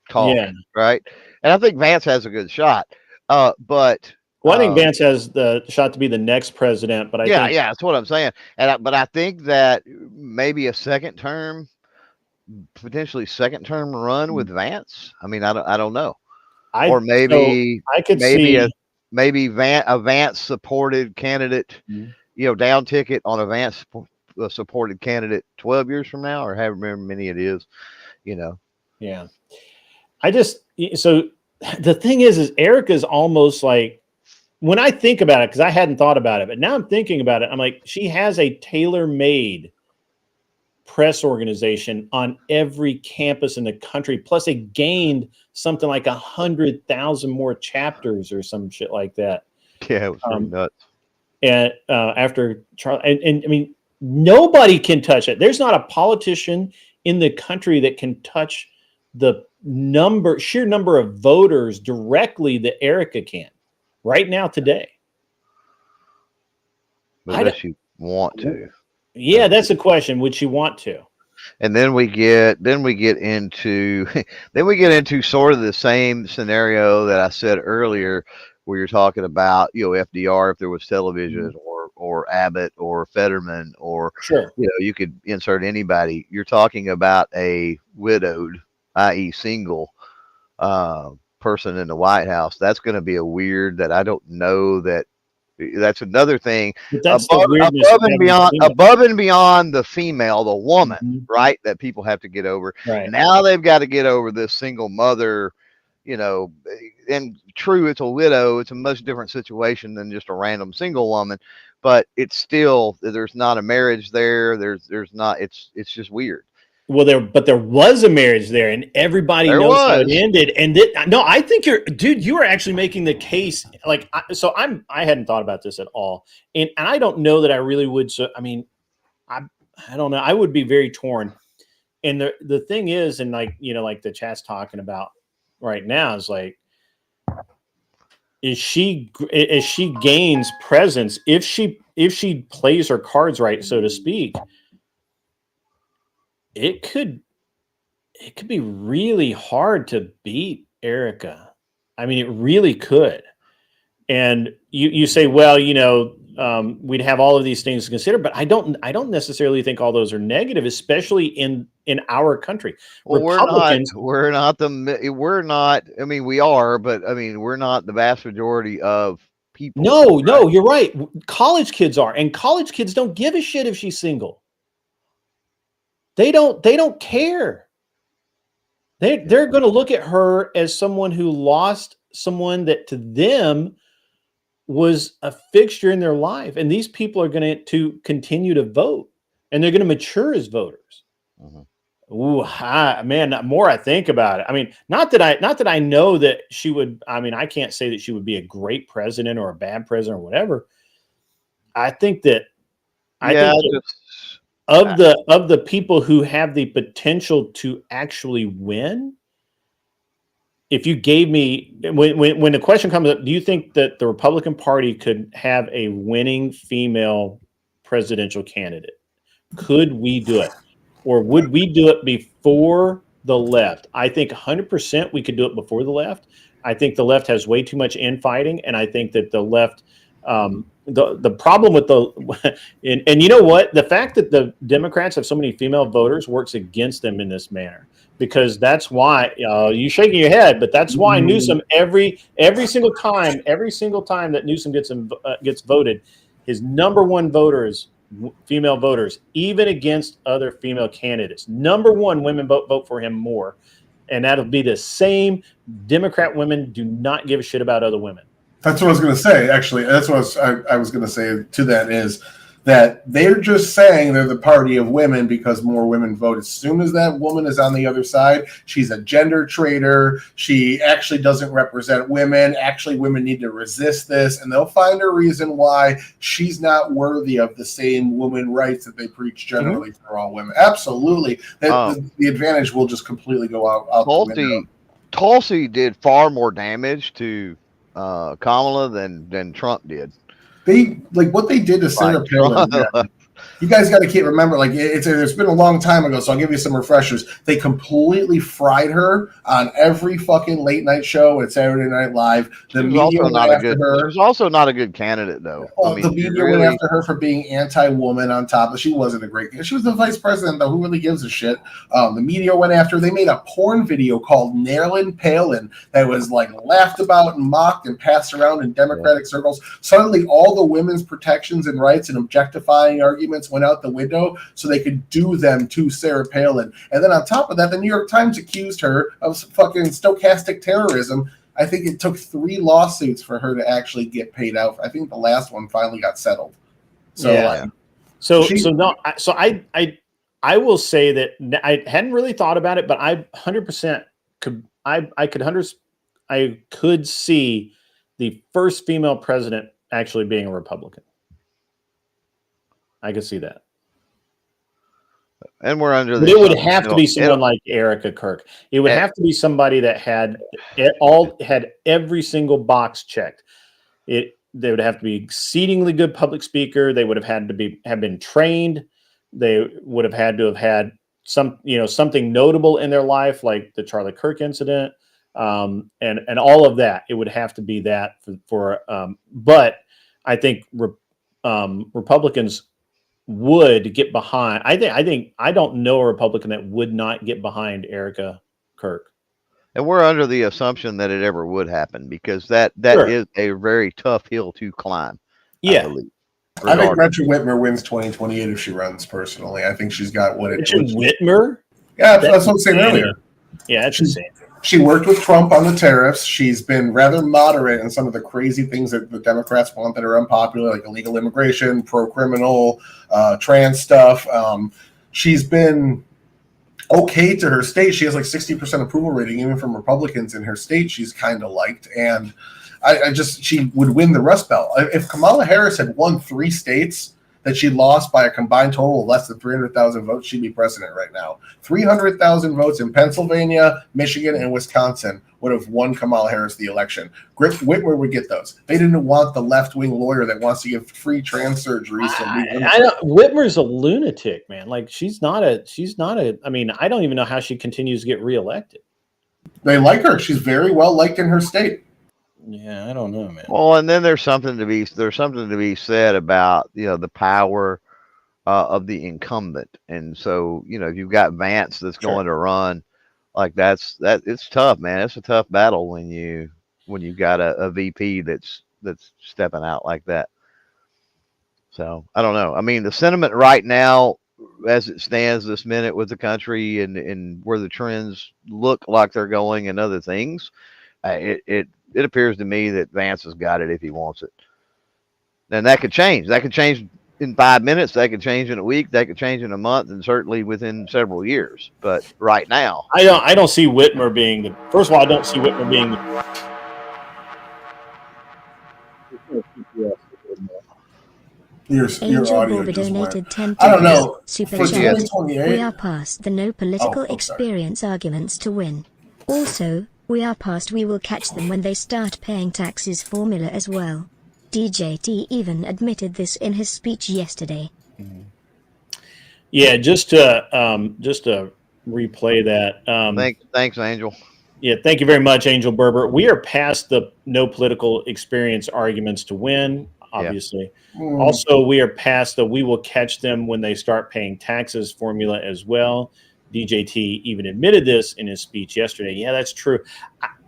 talking, right? And I think Vance has a good shot. But I think Vance has the shot to be the next president. But I think that's what I'm saying. But I think that maybe a potentially second term run with Vance. I mean, I don't know. Or maybe I could see a Vance supported candidate, down ticket on a Vance supported candidate 12 years from now, or however many it is, Yeah. So the thing is Erica's almost like, when I think about it, because I hadn't thought about it, but now I'm thinking about it, I'm like, she has a tailor-made press organization on every campus in the country. Plus they gained something like 100,000 more chapters or some shit like that. Yeah, it was pretty nuts. And after Charlie, and I mean, nobody can touch it. There's not a politician in the country that can touch the sheer number of voters directly that Erica can right now today. But does she want to? Yeah, that's the question. Would she want to? And then we get into sort of the same scenario that I said earlier, where you're talking about, FDR, if there was television, or Abbott or Fetterman, or you could insert anybody. You're talking about a widowed, i.e. single person in the White House. That's going to be a weird, that I don't know that. That's another thing. That's above and beyond the female, the woman, right? That people have to get over. Right. Now they've got to get over this single mother, and true, it's a widow. It's a much different situation than just a random single woman, but it's still, there's not a marriage there. There's not, it's just weird. Well, there was a marriage there, and everybody knows how it ended. And I think you are actually making the case. Like, I hadn't thought about this at all, and I don't know that I really would. So, I mean, I don't know. I would be very torn. And the thing is, and like the chat's talking about right now is like, as she gains presence, if she plays her cards right, so to speak, it could be really hard to beat Erica. I mean, it really could. And you say, well, we'd have all of these things to consider, but I don't necessarily think all those are negative, especially in our country. Well, Republicans, we're not. I mean, we are, but I mean, we're not the vast majority of people. No, you're right. College kids are, and college kids don't give a shit if she's single. They don't care. They're going to look at her as someone who lost someone that to them was a fixture in their life, and these people are going to continue to vote, and they're going to mature as voters. Mm-hmm. Ooh, man! The more I think about it, I mean, not that I know that she would. I mean, I can't say that she would be a great president or a bad president or whatever. I think that of the people who have the potential to actually win. If you gave me when the question comes up, do you think that the Republican Party could have a winning female presidential candidate? Could we do it? Or would we do it before the left? I think 100% we could do it before the left. I think the left has way too much infighting, and I think that the left the problem with and you know what? The fact that the Democrats have so many female voters works against them in this manner. Because that's why you shaking your head, but that's why Newsom every single time that Newsom gets voted, his number one voters, female voters, even against other female candidates. Number one, women vote for him more, and that'll be the same. Democrat women do not give a shit about other women. That's what I was going to say. Actually, that's what I was going to say to that is that they're just saying they're the party of women because more women vote. As soon as that woman is on the other side, she's a gender traitor. She actually doesn't represent women. Actually, women need to resist this, and they'll find a reason why she's not worthy of the same woman rights that they preach generally for all women. Absolutely. The advantage will just completely go out the window. Tulsi did far more damage to Kamala than Trump did. They what they did to Sarah Palin. Yeah. You guys got to remember, it's been a long time ago, so I'll give you some refreshers. They completely fried her on every fucking late night show at Saturday Night Live. The media went after her. She was also not a good candidate, though. The media went after her for being anti-woman on top. She wasn't a great candidate. She was the vice president, though. Who really gives a shit? The media went after her. They made a porn video called Nailin' Palin that was laughed about and mocked and passed around in Democratic circles. Suddenly, all the women's protections and rights and objectifying arguments went out the window so they could do them to Sarah Palin. And then on top of that, the New York Times accused her of fucking stochastic terrorism. I think it took 3 lawsuits for her to actually get paid out. I think the last one finally got settled. So, yeah. I will say that I hadn't really thought about it, but I 100% could see the first female president actually being a Republican. I could see that. And we're under it would have to be someone like Erica Kirk. It would have to be somebody that had every single box checked. They would have to be exceedingly good public speaker. They would have had to have been trained. They would have had to have had something notable in their life, like the Charlie Kirk incident, and all of that. It would have to be that but I think Republicans would get behind. I don't know a Republican that would not get behind Erica Kirk. And we're under the assumption that it ever would happen because that is a very tough hill to climb. Yeah. I think Gretchen Whitmer wins 2028 if she runs personally. I think she's got what it Gretchen Whitmer? Yeah, that's what I'm saying earlier. Yeah, that's insane. She worked with Trump on the tariffs. She's been rather moderate in some of the crazy things that the Democrats want that are unpopular, like illegal immigration, pro-criminal, trans stuff. She's been okay to her state. She has 60% approval rating, even from Republicans in her state. She's kind of liked. And she would win the Rust Belt. If Kamala Harris had won 3 states, that she lost by a combined total of less than 300,000 votes, she'd be president right now. 300,000 votes in Pennsylvania, Michigan, and Wisconsin would have won Kamala Harris the election. Whitmer would get those. They didn't want the left-wing lawyer that wants to give free trans surgeries. Whitmer's a lunatic, man. Like she's not a. I mean, I don't even know how she continues to get reelected. They like her. She's very well liked in her state. Yeah, I don't know, man. Well, and then there's something to be said about the power of the incumbent, and so if you've got Vance that's going to run, like it's tough, man. It's a tough battle when you've got a VP that's stepping out like that. So I don't know. I mean, the sentiment right now, as it stands this minute with the country and where the trends look like they're going and other things, it appears to me that Vance has got it if he wants it. And that could change. That could change in 5 minutes. That could change in a week. That could change in a month, and certainly within several years. But right now, I don't see Whitmer being the. First of all, I don't see Whitmer being the. Your audio Angel donated 10 I don't know. Super For chat. 2028, We are past the no political experience arguments to win. Also, we are past we will catch them when they start paying taxes formula as well. DJT even admitted this in his speech yesterday. Yeah, just to replay that. thanks, Angel. Yeah, thank you very much, Angel Berber. We are past the no political experience arguments to win, obviously. Yeah. Also, we are past the we will catch them when they start paying taxes formula as well. DJT even admitted this in his speech yesterday. Yeah, that's true.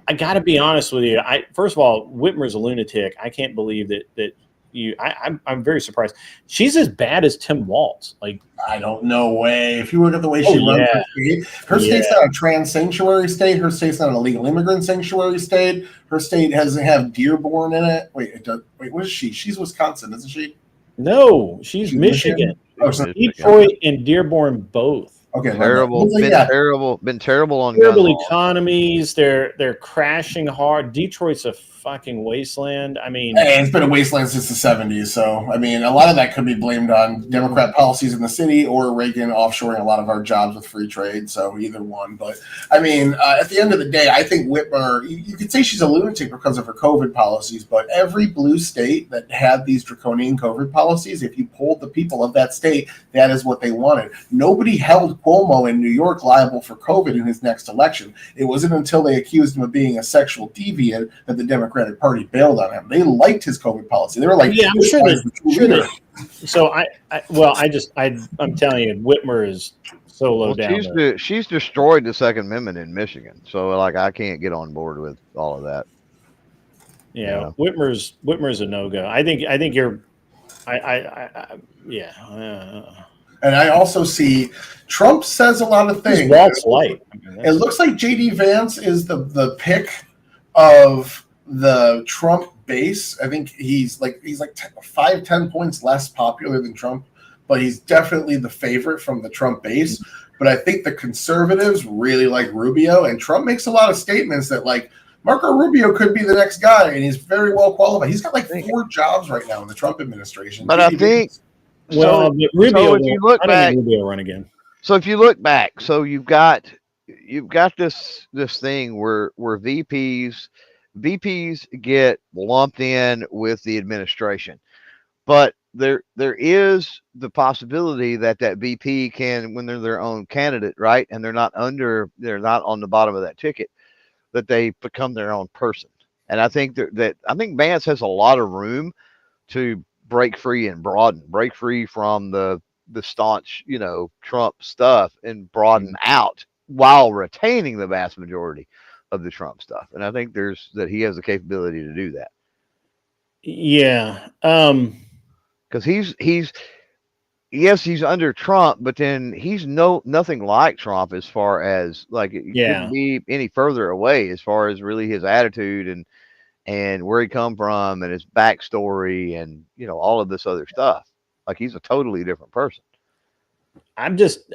I got to be honest with you. First of all, Whitmer's a lunatic. I can't believe that you. I'm very surprised. She's as bad as Tim Walz. Like, I don't know way. If you look at the way she runs her state's not a trans sanctuary state. Her state's not a legal immigrant sanctuary state. Her state doesn't have Dearborn in it. Wait, what is she? She's Wisconsin, isn't she? No, she's Michigan. Detroit and Dearborn both. Okay, terrible. Been terrible on terrible economies. They're crashing hard. Detroit's a fucking wasteland. I mean, hey, it's been a wasteland since the 70s. So, I mean, a lot of that could be blamed on Democrat policies in the city or Reagan offshoring a lot of our jobs with free trade. So, either one. But, I mean, at the end of the day, I think Whitmer, you could say she's a lunatic because of her COVID policies, but every blue state that had these draconian COVID policies, if you polled the people of that state, that is what they wanted. Nobody held Cuomo in New York liable for COVID in his next election. It wasn't until they accused him of being a sexual deviant that the Democratic Party bailed on him. They liked his COVID policy. They were like, yeah, I'm sure that. So I'm telling you, Whitmer is so low down. She's destroyed the Second Amendment in Michigan. So like, I can't get on board with all of that. Yeah, Whitmer's a no-go. I think you're. And I also see Trump says a lot of things. Walt's light. It looks like J.D. Vance is the pick of the Trump base. I think he's like 5-10 points less popular than Trump, but he's definitely the favorite from the Trump base. But I think the conservatives really like Rubio, and Trump makes a lot of statements that like Marco Rubio could be the next guy, and he's very well qualified. He's got like 4 jobs right now in the Trump administration. But I think. Well, Rubio, if you look back, Rubio run again. So if you look back, so you've got this thing where VPs get lumped in with the administration, but there is the possibility that VP can, when they're their own candidate, right, and they're not on the bottom of that ticket, that they become their own person. And I think that Vance has a lot of room to break free and break free from the staunch, Trump stuff and broaden out while retaining the vast majority of the Trump stuff. And I think that he has the capability to do that. Yeah. Cause he's under Trump, but then he's nothing like Trump as far as like, it couldn't be any further away as far as really his attitude and where he come from and his backstory and, all of this other stuff. Like he's a totally different person. I'm going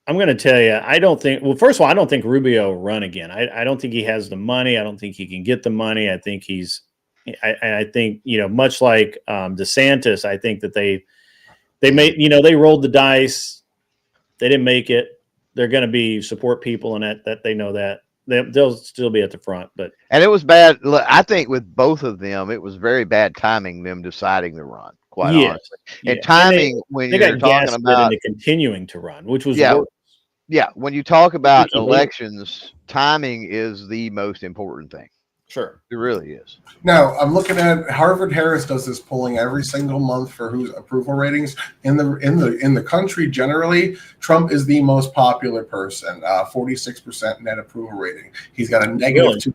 to tell you, first of all, I don't think Rubio will run again. I don't think he has the money. I don't think he can get the money. I think he's I think, much like DeSantis, I think that they made, they rolled the dice. They didn't make it. They're going to be support people, and that they know that they'll still be at the front. And it was bad. Look, I think with both of them, it was very bad timing them deciding to run. Quite honestly, and timing when you're talking about into continuing to run, which was yeah, worse. yeah. When you talk about elections, timing is the most important thing. Sure, it really is. Now I'm looking at Harvard Harris does this polling every single month for whose approval ratings in the country. Generally, Trump is the most popular person, 46% net approval rating. He's got a negative 2.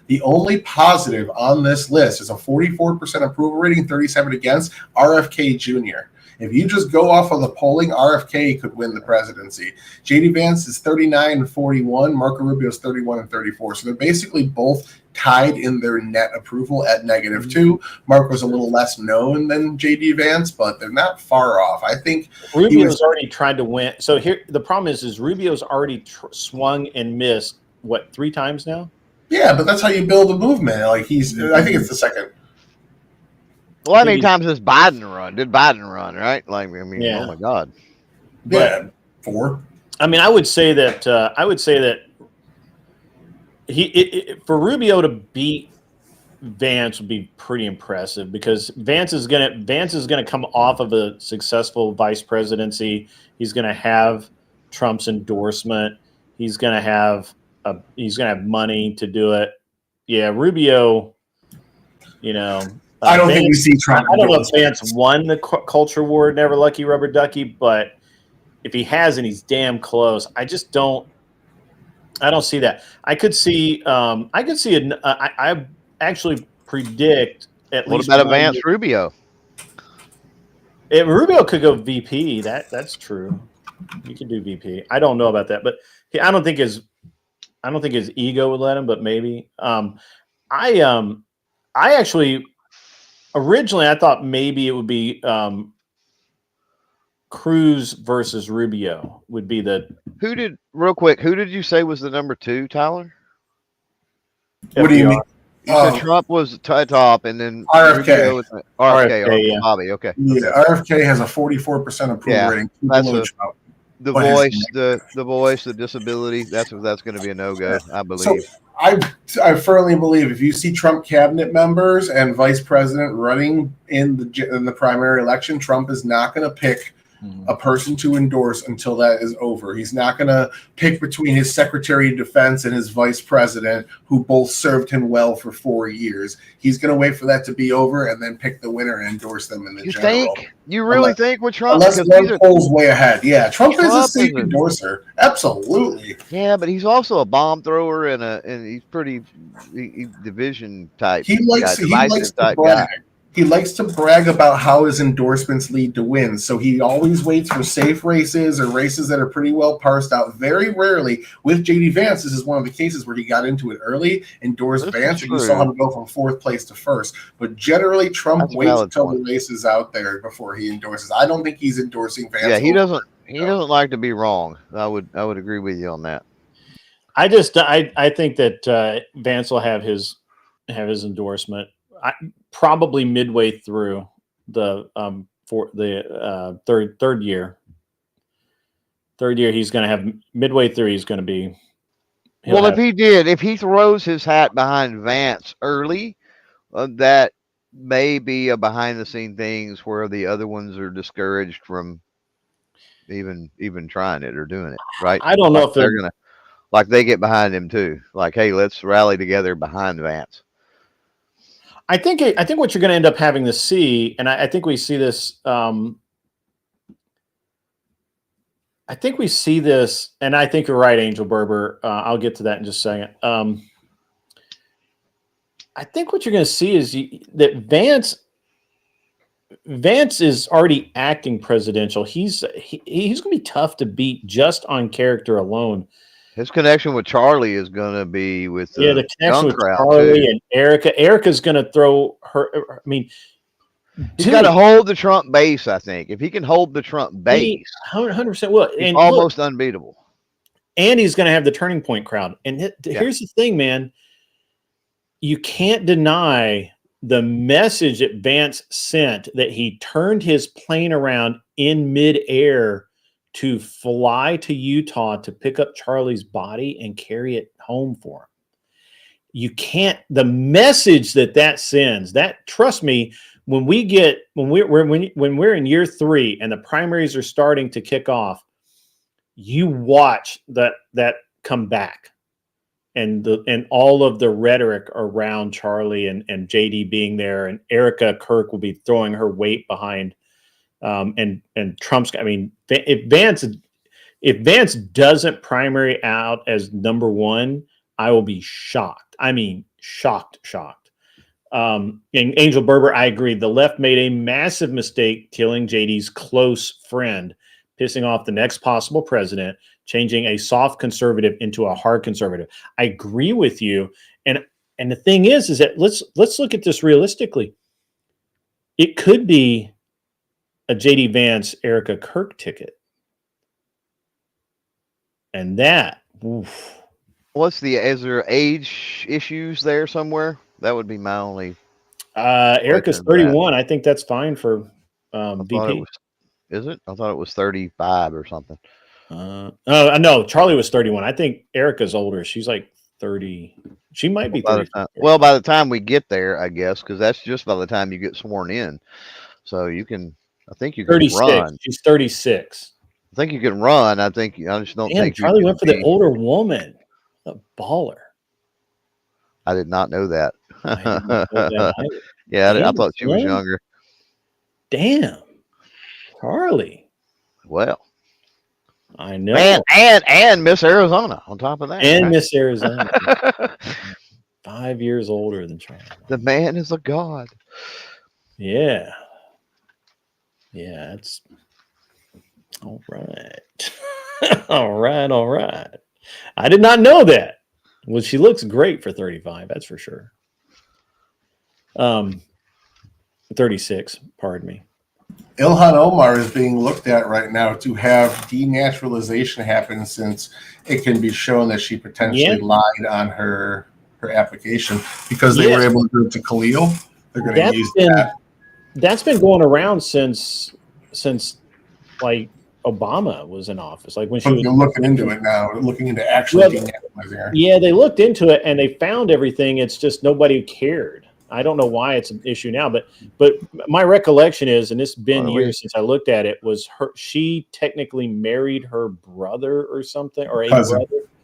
The only positive on this list is a 44% approval rating, 37 against, RFK Jr. If you just go off of the polling, RFK could win the presidency. J.D. Vance is 39 and 41. Marco Rubio is 31 and 34. So they're basically both tied in their net approval at -2. Marco's a little less known than J.D. Vance, but they're not far off. I think Rubio's already tried to win. So here, the problem is Rubio's already swung and missed, 3 times now? Yeah, but that's how you build a movement. Like I think it's the second. Well, how many times does Biden run? Did Biden run, right? Like, I mean, oh my God. Yeah, 4. I mean, I would say that for Rubio to beat Vance would be pretty impressive, because Vance is gonna come off of a successful vice presidency. He's gonna have Trump's endorsement. He's gonna have money to do it. Yeah, Rubio, I don't think we see Trump. I don't know if Vance won the culture war, never lucky rubber ducky, but if he hasn't, he's damn close. I don't see that. I actually predict at least. What about Vance Rubio? Rubio could go VP. That's true. You could do VP. I don't know about that, but I don't think his ego would let him, but maybe. I actually originally I thought maybe it would be Cruz versus Rubio would be the. Who did you say was the number 2, Tyler? What do you mean? You said Trump was top, and then RFK. Was RFK, yeah. Bobby. Okay. Yeah, RFK has a 44% approval rating. That's the voice, the disability. That's going to be a no-go, I believe. So I firmly believe if you see Trump cabinet members and vice president running in the primary election, Trump is not going to pick a person to endorse until that is over. He's not going to pick between his Secretary of Defense and his vice president, who both served him well for 4 years. He's going to wait for that to be over and then pick the winner and endorse them in the general. You really think with Trump? Unless one polls way ahead. Yeah, Trump is a safe endorser. Absolutely. Yeah, but he's also a bomb thrower and he's pretty division type. He likes to brag. He likes to brag about how his endorsements lead to wins. So he always waits for safe races or races that are pretty well parsed out. Very rarely with J.D. Vance, this is one of the cases where he got into it early, endorsed Vance, and you saw him go from 4th place to 1st. But generally, Trump waits until the race is out there before he endorses. I don't think he's endorsing Vance. Yeah, he doesn't like to be wrong. I would agree with you on that. I think that Vance will have his endorsement. Probably midway through the third year. He's going to have midway through. He's going to be. If he throws his hat behind Vance early, that may be a behind the scene things where the other ones are discouraged from even trying it or doing it. Right? I don't know if they're gonna they get behind him too. Like, hey, let's rally together behind Vance. I think what you're going to end up having to see, and I think we see this. I think we see this, and I think you're right, Angel Berber. I'll get to that in just a second. I think what you're going to see is that Vance is already acting presidential. He's going to be tough to beat just on character alone. His connection with Charlie is going to be with the connection with Charlie and Erica. Erica's going to throw her. I mean, he's got to hold the Trump base. I think if he can hold the Trump base, 100%. Well, and almost unbeatable. And he's going to have the Turning Point crowd. And here's the thing, man. You can't deny the message that Vance sent, that he turned his plane around in midair to fly to Utah to pick up Charlie's body and carry it home for him. You can't, the message that sends, that, trust me, when we're in year 3 and the primaries are starting to kick off, you watch that come back, and all of the rhetoric around Charlie and JD being there, and Erica Kirk will be throwing her weight behind, and Trump's. I mean, if Vance doesn't primary out as number 1, I will be shocked. I mean, shocked. And Angel Berber, I agree. The left made a massive mistake killing JD's close friend, pissing off the next possible president, changing a soft conservative into a hard conservative. I agree with you. And the thing is that let's look at this realistically. It could be a JD Vance, Erica Kirk ticket. And that, oof. Is there age issues there somewhere? That would be my only. Erica's 31. I think that's fine for VP. Is it? I thought it was 35 or something. No, Charlie was 31. I think Erica's older. She's like 30. She might be 30. By the time we get there, I guess, because that's just by the time you get sworn in. So you can, I think you can 36. run. She's 36. I think you can run. I just don't think Charlie went for the older woman. A baller. I did not know that. I didn't know that either. Yeah, I thought she was younger. Damn, Charlie. Well, I know. And Miss Arizona on top of that. And right? Miss Arizona. 5 years older than Charlie. The man is a god. Yeah. Yeah, it's all right. All right. I did not know that. Well, she looks great for 35, that's for sure. 36, pardon me. Ilhan Omar is being looked at right now to have denaturalization happen, since it can be shown that she potentially lied on her application, because they were able to do it to Khalil. They're going to use that. That's been going around since like Obama was in office. Like when she was looking into it now, looking into actually denaturalizing her. Yeah, they looked into it and they found everything. It's just nobody cared. I don't know why it's an issue now, but my recollection is, and it's been years since I looked at it, was she technically married her brother or something, or a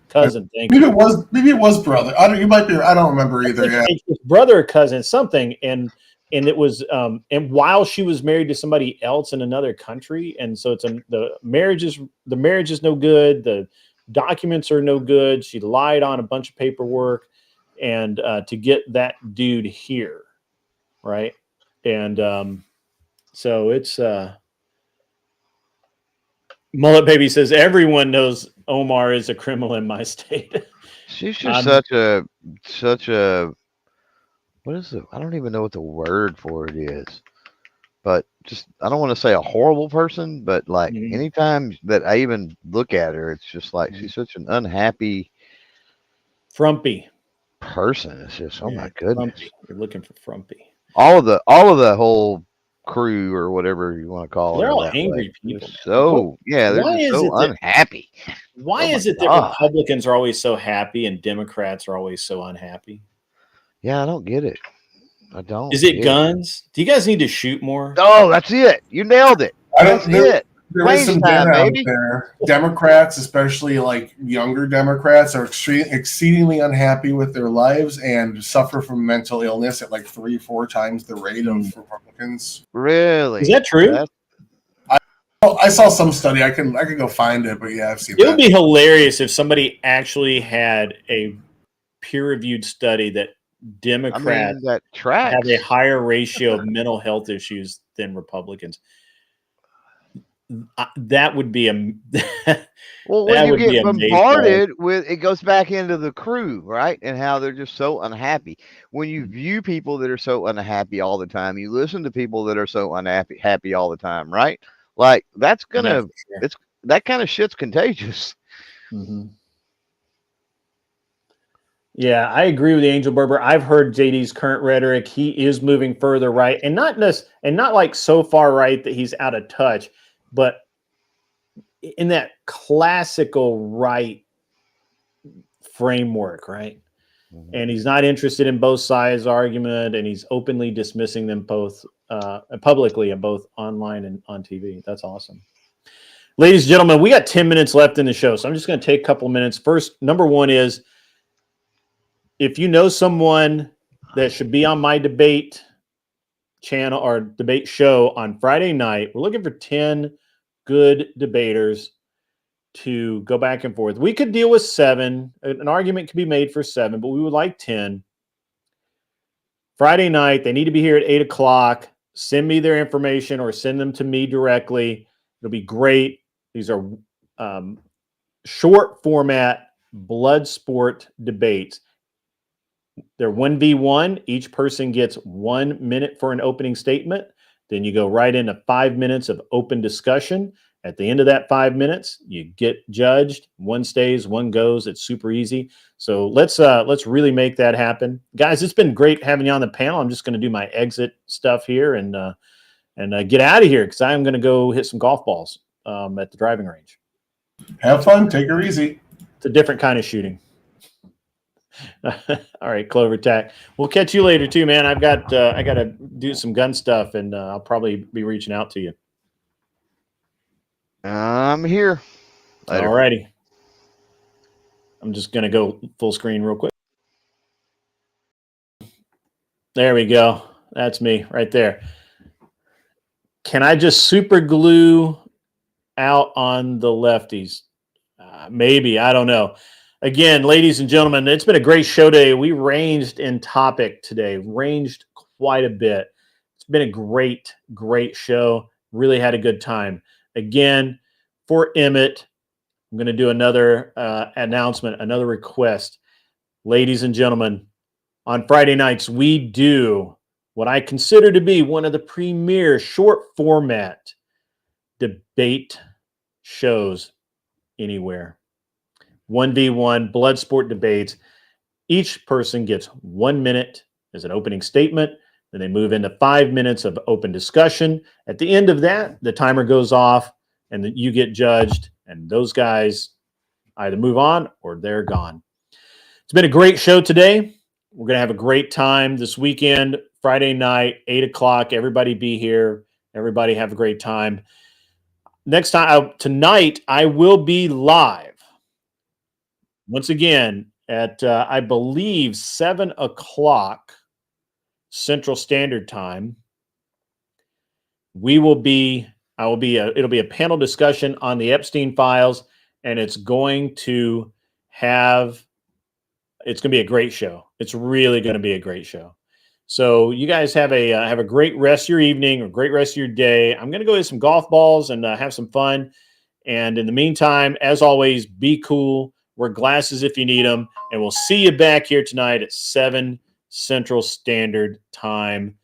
cousin. Maybe it was brother. You might be. I don't remember either. Yeah, brother or cousin, something, and it was and while she was married to somebody else in another country, and so it's the marriage is no good. The documents are no good. She lied on a bunch of paperwork. And to get that dude here, right? And so it's Mullet Baby says everyone knows Omar is a criminal in my state. She's just such a what is it? I don't even know what the word for it is. But just, I don't want to say a horrible person, but like anytime that I even look at her, it's just like she's such an unhappy, frumpy person. It's just, oh my goodness. Frumpy. You're looking for frumpy. All of the whole crew, or whatever you want to call it. They're all angry people. They're just so unhappy. Why is it that Republicans are always so happy and Democrats are always so unhappy? Yeah, I don't get it. I don't. Is it guns? Do you guys need to shoot more? Oh, that's it. You nailed it. That's it. There is some data out there. Democrats, especially like younger Democrats, are exceedingly unhappy with their lives and suffer from mental illness at like 3-4 times the rate of Republicans. Really? Is that true? I saw some study. I can go find it, but yeah, I've seen it. It would be hilarious if somebody actually had a peer-reviewed study that Democrats have a higher ratio of mental health issues than Republicans. That would be well, when you get bombarded with, it goes back into the crew, right? And how they're just so unhappy. When you view people that are so unhappy all the time, you listen to people that are so happy all the time, right? Like that kind of shit's contagious. Mm-hmm. Yeah, I agree with Angel Berber. I've heard JD's current rhetoric. He is moving further right, and not like so far right that he's out of touch, but in that classical right framework, right? And he's not interested in both sides' argument, and he's openly dismissing them both publicly and both online and on TV. That's awesome. Ladies and gentlemen, we got 10 minutes left in the show, so I'm just going to take a couple of minutes. First, number one is, if you know someone that should be on my debate channel or debate show on Friday night, we're looking for 10 good debaters to go back and forth. We could deal with 7. An argument could be made for 7, but we would like 10. Friday night, they need to be here at 8 o'clock. Send me their information or send them to me directly. It'll be great. These are short format blood sport debates. They're 1v1. Each person gets 1 minute for an opening statement. Then you go right into 5 minutes of open discussion. At the end of that 5 minutes, you get judged. One stays, one goes. It's super easy. So let's really make that happen, guys. It's been great having you on the panel. I'm just going to do my exit stuff here and get out of here because I'm going to go hit some golf balls at the driving range. Have fun. Take her easy. It's a different kind of shooting. All right, Clover Tack. We'll catch you later too, man. I got to do some gun stuff, and I'll probably be reaching out to you. I'm here. Later. All righty. I'm just gonna go full screen real quick. There we go. That's me right there. Can I just super glue out on the lefties? Maybe. I don't know. Again, ladies and gentlemen, it's been a great show today. We ranged in topic today, ranged quite a bit. It's been a great, great show. Really had a good time. Again, for Emmett, I'm going to do another announcement, another request. Ladies and gentlemen, on Friday nights, we do what I consider to be one of the premier short format debate shows anywhere. 1v1 blood sport debates. Each person gets 1 minute as an opening statement. Then they move into 5 minutes of open discussion. At the end of that, the timer goes off and you get judged. And those guys either move on or they're gone. It's been a great show today. We're going to have a great time this weekend, Friday night, 8 o'clock. Everybody be here. Everybody have a great time. Next time, tonight, I will be live. Once again, at, I believe, 7 o'clock Central Standard Time, it'll be a panel discussion on the Epstein files, and it's going to be a great show. It's really going to be a great show. So you guys have a great rest of your evening or great rest of your day. I'm going to go hit some golf balls and have some fun. And in the meantime, as always, be cool. Wear glasses if you need them. And we'll see you back here tonight at 7 Central Standard Time.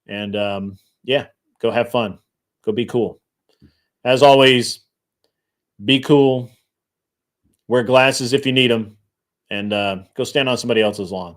And go have fun. Go be cool. As always, be cool. Wear glasses if you need them. And go stand on somebody else's lawn.